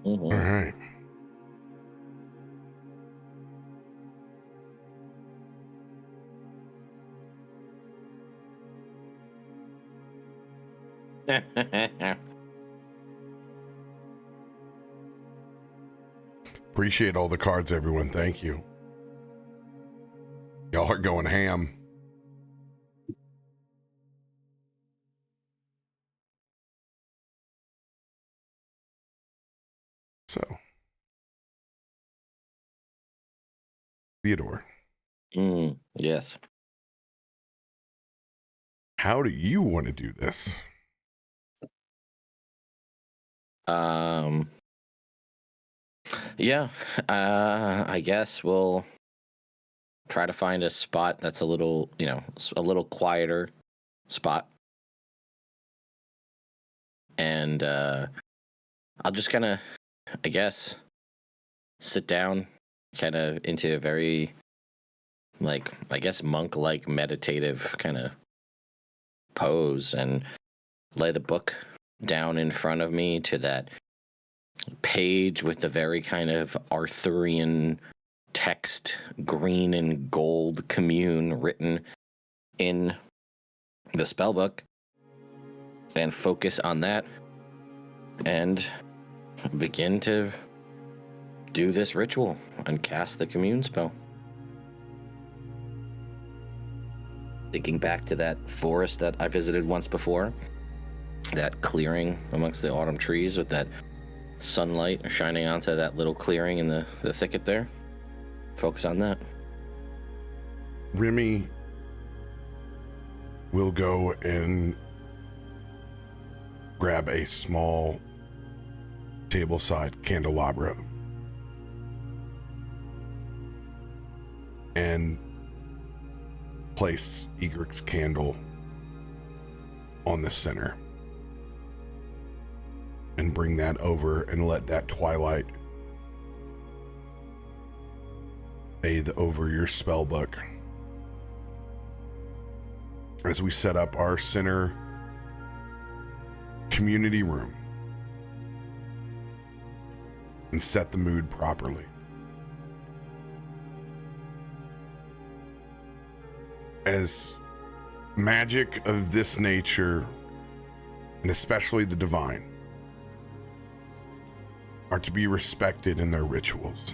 Mm-hmm. All right. Appreciate all the cards, everyone. Thank you. Y'all are going ham. So, Theodore, Yes. how do you want to do this? Yeah. I guess we'll try to find a spot that's a little, a little quieter spot. And I'll just kind of, I guess, sit down kind of into a very, like, I guess, monk-like meditative kind of pose and lay the book down in front of me to that page with the very kind of Arthurian text, green and gold commune written in the spellbook, and focus on that and begin to do this ritual and cast the commune spell. Thinking back to that forest that I visited once before, that clearing amongst the autumn trees with that sunlight shining onto that little clearing in the thicket there. Focus on that. Remy will go and grab a small tableside candelabra and place Egrik's candle on the center and bring that over and let that twilight bathe over your spell book as we set up our center community room and set the mood properly. as magic of this nature, and especially the divine, are to be respected in their rituals.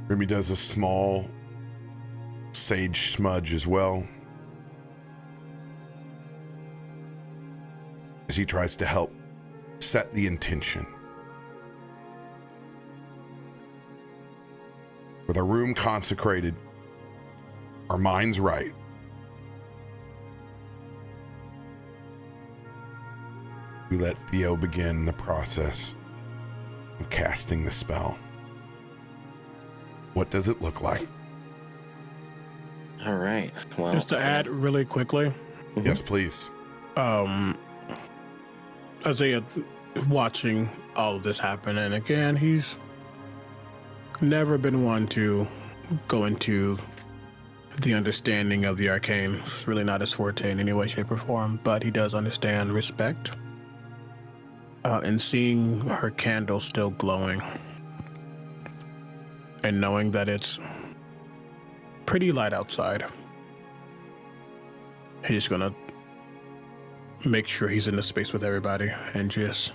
Remy does a small sage smudge as well, as he tries to help set the intention. With our room consecrated, our minds right, we let Theo begin the process of casting the spell. What does it look like? All right. Well, Just to add really quickly, Yes, please. Isaiah watching all of this happen, and again, he's never been one to go into the understanding of the arcane. It's really not his forte in any way, shape, or form, but he does understand respect. And seeing her candle still glowing and knowing that it's pretty light outside, he's gonna make sure he's in the space with everybody and just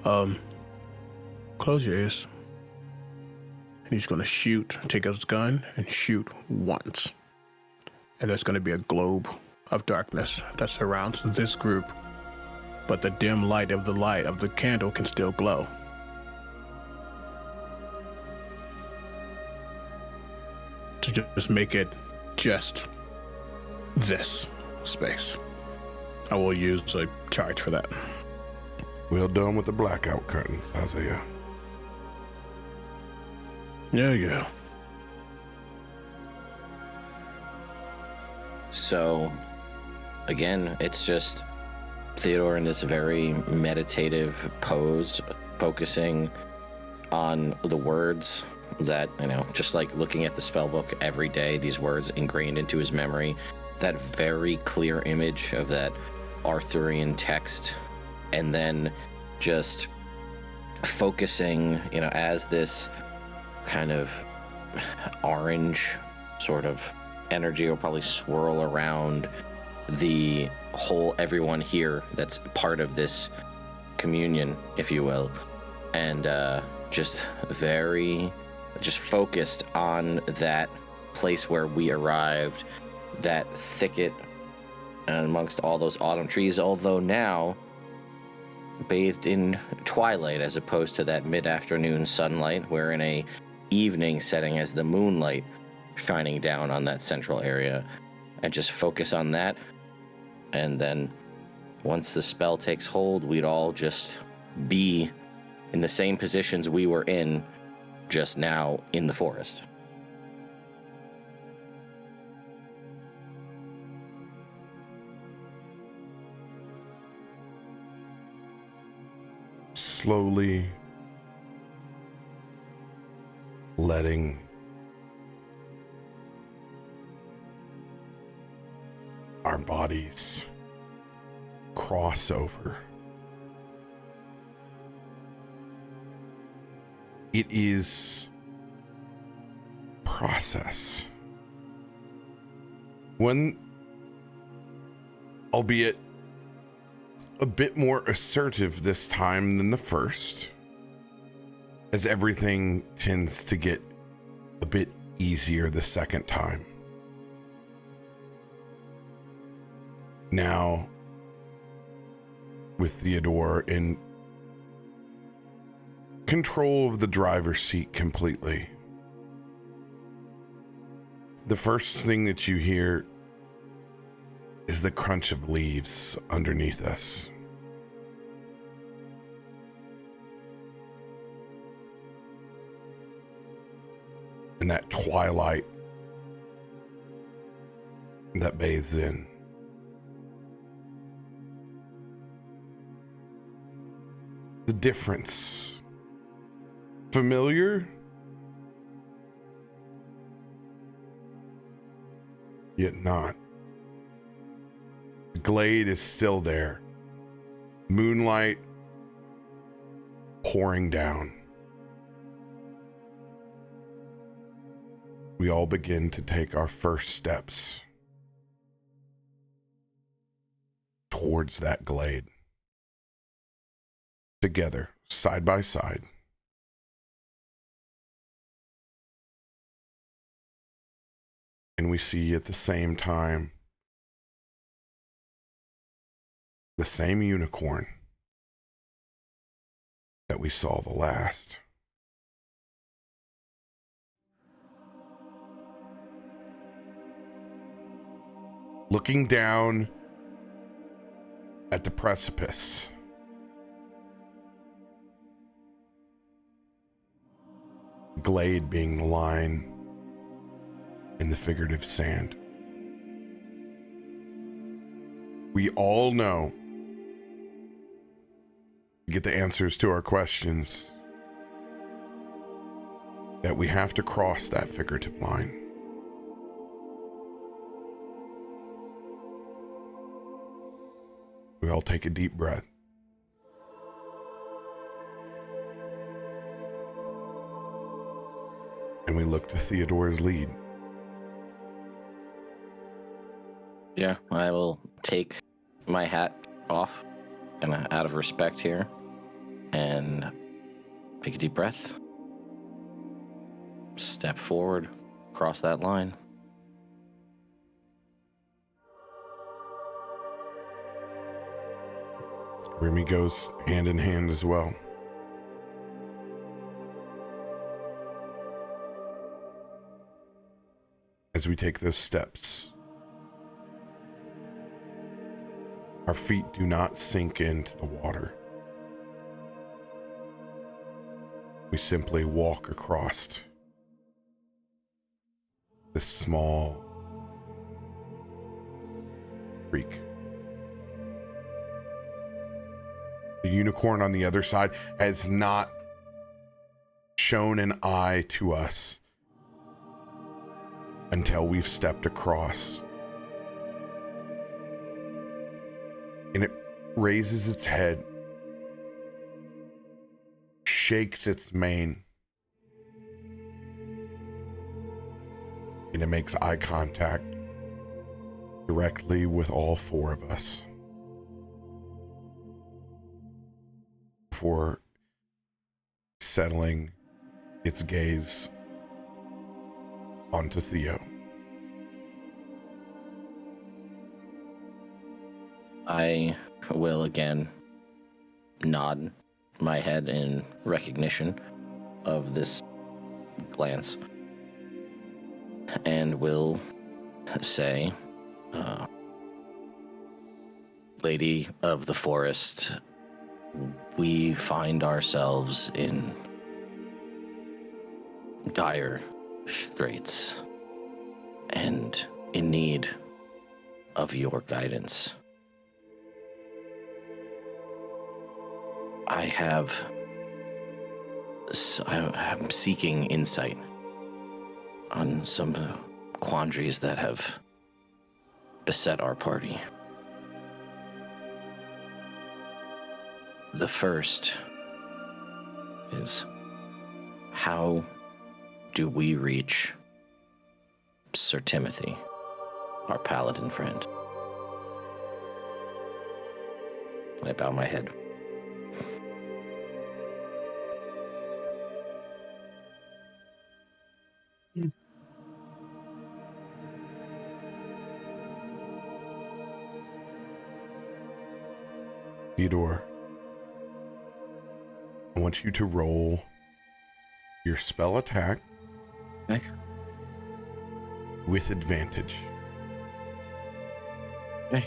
close your ears. And he's gonna shoot, take his gun and shoot once. And there's gonna be a globe of darkness that surrounds this group, but the dim light of the candle can still glow. To just make it just this space. I will use a charge for that. Well done with the blackout curtains, Isaiah. Yeah. So, again, it's just Theodore in this very meditative pose, focusing on the words that, just like looking at the spell book every day, these words ingrained into his memory, that very clear image of that Arthurian text, and then just focusing, as this kind of orange sort of energy will probably swirl around the whole everyone here that's part of this communion, if you will, and just focused on that place where we arrived, that thicket amongst all those autumn trees, although now bathed in twilight as opposed to that mid-afternoon sunlight. We're in a evening setting as the moonlight shining down on that central area, and just focus on that. And then once the spell takes hold, we'd all just be in the same positions we were in just now in the forest. Slowly letting our bodies cross over. It is process. One, albeit a bit more assertive this time than the first, as everything tends to get a bit easier the second time. Now, with Theodore in control of the driver's seat completely, the first thing that you hear is the crunch of leaves underneath us. And that twilight that bathes in. The difference. Familiar? Yet not. The glade is still there. Moonlight pouring down. we all begin to take our first steps towards that glade. Together, side by side. And we see at the same time the same unicorn that we saw the last. Looking down at the precipice. Glade being the line in the figurative sand. We all know, to get the answers to our questions, that we have to cross that figurative line. We all take a deep breath. And we look to Theodore's lead. Yeah, I will take my hat off, kind of out of respect here, and take a deep breath. Step forward, cross that line. Remy goes hand in hand as well. As we take those steps, our feet do not sink into the water. We simply walk across this small creek. The unicorn on the other side has not shown an eye to us until we've stepped across. And it raises its head, shakes its mane, and it makes eye contact directly with all four of us. Before settling its gaze onto Theo. I will again nod my head in recognition of this glance and will say, Lady of the Forest, we find ourselves in dire straits and in need of your guidance. I'm seeking insight on some quandaries that have beset our party. The first is, how do we reach Sir Timothy, our paladin friend? I bow my head. Theodore, I want you to roll your spell attack Okay. with advantage. Okay.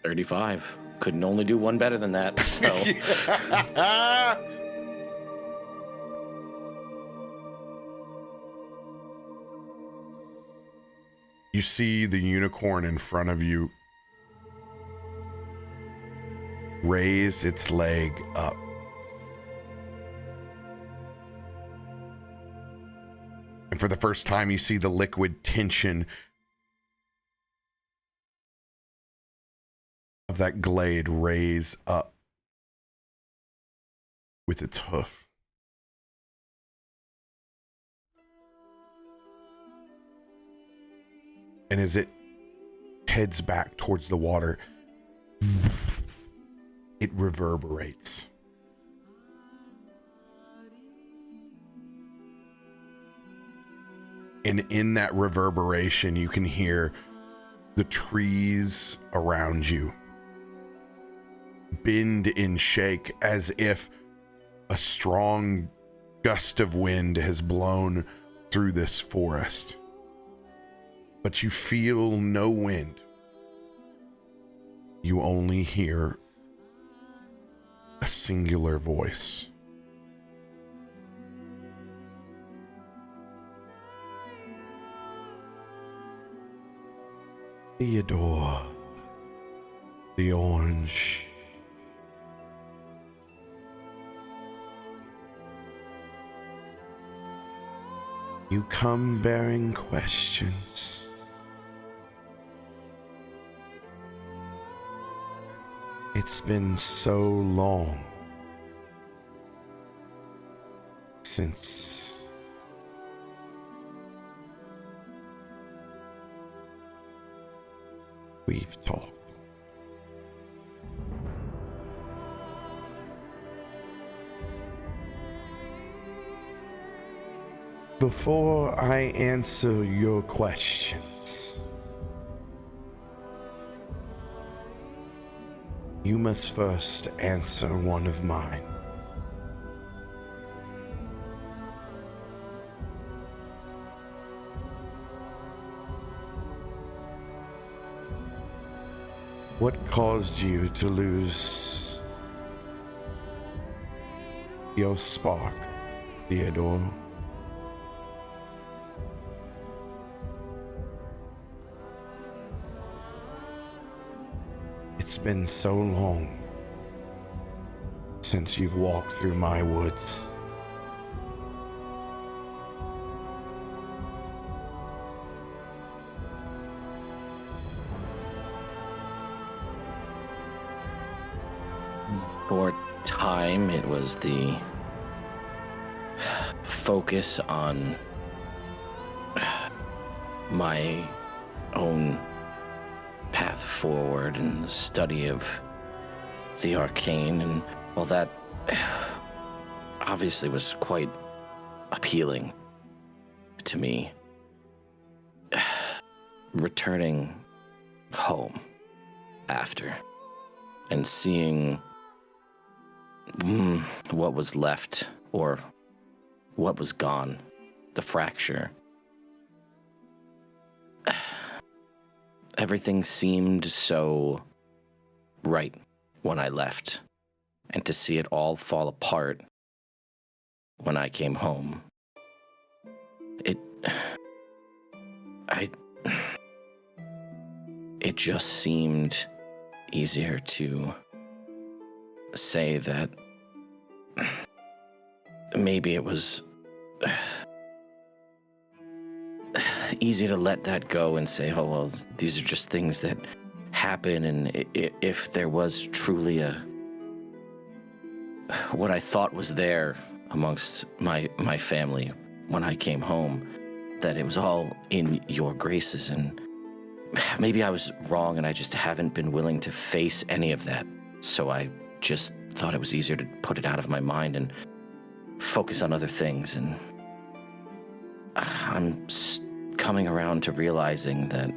$35. Couldn't only do one better than that, so. You see the unicorn in front of you raise its leg up. And for the first time, you see the liquid tension of that glade raise up with its hoof. And as it heads back towards the water, it reverberates. And in that reverberation, you can hear the trees around you bend and shake as if a strong gust of wind has blown through this forest. But you feel no wind. You only hear a singular voice. Theodore, the orange. You come bearing questions. It's been so long since we've talked. Before I answer your questions, you must first answer one of mine. What caused you to lose your spark, Theodore? It's been so long since you've walked through my woods. For time, it was the focus on my own path forward and the study of the arcane, and well, that obviously was quite appealing to me. Returning home after and seeing what was left or what was gone, the fracture. Everything seemed so right when I left, and to see it all fall apart when I came home, it just seemed easier to say that maybe it was easy to let that go and say, oh, well, these are just things that happen, and if there was truly what I thought was there amongst my family when I came home, that it was all in your graces, and maybe I was wrong and I just haven't been willing to face any of that, so I just thought it was easier to put it out of my mind and focus on other things, and I'm coming around to realizing that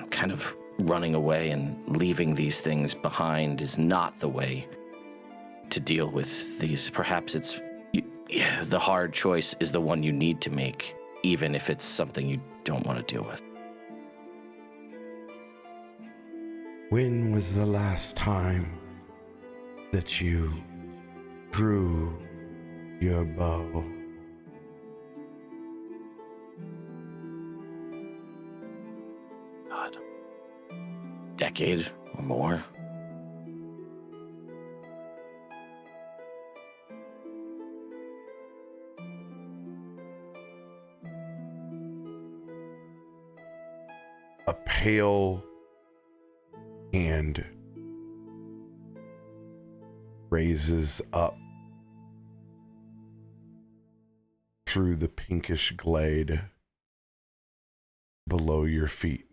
kind of running away and leaving these things behind is not the way to deal with these. Perhaps the hard choice is the one you need to make, even if it's something you don't want to deal with. When was the last time that you drew your bow? God. Decade or more. A pale hand raises up through the pinkish glade below your feet.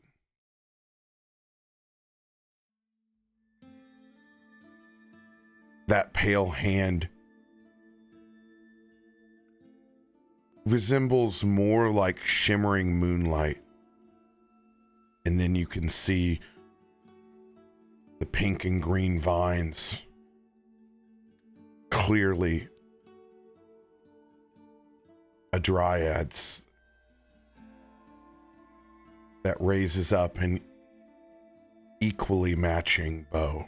That pale hand resembles more like shimmering moonlight. And then you can see the pink and green vines clearly a dryad's that raises up an equally matching bow.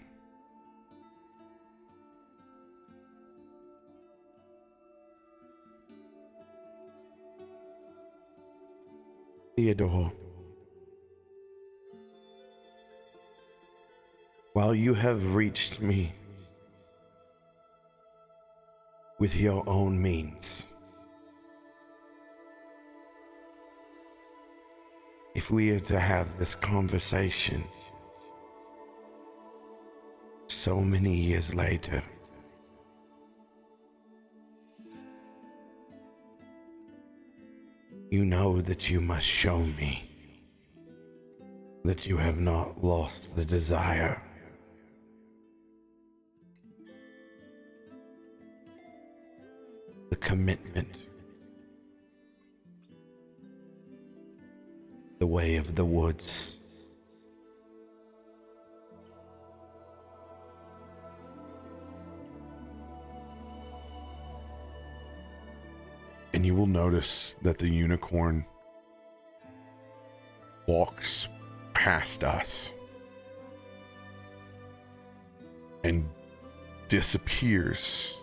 Theodore, while you have reached me with your own means, if we are to have this conversation so many years later, you know that you must show me that you have not lost the desire. The commitment. The way of the woods. And you will notice that the unicorn walks past us and disappears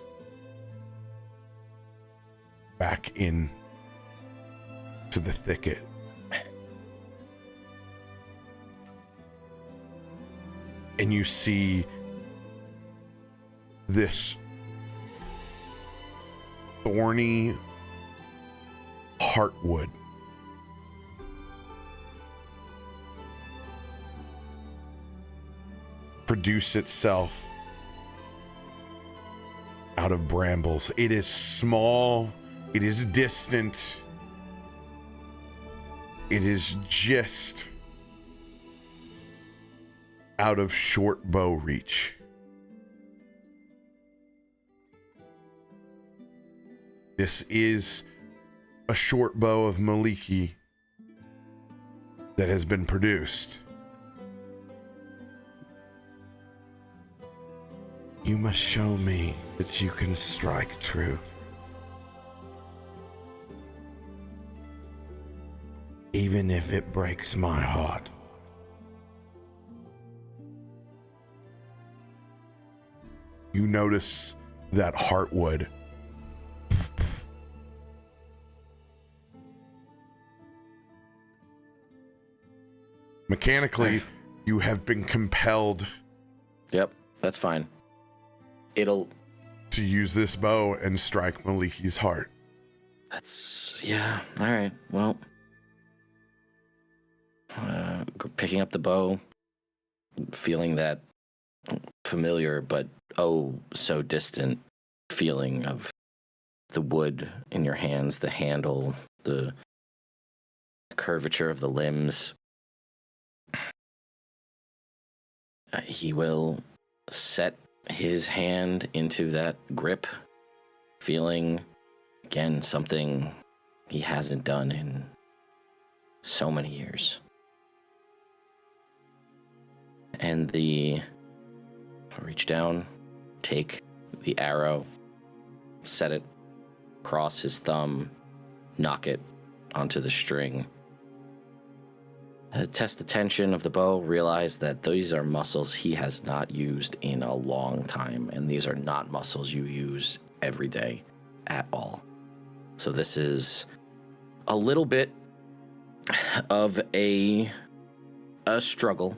back in to the thicket. And you see this thorny heartwood produce itself out of brambles. It is small, it is distant, it is just out of short bow reach. This is a short bow of Maliki that has been produced. You must show me that you can strike true. Even if it breaks my heart. You notice that heartwood mechanically, you have been compelled. Yep, that's fine. It'll to use this bow and strike Maliki's heart. That's yeah. All right. Well, picking up the bow, feeling that familiar but oh so distant feeling of the wood in your hands, the handle, the curvature of the limbs. He will set his hand into that grip, feeling, again, something he hasn't done in so many years. And reach down, take the arrow, set it across his thumb, knock it onto the string. Test the tension of the bow, realize that these are muscles he has not used in a long time, and these are not muscles you use every day at all. So this is a little bit of a struggle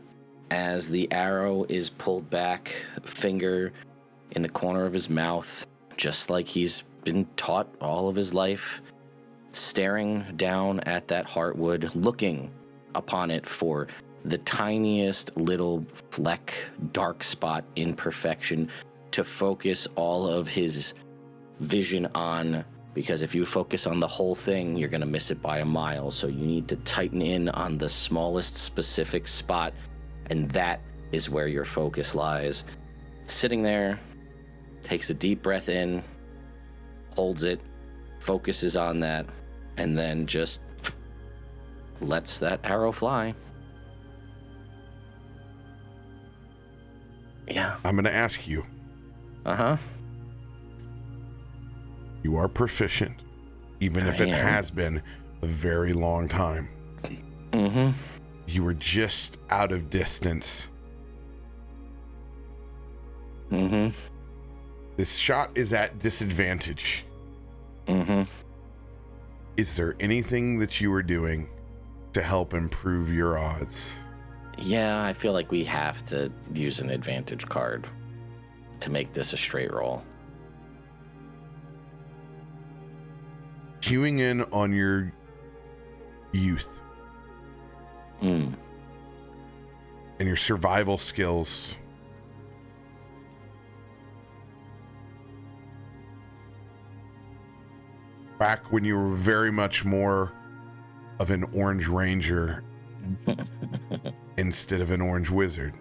as the arrow is pulled back, finger in the corner of his mouth, just like he's been taught all of his life, staring down at that heartwood, looking upon it for the tiniest little fleck, dark spot, imperfection, to focus all of his vision on, because if you focus on the whole thing, you're going to miss it by a mile. So you need to tighten in on the smallest specific spot, and that is where your focus lies. Sitting there, takes a deep breath in, holds it, focuses on that, and then just lets that arrow fly. Yeah. I'm going to ask you. Uh-huh. You are proficient, even if it has been a very long time. Mm-hmm. You were just out of distance. Mm-hmm. This shot is at disadvantage. Mm-hmm. Is there anything that you were doing to help improve your odds? Yeah, I feel like we have to use an advantage card to make this a straight roll. Queuing in on your youth Mm. and your survival skills. Back when you were very much more of an orange ranger instead of an orange wizard.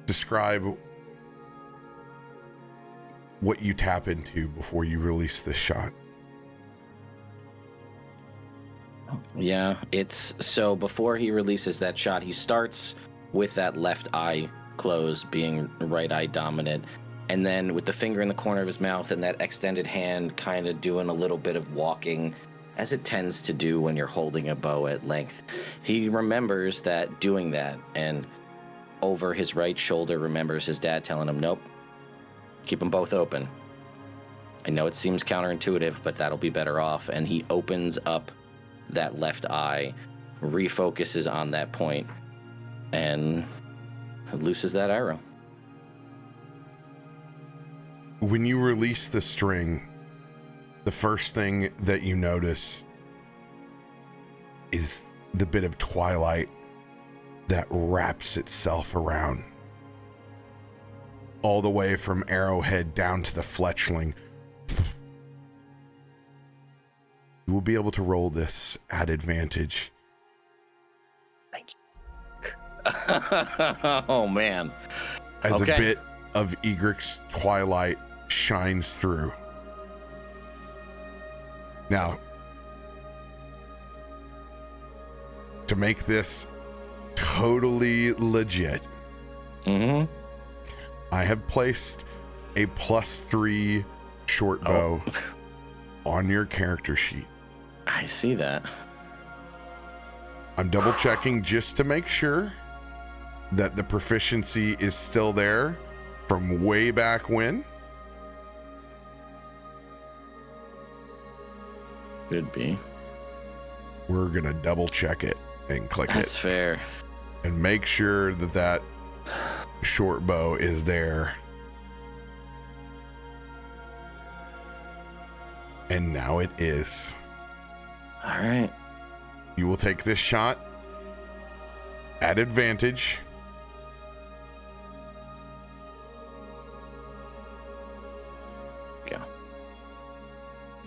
Describe what you tap into before you release this shot. Yeah, it's so before he releases that shot, he starts with that left eye closed, being right eye dominant, and then with the finger in the corner of his mouth and that extended hand kind of doing a little bit of walking, as it tends to do when you're holding a bow at length. He remembers that doing that, and over his right shoulder remembers his dad telling him, nope, keep them both open. I know it seems counterintuitive, but that'll be better off. And he opens up that left eye, refocuses on that point, and looses that arrow. When you release the string, the first thing that you notice is the bit of twilight that wraps itself around all the way from arrowhead down to the fletchling. You will be able to roll this at advantage. Thank you. Oh, man. As Okay. a bit of Egrik's twilight shines through. Now, to make this totally legit, Mm-hmm. I have placed a +3 short bow on your character sheet. I see that. I'm double checking just to make sure that the proficiency is still there from way back when. Could be. We're gonna double check it and click That's it fair. and make sure that that short bow is there. And now it is. All right. You will take this shot at advantage. Go.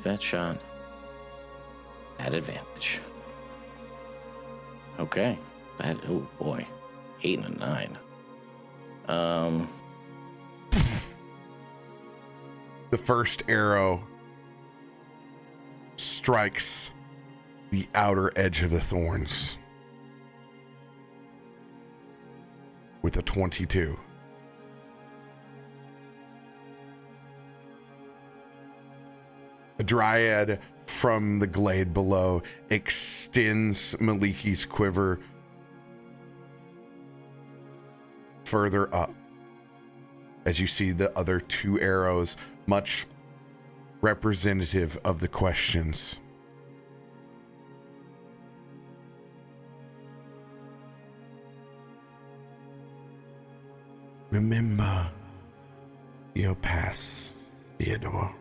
That shot at advantage. Okay. Oh boy. 8 and a 9. The first arrow strikes the outer edge of the thorns with a 22. A dryad from the glade below extends Maliki's quiver further up as you see the other two arrows, much representative of the questions. Remember your past, Theodore.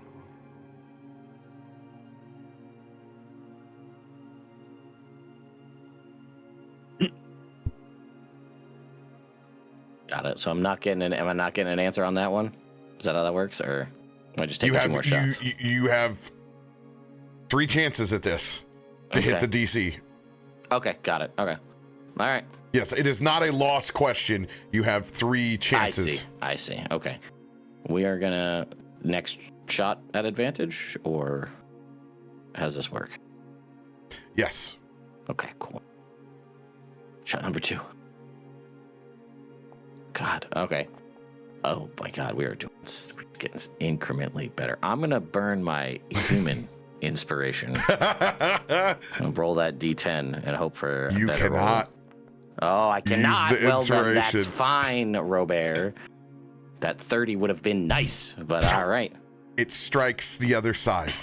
Got it. So am I not getting an answer on that one? Is that how that works, or am I just taking 2 more shots? You have 3 chances at this to hit the DC. Okay, got it. Okay, all right. Yes, it is not a lost question. You have 3 chances. I see. Okay, we are gonna next shot at advantage, or how does this work? Yes. Okay, cool. Shot number 2. God. Okay. Oh my God, we're getting incrementally better. I'm gonna burn my human inspiration. And roll that D10 and hope for a better cannot. Roll. Oh, I cannot. Well, then that's inspiration. fine, RoBear. That 30 would have been nice, but all right. It strikes the other side.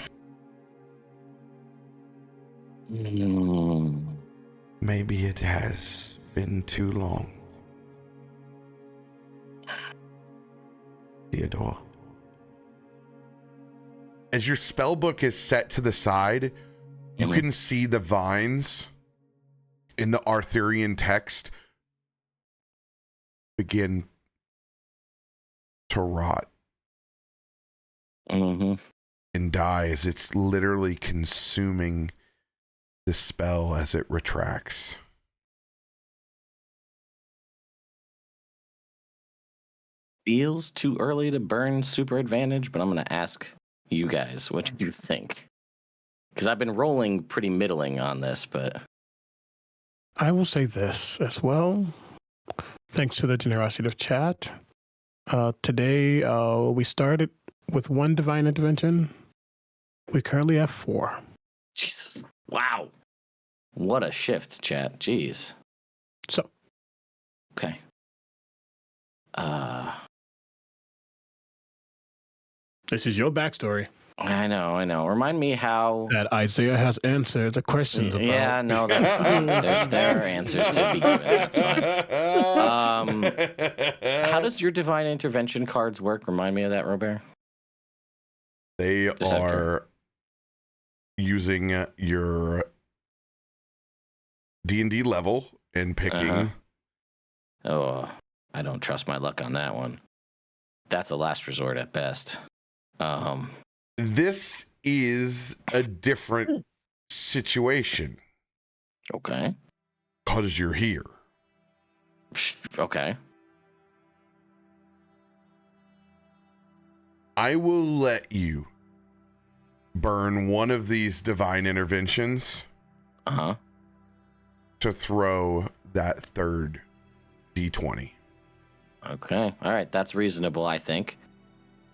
Maybe it has been too long. Theodore. As your spell book is set to the side, you can see the vines in the Arthurian text begin to rot and die as it's literally consuming the spell as it retracts. Feels too early to burn super advantage, but I'm going to ask you guys, what do you think? Because I've been rolling pretty middling on this, but... I will say this as well. Thanks to the generosity of chat. Today, we started with 1 divine intervention. We currently have 4. Jesus. Wow. What a shift, chat. Jeez. So. Okay. This is your backstory. I know. Remind me how... That Isaiah has answered the questions about. Yeah, no, that's fine. There are answers to be given. That's fine. How does your divine intervention cards work? Remind me of that, RoBear. They are using your D&D level and picking. Oh, I don't trust my luck on that one. That's a last resort at best. This is a different situation. Okay. Because you're here. Okay. I will let you burn one of these divine interventions to throw that 3rd D20. Okay. All right. That's reasonable, I think.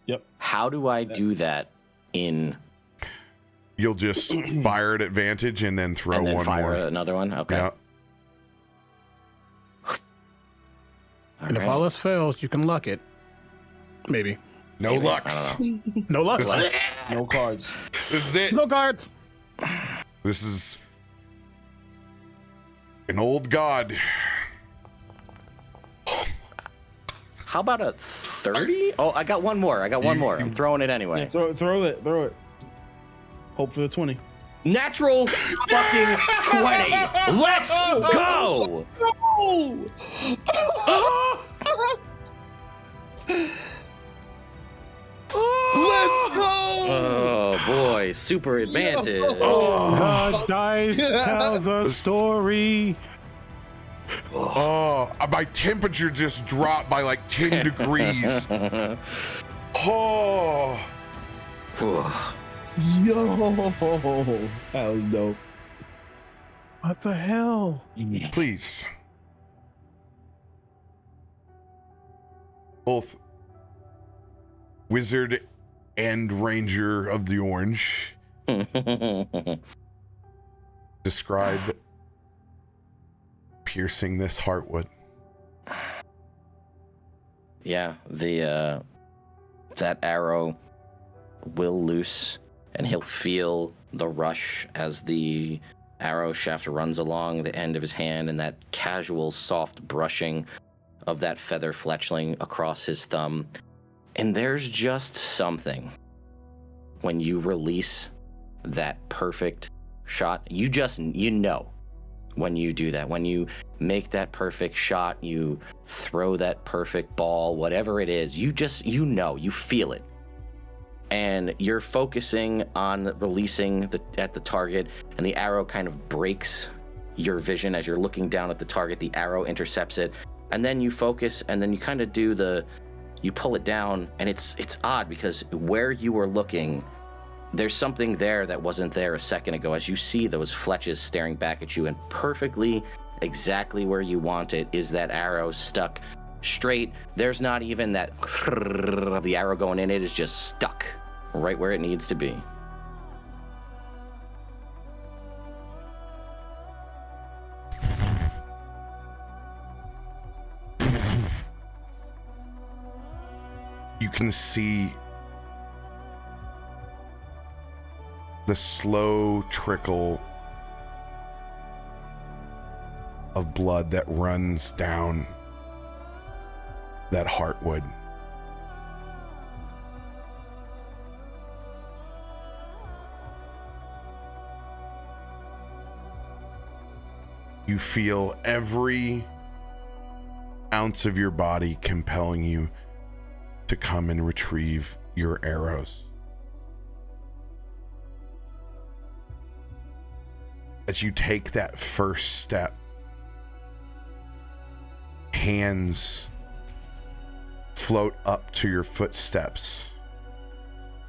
Yep. How do I do that in... You'll just fire at advantage and then throw and then one fire more. Another one? Okay. Yeah. And if all else fails, you can luck it. Maybe. No Maybe. lucks. I don't know. No luck. No cards. This is it. No cards. This is an old god. How about a 30? Oh, I got one more. I'm throwing it anyway. Yeah, throw it. Hope for the 20. Natural fucking 20. Let's go. No! Let's go! Oh boy, super advantage. The dice tell the story. Oh, my temperature just dropped by like 10 degrees. Oh. Yo, that was dope. What the hell? Please. Both wizard and ranger of the orange. Describe piercing this heartwood. Yeah, the that arrow will loose, and he'll feel the rush as the arrow shaft runs along the end of his hand, and that casual, soft brushing of that feather fletchling across his thumb. And there's just something when you release that perfect shot. You know when you do that, when you make that perfect shot, you throw that perfect ball, whatever it is, you feel it. And you're focusing on releasing at the target, and the arrow kind of breaks your vision as you're looking down at the target. The arrow intercepts it, and then you focus, and then you kind of you pull it down, and it's odd because where you were looking, there's something there that wasn't there a second ago, as you see those fletches staring back at you, and perfectly exactly where you want it is that arrow stuck straight. There's not even that of the arrow going in. It is just stuck right where it needs to be. You can see the slow trickle of blood that runs down that heartwood. You feel every ounce of your body compelling you to come and retrieve your arrows. As you take that first step, hands float up to your footsteps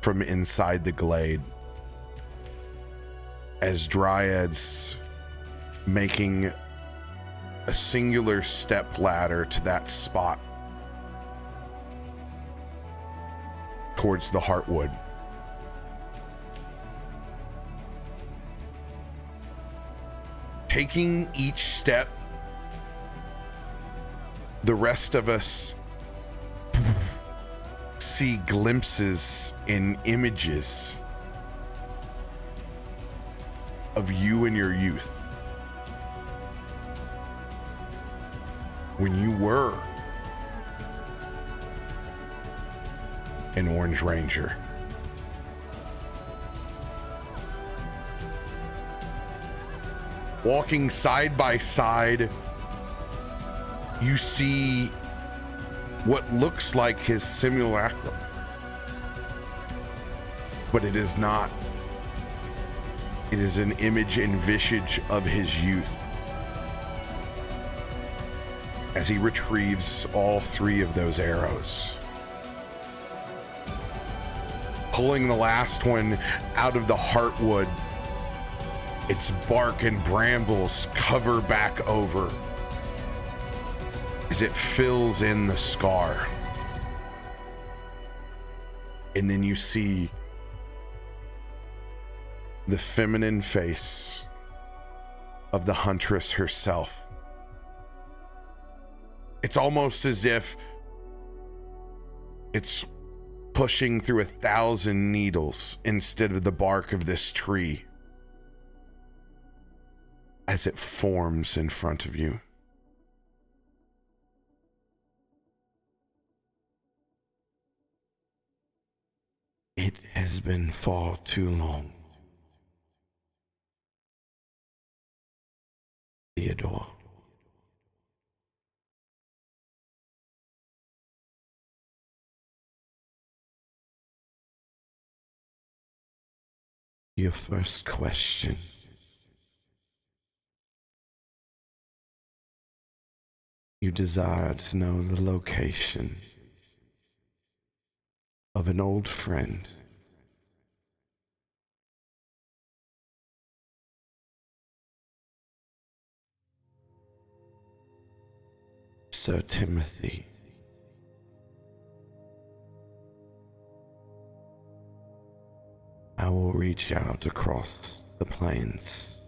from inside the glade, as dryads making a singular step ladder to that spot towards the heartwood. Taking each step, the rest of us see glimpses and images of you in your youth, when you were an Orange Ranger. Walking side by side, you see what looks like his simulacrum, but it is not. It is an image and visage of his youth, as he retrieves all three of those arrows, pulling the last one out of the heartwood. Its bark and brambles cover back over as it fills in the scar. And then you see the feminine face of the huntress herself. It's almost as if it's pushing through 1,000 needles instead of the bark of this tree, as it forms in front of you. It has been far too long, Theodore. Your first question. You desire to know the location of an old friend. Sir Timothy. I will reach out across the plains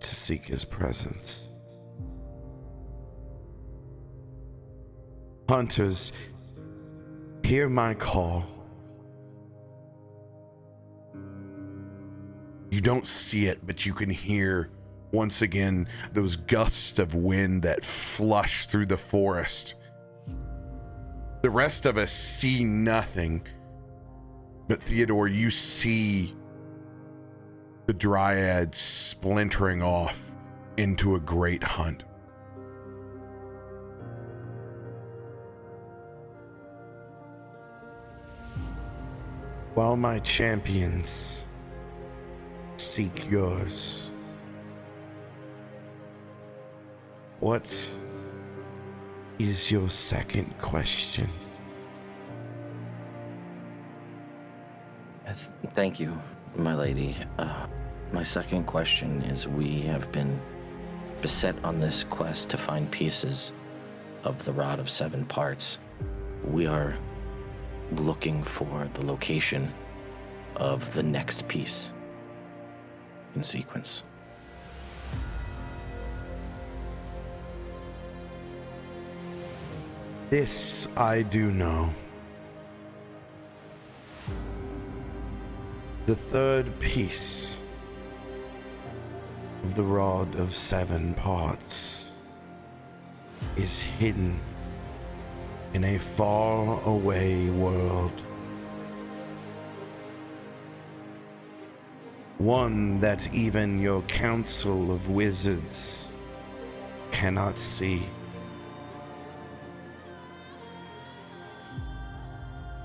to seek his presence. Hunters, hear my call. You don't see it, but you can hear once again those gusts of wind that flush through the forest. The rest of us see nothing, but Theodore, you see the dryad splintering off into a great hunt. While my champions seek yours, what is your second question? Yes, thank you, my lady. My second question is, we have been beset on this quest to find pieces of the Rod of Seven Parts. We are looking for the location of the next piece in sequence. This I do know. The third piece of the Rod of Seven Parts is hidden in a far-away world. One that even your council of wizards cannot see.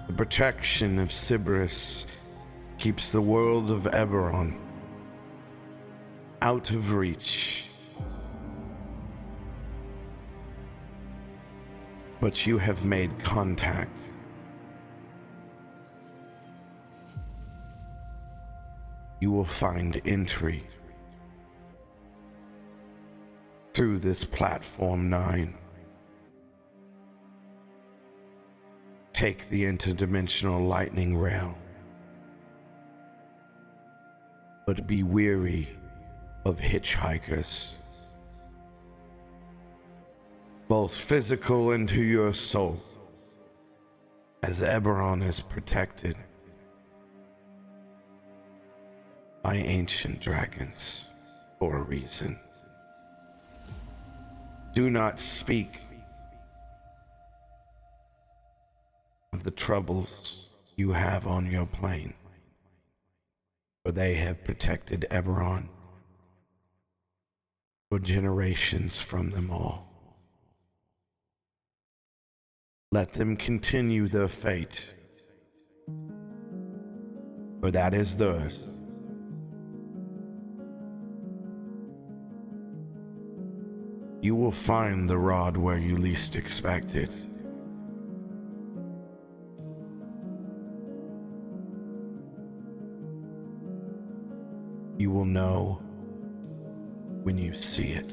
The protection of Sybaris keeps the world of Eberron out of reach. But you have made contact. You will find entry through this platform 9. Take the interdimensional lightning rail, but be weary of hitchhikers, both physical and to your soul, as Eberron is protected by ancient dragons for a reason. Do not speak of the troubles you have on your plane, for they have protected Eberron for generations from them all. Let them continue their fate, for that is theirs. You will find the rod where you least expect it. You will know when you see it.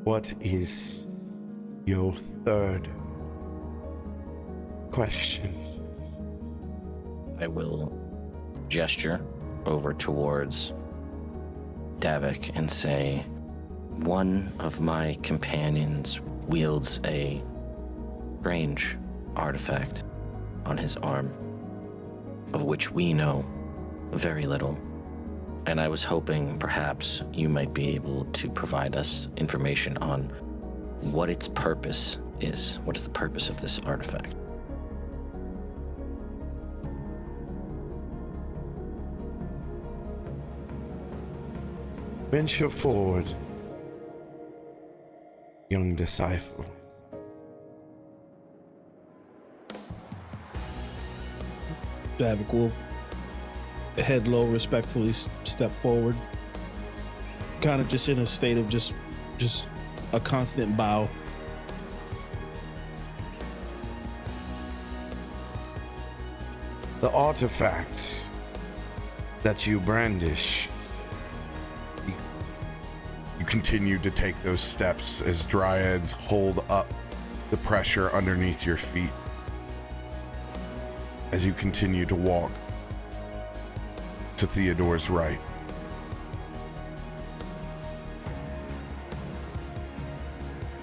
What is your third question? I will gesture over towards Davik and say, one of my companions wields a strange artifact on his arm, of which we know very little. And I was hoping perhaps you might be able to provide us information on what its purpose is. What is the purpose of this artifact? Venture forward, young disciple. Davik will head low, respectfully step forward, kind of just in a state of just a constant bow. The artifacts that you brandish. You continue to take those steps as dryads hold up the pressure underneath your feet. As you continue to walk to Theodore's right.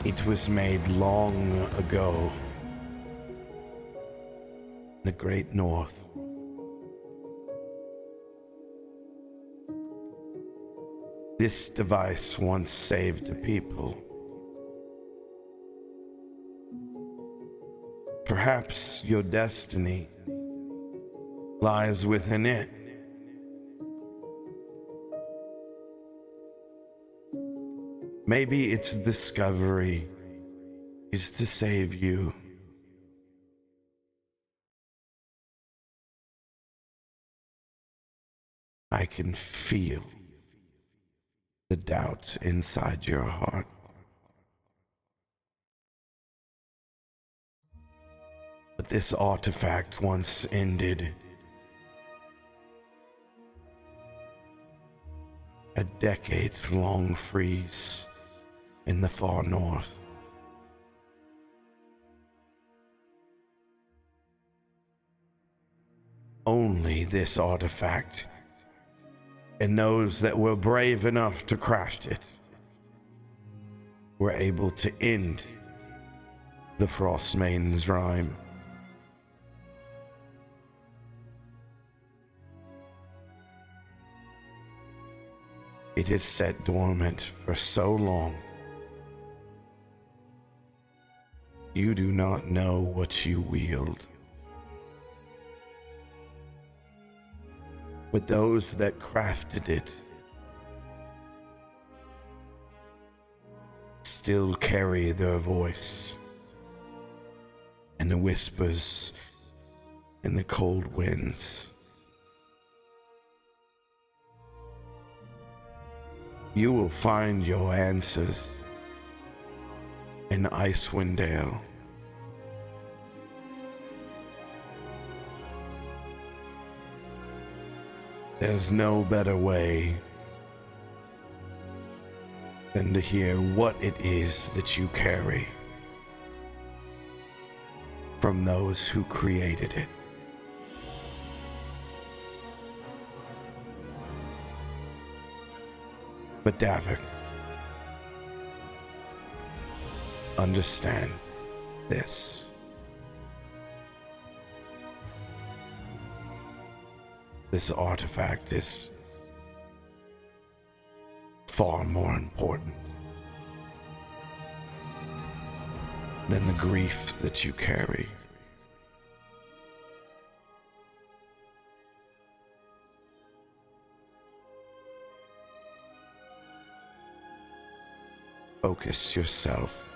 It was made long ago. The Great North. This device once saved the people. Perhaps your destiny lies within it. Maybe its discovery is to save you. I can feel the doubt inside your heart. But this artifact once ended a decades-long freeze in the far north. Only this artifact and those that were brave enough to craft it were able to end the Frostmaiden's rhyme. It has sat dormant for so long. You do not know what you wield. But those that crafted it still carry their voice and the whispers and the cold winds. You will find your answers in Icewind Dale. There's no better way than to hear what it is that you carry from those who created it. But Davik, understand this. This artifact is far more important than the grief that you carry. Focus yourself.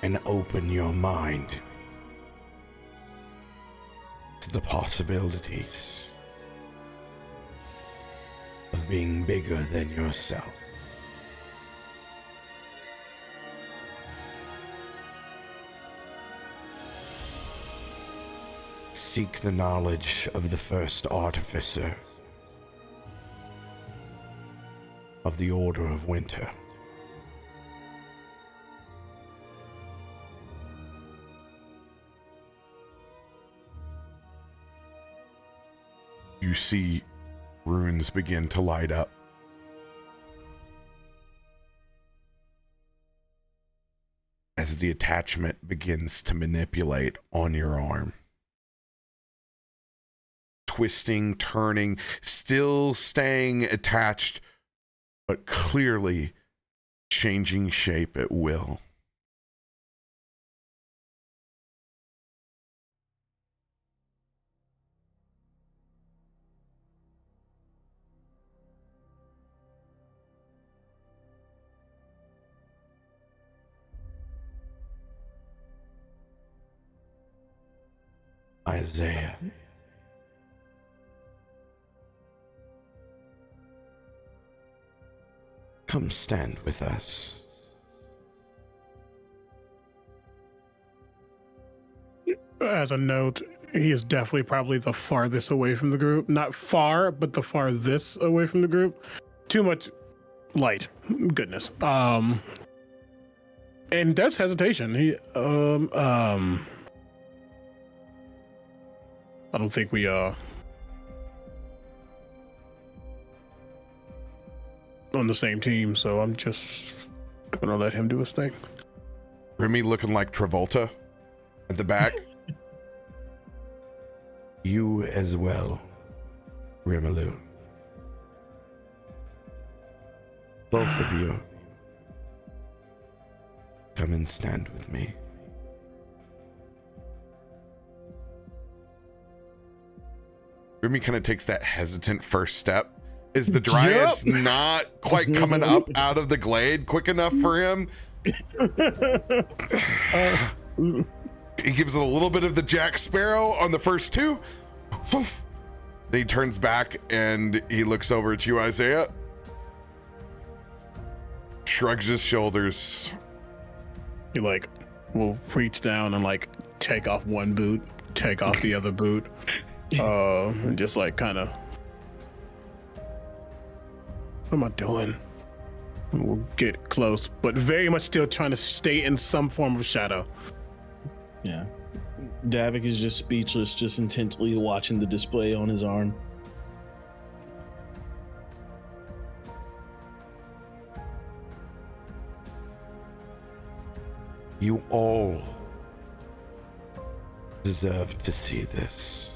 And open your mind to the possibilities of being bigger than yourself. Seek the knowledge of the first artificer of the Order of Winter. You see runes begin to light up. As the attachment begins to manipulate on your arm. Twisting, turning, still staying attached, but clearly changing shape at will. Isaiah. Come stand with us. As a note, he is definitely probably the farthest away from the group. Not far, but the farthest away from the group. Too much light. Goodness. And that's hesitation. I don't think we on the same team, so I'm just gonna let him do his thing. Remy looking like Travolta at the back. You as well, Rimelu. Both of you, come and stand with me. Remy kind of takes that hesitant first step. Is the Dryad's not quite coming up out of the glade quick enough for him? He gives it a little bit of the Jack Sparrow on the first two. Then he turns back and he looks over at you, Isaiah. Shrugs his shoulders. He like will reach down and like take off one boot, take off the other boot, and just like kind of. What am I doing? And we'll get close, but very much still trying to stay in some form of shadow. Yeah. Davik is just speechless, just intently watching the display on his arm. You all deserve to see this.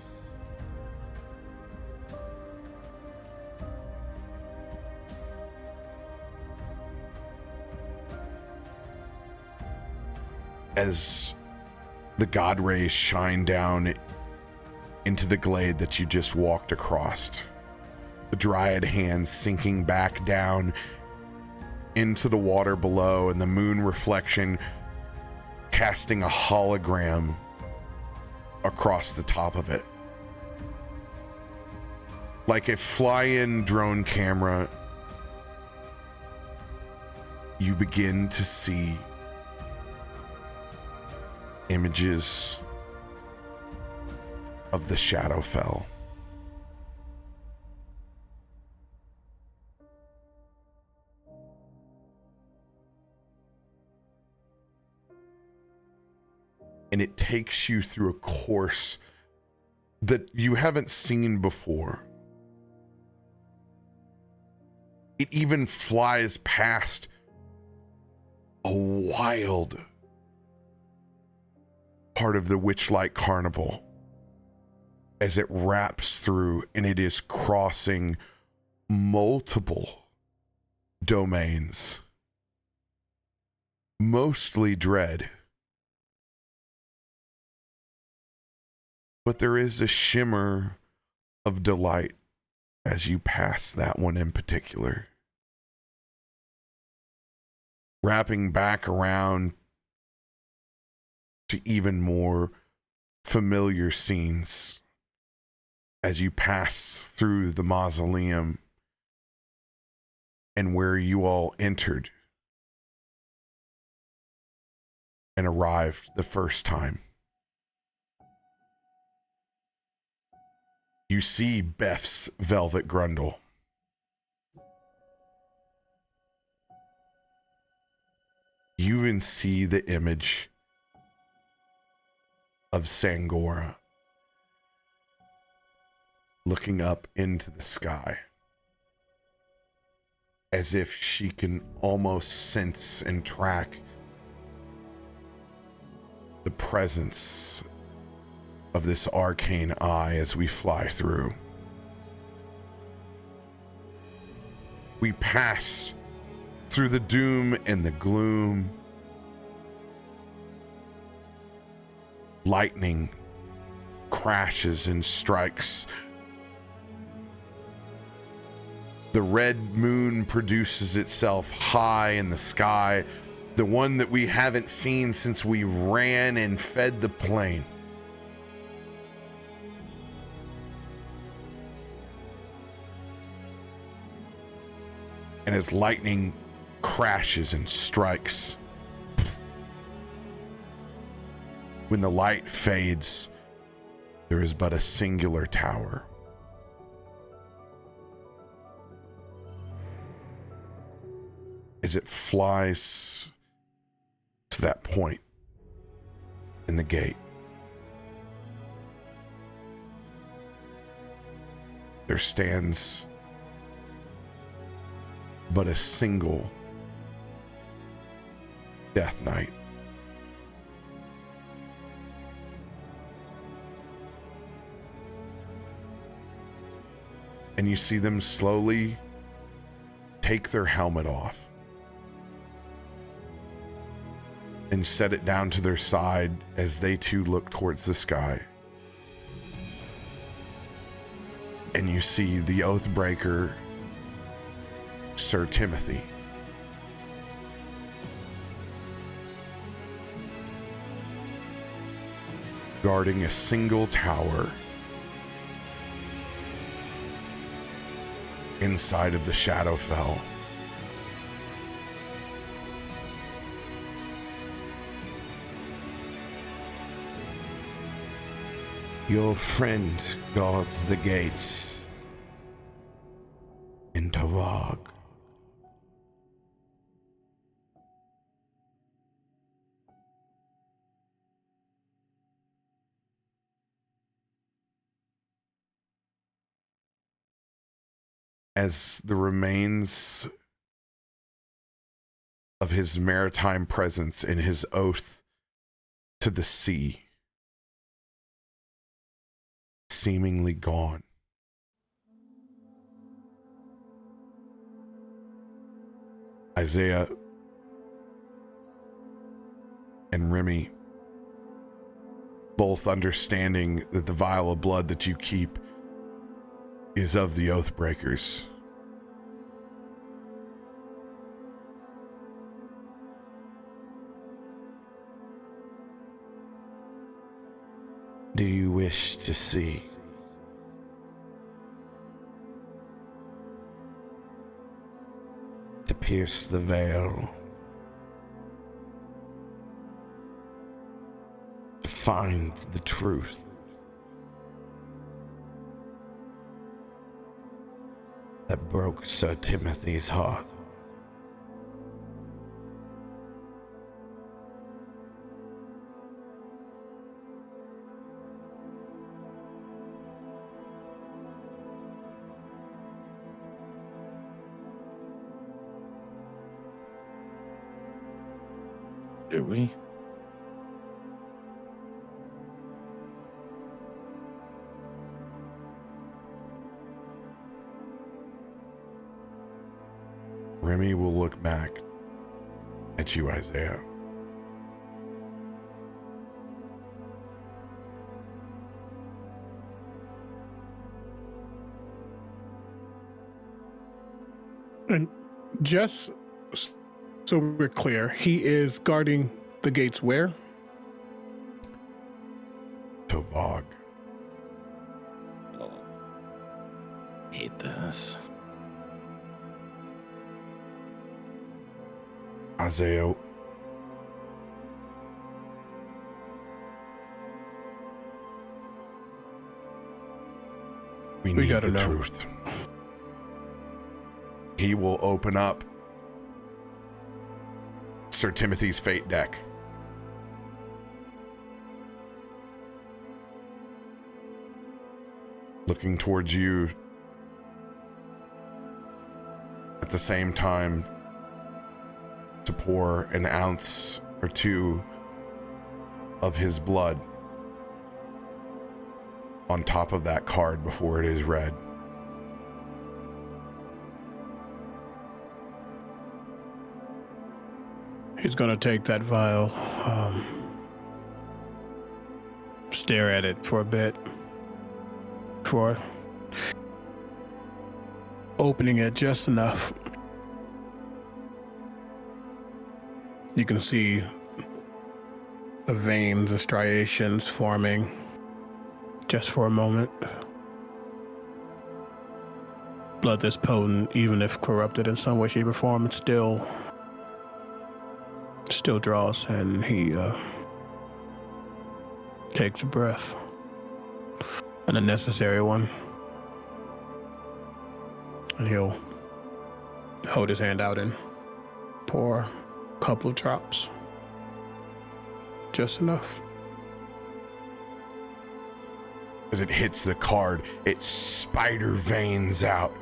As the god rays shine down into the glade that you just walked across, the Dryad hands sinking back down into the water below, and the moon reflection casting a hologram across the top of it. Like a fly-in drone camera, you begin to see images of the Shadowfell. And it takes you through a course that you haven't seen before. It even flies past a wild part of the Witchlight Carnival as it wraps through, and it is crossing multiple domains, mostly dread. But there is a shimmer of delight as you pass that one in particular. Wrapping back around to even more familiar scenes as you pass through the mausoleum and where you all entered and arrived the first time. You see Beth's velvet grundle. You even see the image of Sangora looking up into the sky as if she can almost sense and track the presence of this arcane eye as we fly through. We pass through the doom and the gloom. Lightning crashes and strikes. The red moon produces itself high in the sky, the one that we haven't seen since we ran and fed the plane. And as lightning crashes and strikes, when the light fades, there is but a singular tower. As it flies to that point in the gate, there stands but a single Death Knight. and you see them slowly take their helmet off and set it down to their side as they too look towards the sky. And you see the Oathbreaker, Sir Timothy. Guarding a single tower inside of the Shadowfell. Your friend guards the gates in Tavag. As the remains of his maritime presence and his oath to the sea seemingly gone. Isaiah and Remy, both understanding that the vial of blood that you keep is of the Oathbreakers. Do you wish to see? To pierce the veil? To find the truth? That broke Sir Timothy's heart? Do we? Remy will look back at you, Isaiah. And just so we're clear, he is guarding the gates where? Tavag. Hate this. Isaiah. We need gotta the know. truth. He will open up Sir Timothy's fate deck. Looking towards you at the same time to pour an ounce or two of his blood on top of that card before it is read. He's gonna take that vial, stare at it for a bit before opening it just enough. You can see the veins, the striations forming just for a moment. Blood this potent, even if corrupted in some way, shape, or form, it still draws, and he takes a breath, an unnecessary one, and he'll hold his hand out and pour a couple of drops, just enough. As it hits the card, it spider veins out.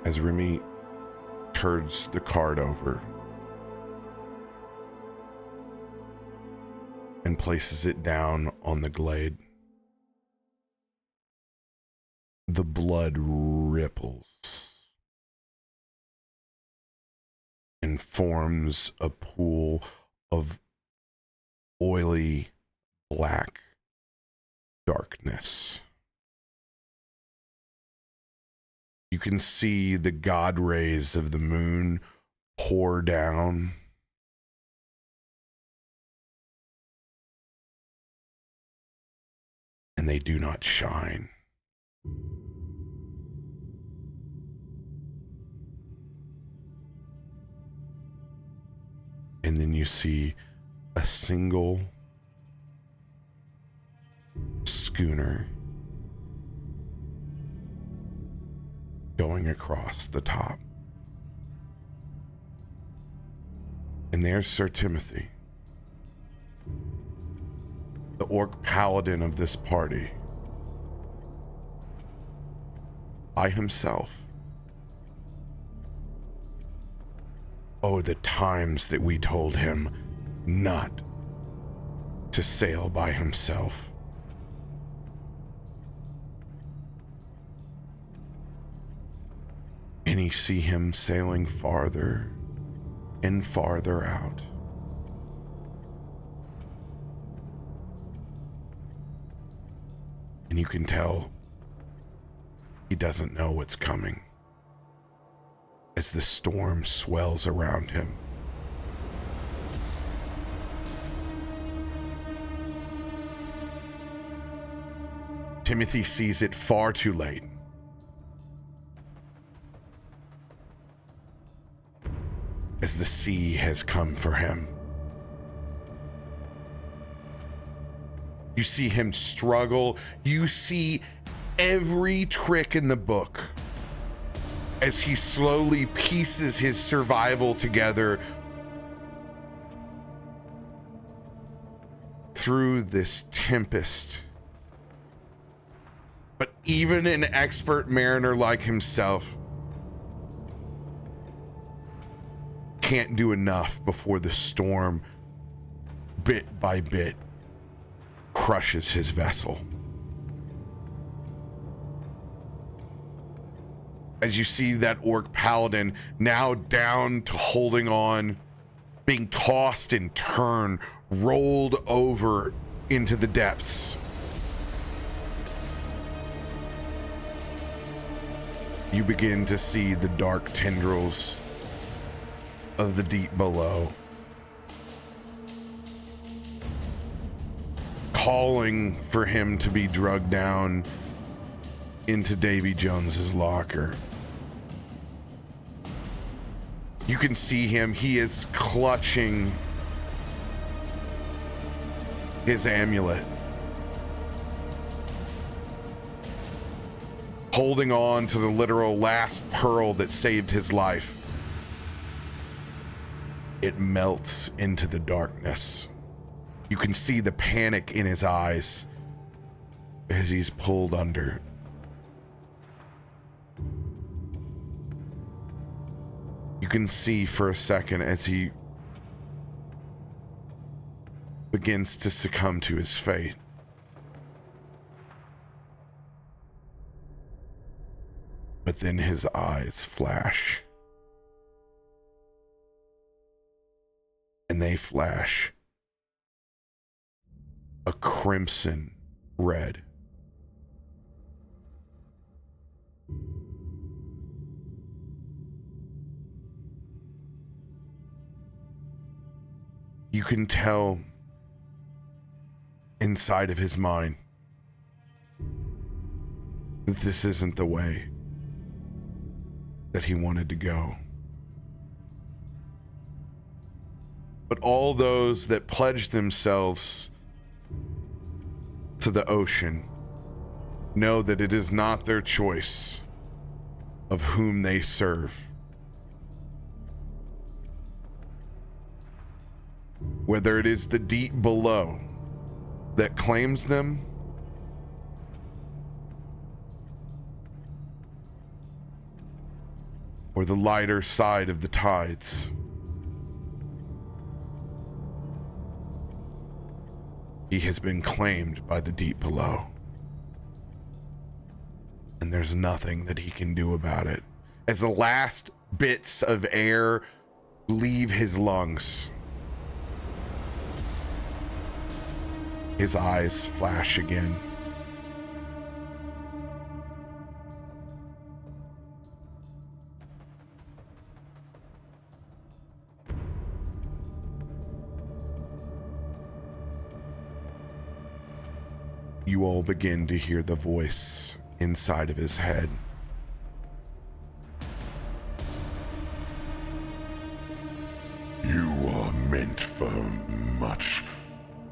As Remy turns the card over and places it down on the glade. The blood ripples and forms a pool of oily black darkness. You can see the god rays of the moon pour down. And they do not shine. And then you see a single schooner going across the top. And there's Sir Timothy, the orc paladin of this party, by himself. Oh, the times that we told him not to sail by himself. And you see him sailing farther and farther out. And you can tell he doesn't know what's coming as the storm swells around him. Timothy sees it far too late. As the sea has come for him. You see him struggle. You see every trick in the book as he slowly pieces his survival together through this tempest. But even an expert mariner like himself can't do enough before the storm, bit by bit, crushes his vessel. As you see that orc paladin now down to holding on, being tossed and turned, rolled over into the depths. You begin to see the dark tendrils of the deep below, calling for him to be drugged down into Davy Jones's locker. You can see him, he is clutching his amulet, holding on to the literal last pearl that saved his life. It melts into the darkness. You can see the panic in his eyes as he's pulled under. You can see for a second as he begins to succumb to his fate. But then his eyes flash. And they flash a crimson red. You can tell inside of his mind that this isn't the way that he wanted to go. But all those that pledge themselves to the ocean know that it is not their choice of whom they serve. Whether it is the deep below that claims them, or the lighter side of the tides. He has been claimed by the deep below. And there's nothing that he can do about it. As the last bits of air leave his lungs, his eyes flash again. You all begin to hear the voice inside of his head. You are meant for much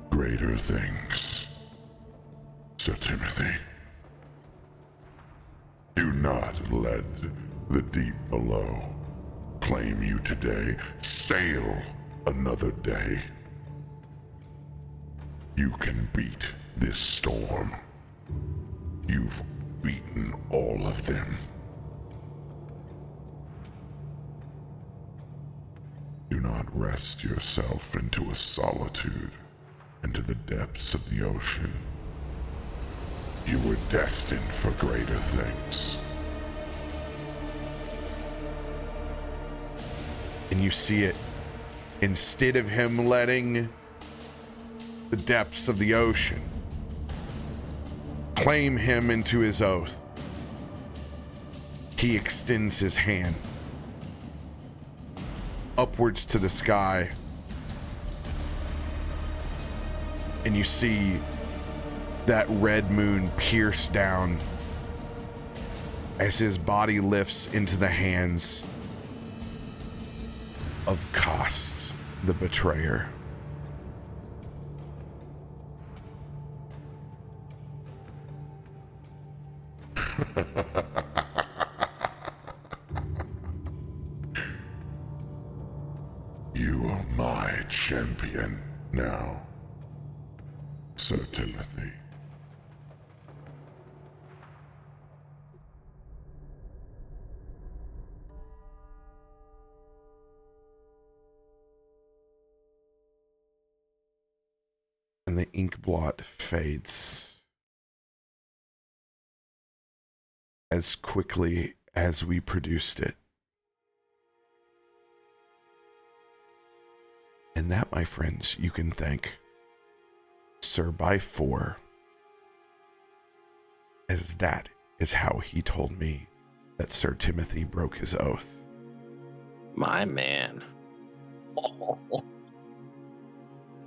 greater things, Sir Timothy. Do not let the deep below claim you today. Sail another day. You can beat this storm. You've beaten all of them. Do not rest yourself into a solitude, into the depths of the ocean. You were destined for greater things. And you see it. Instead of him letting the depths of the ocean claim him into his oath, he extends his hand upwards to the sky, and you see that red moon pierce down as his body lifts into the hands of Kost, the betrayer. You are my champion now, Sir Timothy. And the ink blot fades as quickly as we produced it. And that, my friends, you can thank Sir by 4, as that is how he told me that Sir Timothy broke his oath. My man.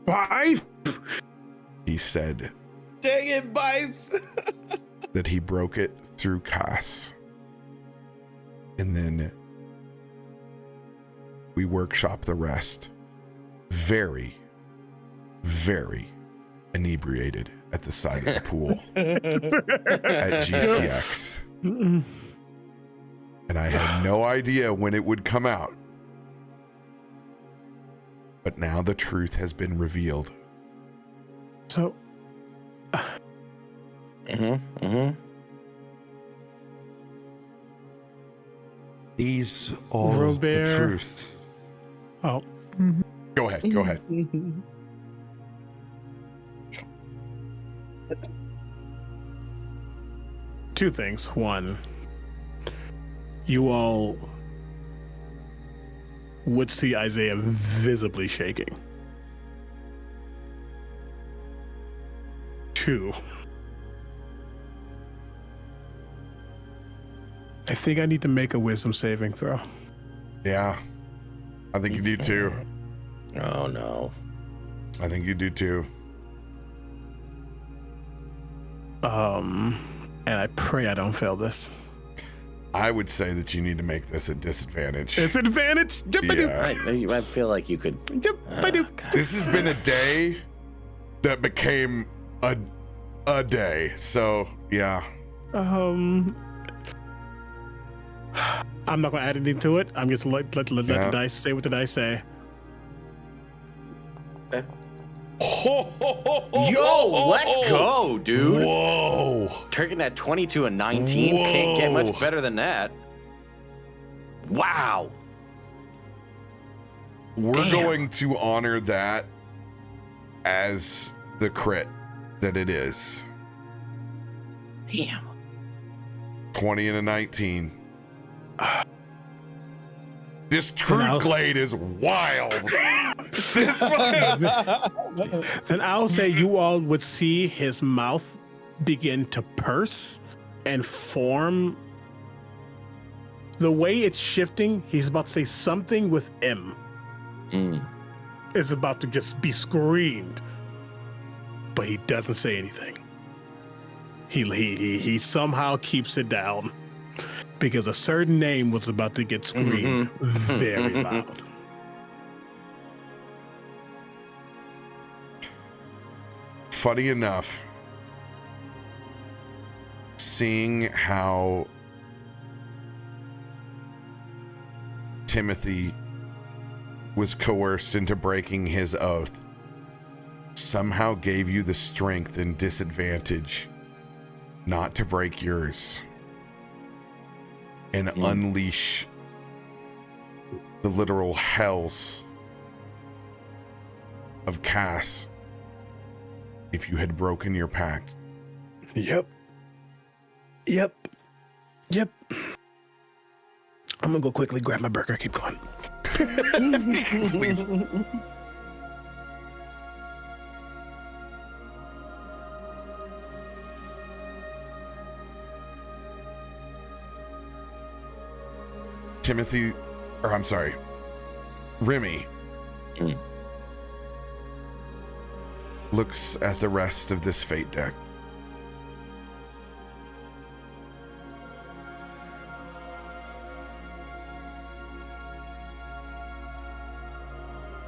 Five? He said Dang it, Bife. that he broke it through Cass. And then we workshop the rest. Very, very inebriated at the side of the pool at GCX. And I had no idea when it would come out. But now the truth has been revealed. So, These are the RoBear. truths. oh, Go ahead, go ahead. two things. One, you all would see Isaiah visibly shaking. Two, I think I need to make a wisdom saving throw. Yeah, I think you do too. Oh no. I think you do too. And I pray I don't fail this. I would say that you need to make this a disadvantage. It's advantage. Yeah. I feel like you could. This has been a day that became a day. So yeah. I'm not gonna add anything to it. I'm just let the dice say what the dice say. Yo, let's go, dude. Whoa. Taking that 22 and 19 can't get much better than that. Wow. We're Damn. going to honor that as the crit that it is. Damn. 20 and a 19. This truth glade is wild. And I'll say you all would see his mouth begin to purse and form. The way it's shifting, he's about to say something with M. It's about to just be screamed, but he doesn't say anything. He somehow keeps it down because a certain name was about to get screamed very loud. Funny enough, seeing how Timothy was coerced into breaking his oath somehow gave you the strength and disadvantage not to break yours and unleash the literal hells of Cass if you had broken your pact. Yep. I'm gonna go quickly grab my burger. Keep going. Please. Timothy, or I'm sorry, Remy looks at the rest of this fate deck.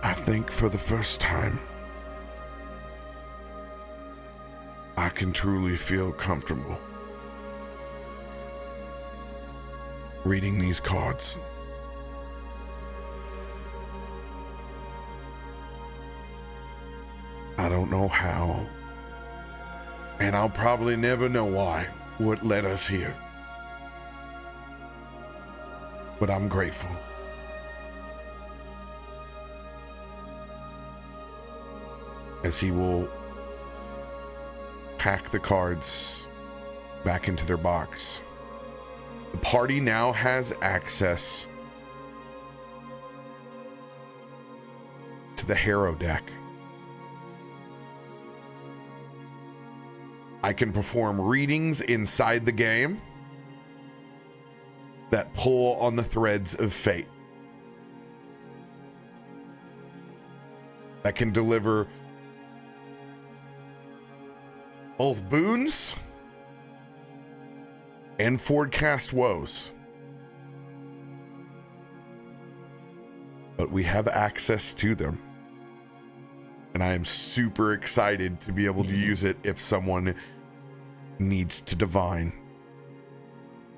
I think for the first time, I can truly feel comfortable reading these cards. I don't know how, and I'll probably never know why, what led us here. But I'm grateful. As he will pack the cards back into their box. The party now has access to the Harrow deck. I can perform readings inside the game that pull on the threads of fate. That can deliver both boons and forecast woes. But we have access to them. And I am super excited to be able to use it if someone needs to divine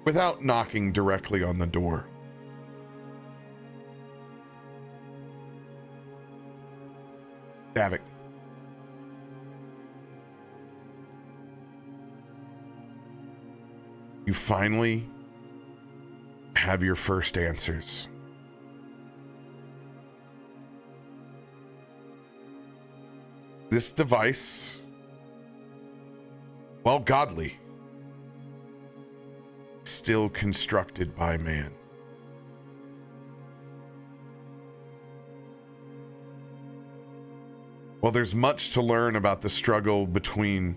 without knocking directly on the door. Davik. You finally have your first answers. This device, while godly, still constructed by man. Well, there's much to learn about the struggle between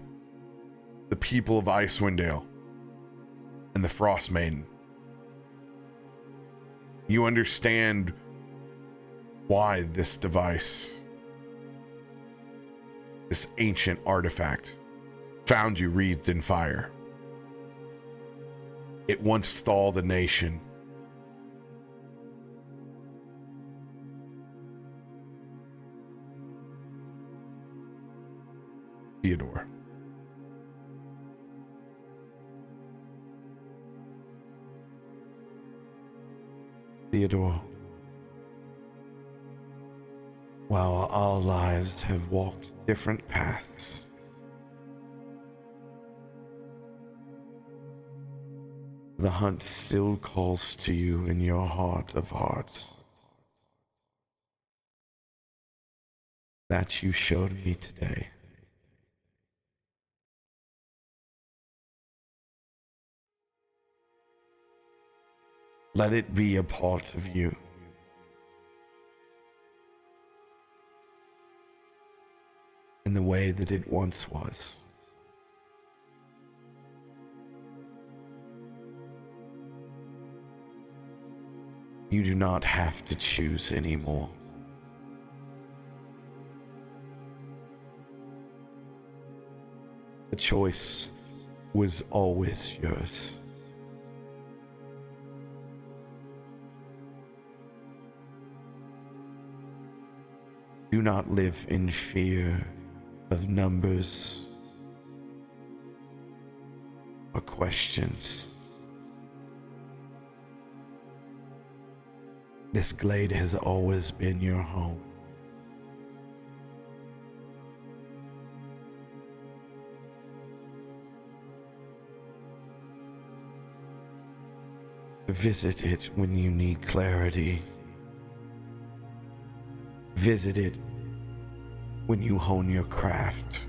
the people of Icewind Dale and the Frost Maiden. You understand why this device, this ancient artifact, found you wreathed in fire. It once stalled a nation. Theodore. Theodore, while our lives have walked different paths, the hunt still calls to you in your heart of hearts. That you showed me today. Let it be a part of you. In the way that it once was. You do not have to choose anymore. The choice was always yours. Do not live in fear of numbers or questions. This glade has always been your home. Visit it when you need clarity. Visit it when you hone your craft.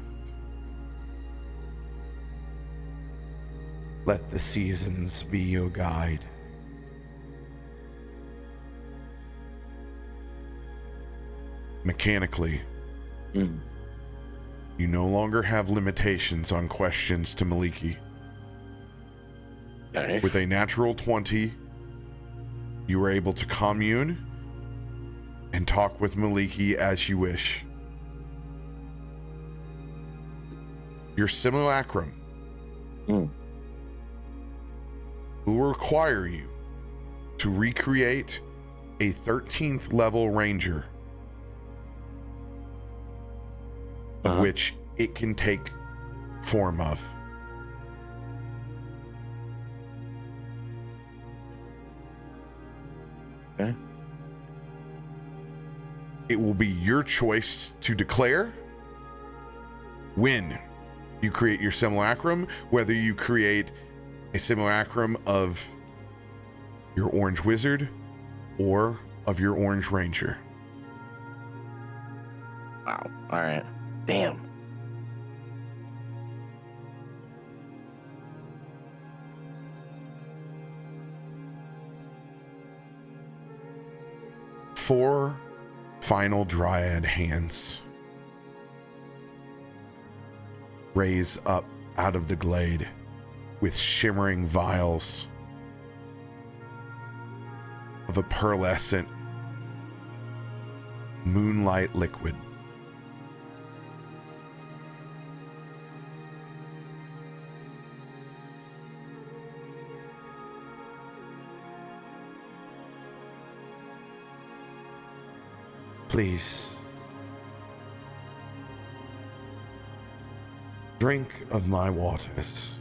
Let the seasons be your guide. Mechanically, you no longer have limitations on questions to Maliki. Okay. With a natural 20, you were able to commune and talk with Maliki as you wish. Your simulacrum will require you to recreate a 13th level ranger, of which it can take form of. Okay. It will be your choice to declare when you create your simulacrum, whether you create a simulacrum of your orange wizard or of your orange ranger. Wow. All right. Damn. Four final dryad hands raise up out of the glade with shimmering vials of a pearlescent moonlight liquid. Please, drink of my waters.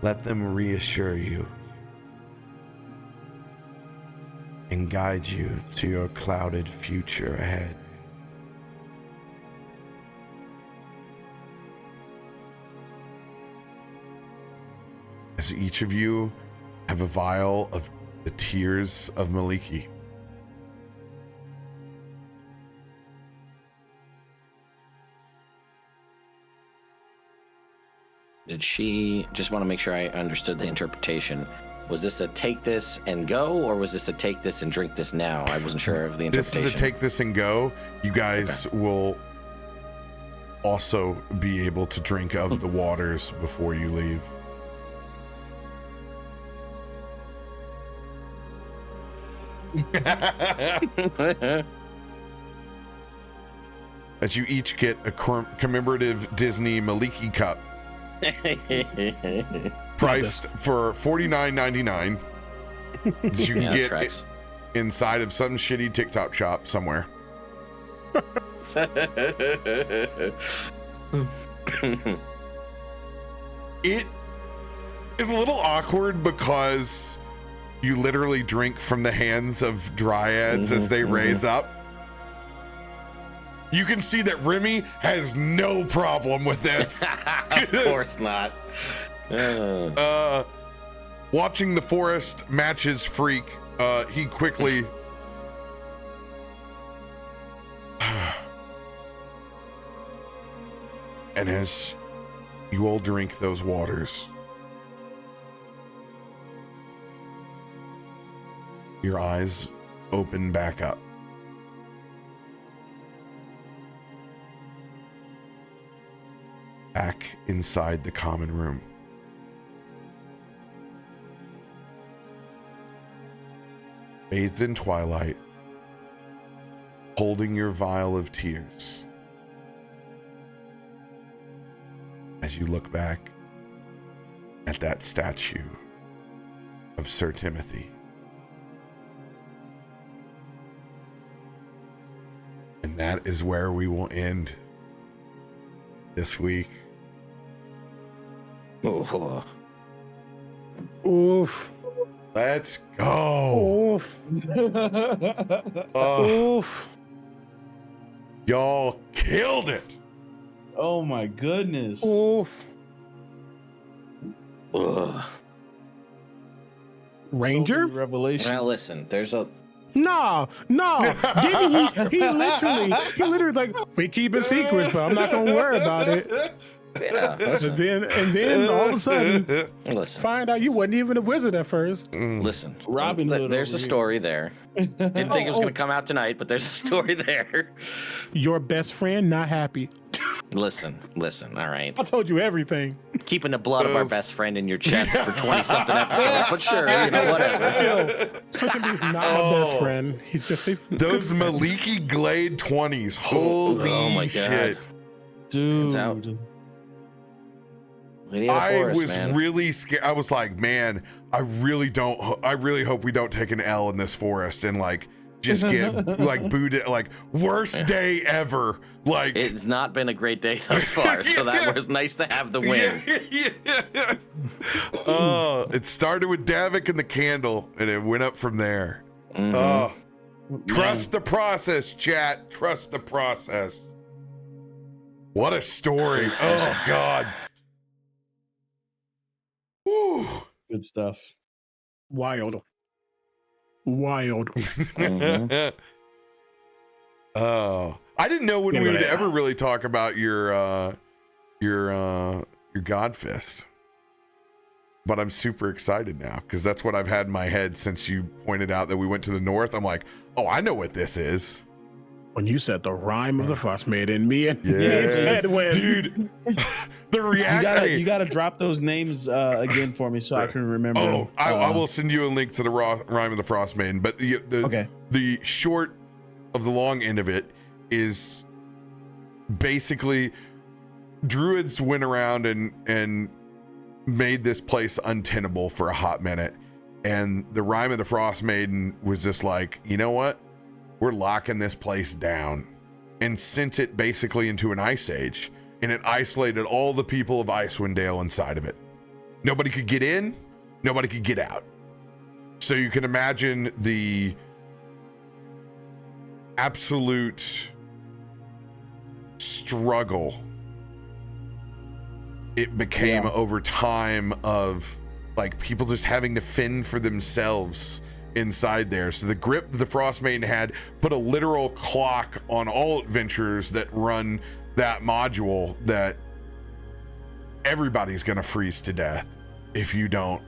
Let them reassure you and guide you to your clouded future ahead. As each of you have a vial of the tears of Maliki. Did she just want to make sure I understood the interpretation? Was this a take this and go, or was this a take this and drink this now? I wasn't sure of the interpretation. This is a take this and go. You guys will also be able to drink of the waters before you leave. As you each get a commemorative Disney Maliki cup priced for $49.99 that you can get inside of some shitty TikTok shop somewhere. It is a little awkward because you literally drink from the hands of dryads as they raise up. You can see that Remy has no problem with this. Of course not. Watching the forest match his freak, he quickly and as you all drink those waters, Your eyes open back up. Back inside the common room. Bathed in twilight, holding your vial of tears. As you look back at that statue of Sir Timothy. And that is where we will end this week. Oh. Oof. Let's go. Oof. Oof. Y'all killed it. Oh my goodness. Oof. Ugh. Ranger? So many revelations. Now listen, there's a No. Didn't he literally like, we keep it secrets, but I'm not gonna worry about it. yeah. And then all of a sudden, Listen. find out you wasn't even a wizard at first. Listen. Robin Hood There's a over story there. Didn't think it was gonna come out tonight, but there's a story there. Your best friend not happy. Listen. All right. I told you everything. Keeping the blood of our best friend in your chest for 20-something episodes, but sure, whatever. He's not my best friend. He's just a Those Maliki Glade 20s. Holy Oh my God. shit. Dude. out. We need a I forest, was man. really scared. I was like, man, I really hope we don't take an L in this forest and like just get like booted, like worst day ever. Like It's not been a great day thus far, so that was nice to have the win. yeah. Oh, it started with Davik and the candle, and it went up from there. Mhm. Oh, trust the process, chat. Trust the process. What a story! Oh God. Whew. Good stuff. wild. Mhm. Oh, I didn't know when Gonna we go would to- ever really talk about your God Fist. But I'm super excited now because that's what I've had in my head since you pointed out that we went to the north. I'm like, oh, I know what this is. When you said the rhyme of the frost maiden, me and Yeah. his head went. Dude, the You reaction. gotta drop those names again for me so I can remember. Oh, I will send you a link to the rhyme of the Frost Maiden. But Okay. the short of the long end of it is basically druids went around and made this place untenable for a hot minute. And the rhyme of the Frost Maiden was just like, you know what? We're locking this place down, and sent it basically into an ice age. And it isolated all the people of Icewind Dale inside of it. Nobody could get in, nobody could get out. So you can imagine the absolute struggle it became over time of like people just having to fend for themselves inside there. So the grip the Frost Maiden had put a literal clock on all adventurers that run that module that everybody's gonna freeze to death if you don't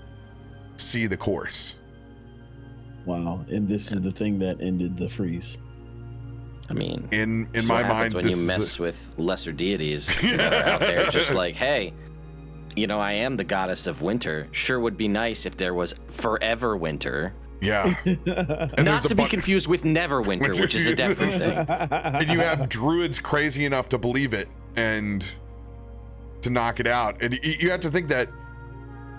see the course. Wow. And this is the thing that ended the freeze. I mean, In that's my what happens mind, when this you is mess with lesser deities that are out there, just like, hey, you know, I am the goddess of winter. Sure would be nice if there was forever winter. yeah. And Not there's to a be bu- confused with Neverwinter, which is a different thing. and you have druids crazy enough to believe it and to knock it out. And you have to think that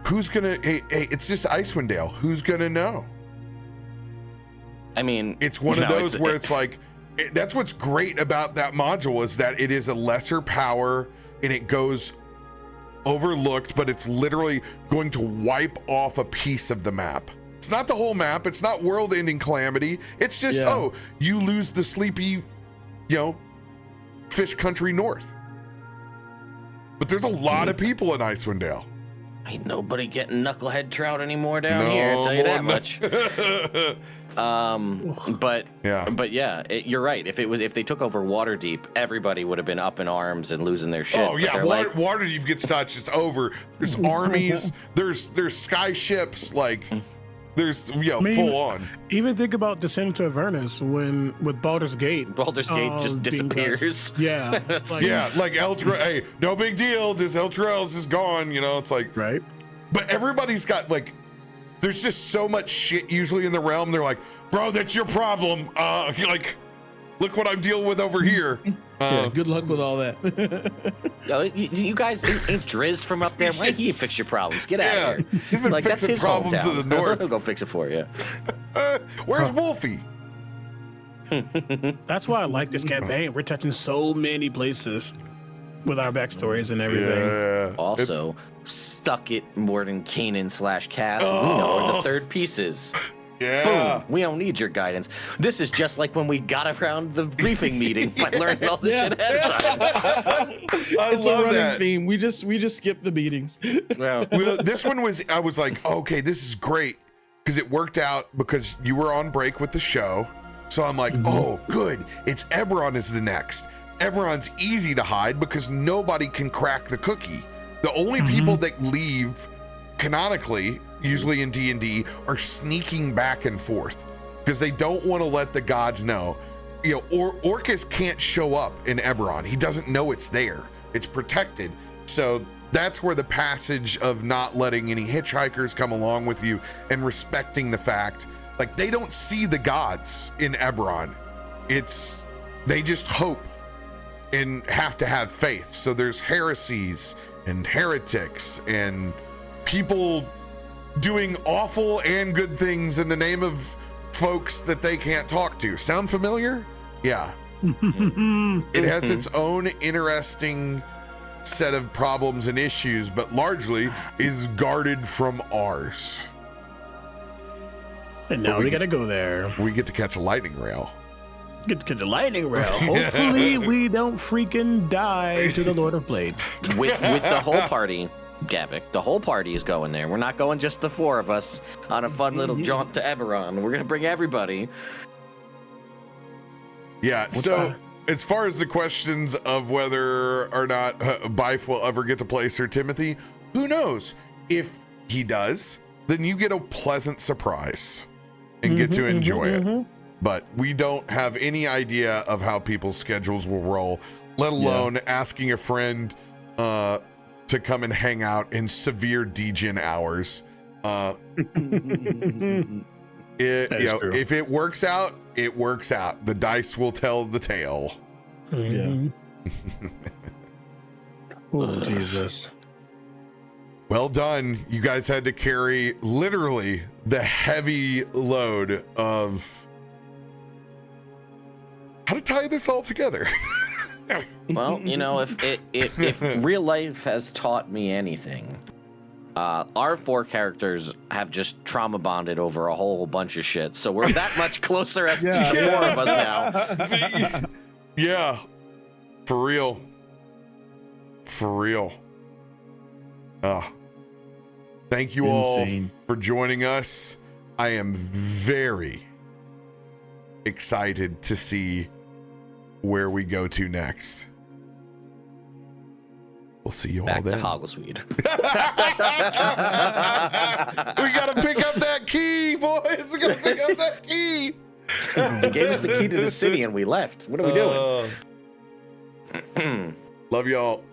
who's gonna hey it's just Icewind Dale. Who's gonna know? I mean, It's one you of know, those where it's like that's what's great about that module is that it is a lesser power and it goes overlooked, but it's literally going to wipe off a piece of the map. It's not the whole map. It's not world-ending calamity. It's just, oh, you lose the sleepy, fish country north. But there's a lot of people in Icewind Dale. ain't nobody getting knucklehead trout anymore down here. I'll tell you that much. But yeah, you're right. If they took over Waterdeep, everybody would have been up in arms and losing their shit. Oh yeah, Waterdeep gets touched. It's over. There's armies. There's sky ships. Like There's full on. Even think about Descent to Avernus when with Baldur's Gate. Baldur's Gate just being disappears. done. Yeah. Like Elturel, hey, no big deal. Just Elturel's is gone. It's like, right. But everybody's got like, there's just so much shit usually in the realm. They're like, bro, that's your problem. Like, look what I'm dealing with over here. Good luck with all that. You guys ain't Driz from up there. Why don't he fix your problems? Get out of here. He's been Like, that's fixing his problems hometown. in the north. He'll go fix it for you. Where's Wolfie? That's why I like this campaign. We're touching so many places with our backstories and everything. Yeah. Also, stuck it more than Kanan/Cass. We know where the third piece is. Yeah. Boom. We don't need your guidance. This is just like when we got around the briefing meeting by learning all this shit ahead of time. It's a running theme. We just skip the meetings. Well, This one was, I was like, okay, this is great. Because it worked out because you were on break with the show. So I'm like, oh, good. It's Eberron is the next. Eberron's easy to hide because nobody can crack the cookie. The only people that leave canonically, usually in D&D, are sneaking back and forth because they don't want to let the gods know. Orcus can't show up in Eberron. He doesn't know it's there. It's protected. So that's where the passage of not letting any hitchhikers come along with you and respecting the fact, like, they don't see the gods in Eberron. They just hope and have to have faith. So there's heresies and heretics and people doing awful and good things in the name of folks that they can't talk to. Sound familiar? Yeah. It has its own interesting set of problems and issues, but largely is guarded from ours. And now we gotta go there. We get to catch a lightning rail. Get to catch a lightning rail. Hopefully we don't freaking die to the Lord of Blades. with the whole party, Davik, the whole party is going there. We're not going just the four of us on a fun little jaunt to Eberron. We're gonna bring everybody. Yeah, so as far as the questions of whether or not Bife will ever get to play Sir Timothy, who knows? If he does, then you get a pleasant surprise and get to enjoy it. But we don't have any idea of how people's schedules will roll, let alone asking a friend to come and hang out in severe degen hours. If it works out, it works out. The dice will tell the tale. Yeah. Oh, Jesus. Well done. You guys had to carry literally the heavy load of how to tie this all together. Well, if real life has taught me anything, our four characters have just trauma bonded over a whole bunch of shit. So we're that much closer as the four of us now. Yeah. For real. For real. Thank you all for joining us. I am very excited to see where we go to next. We'll see you Back all then. to Hogglesweed. We gotta pick up that key, boys. We gotta pick up that key. They gave us the key to the city and we left. What are we doing? Love y'all.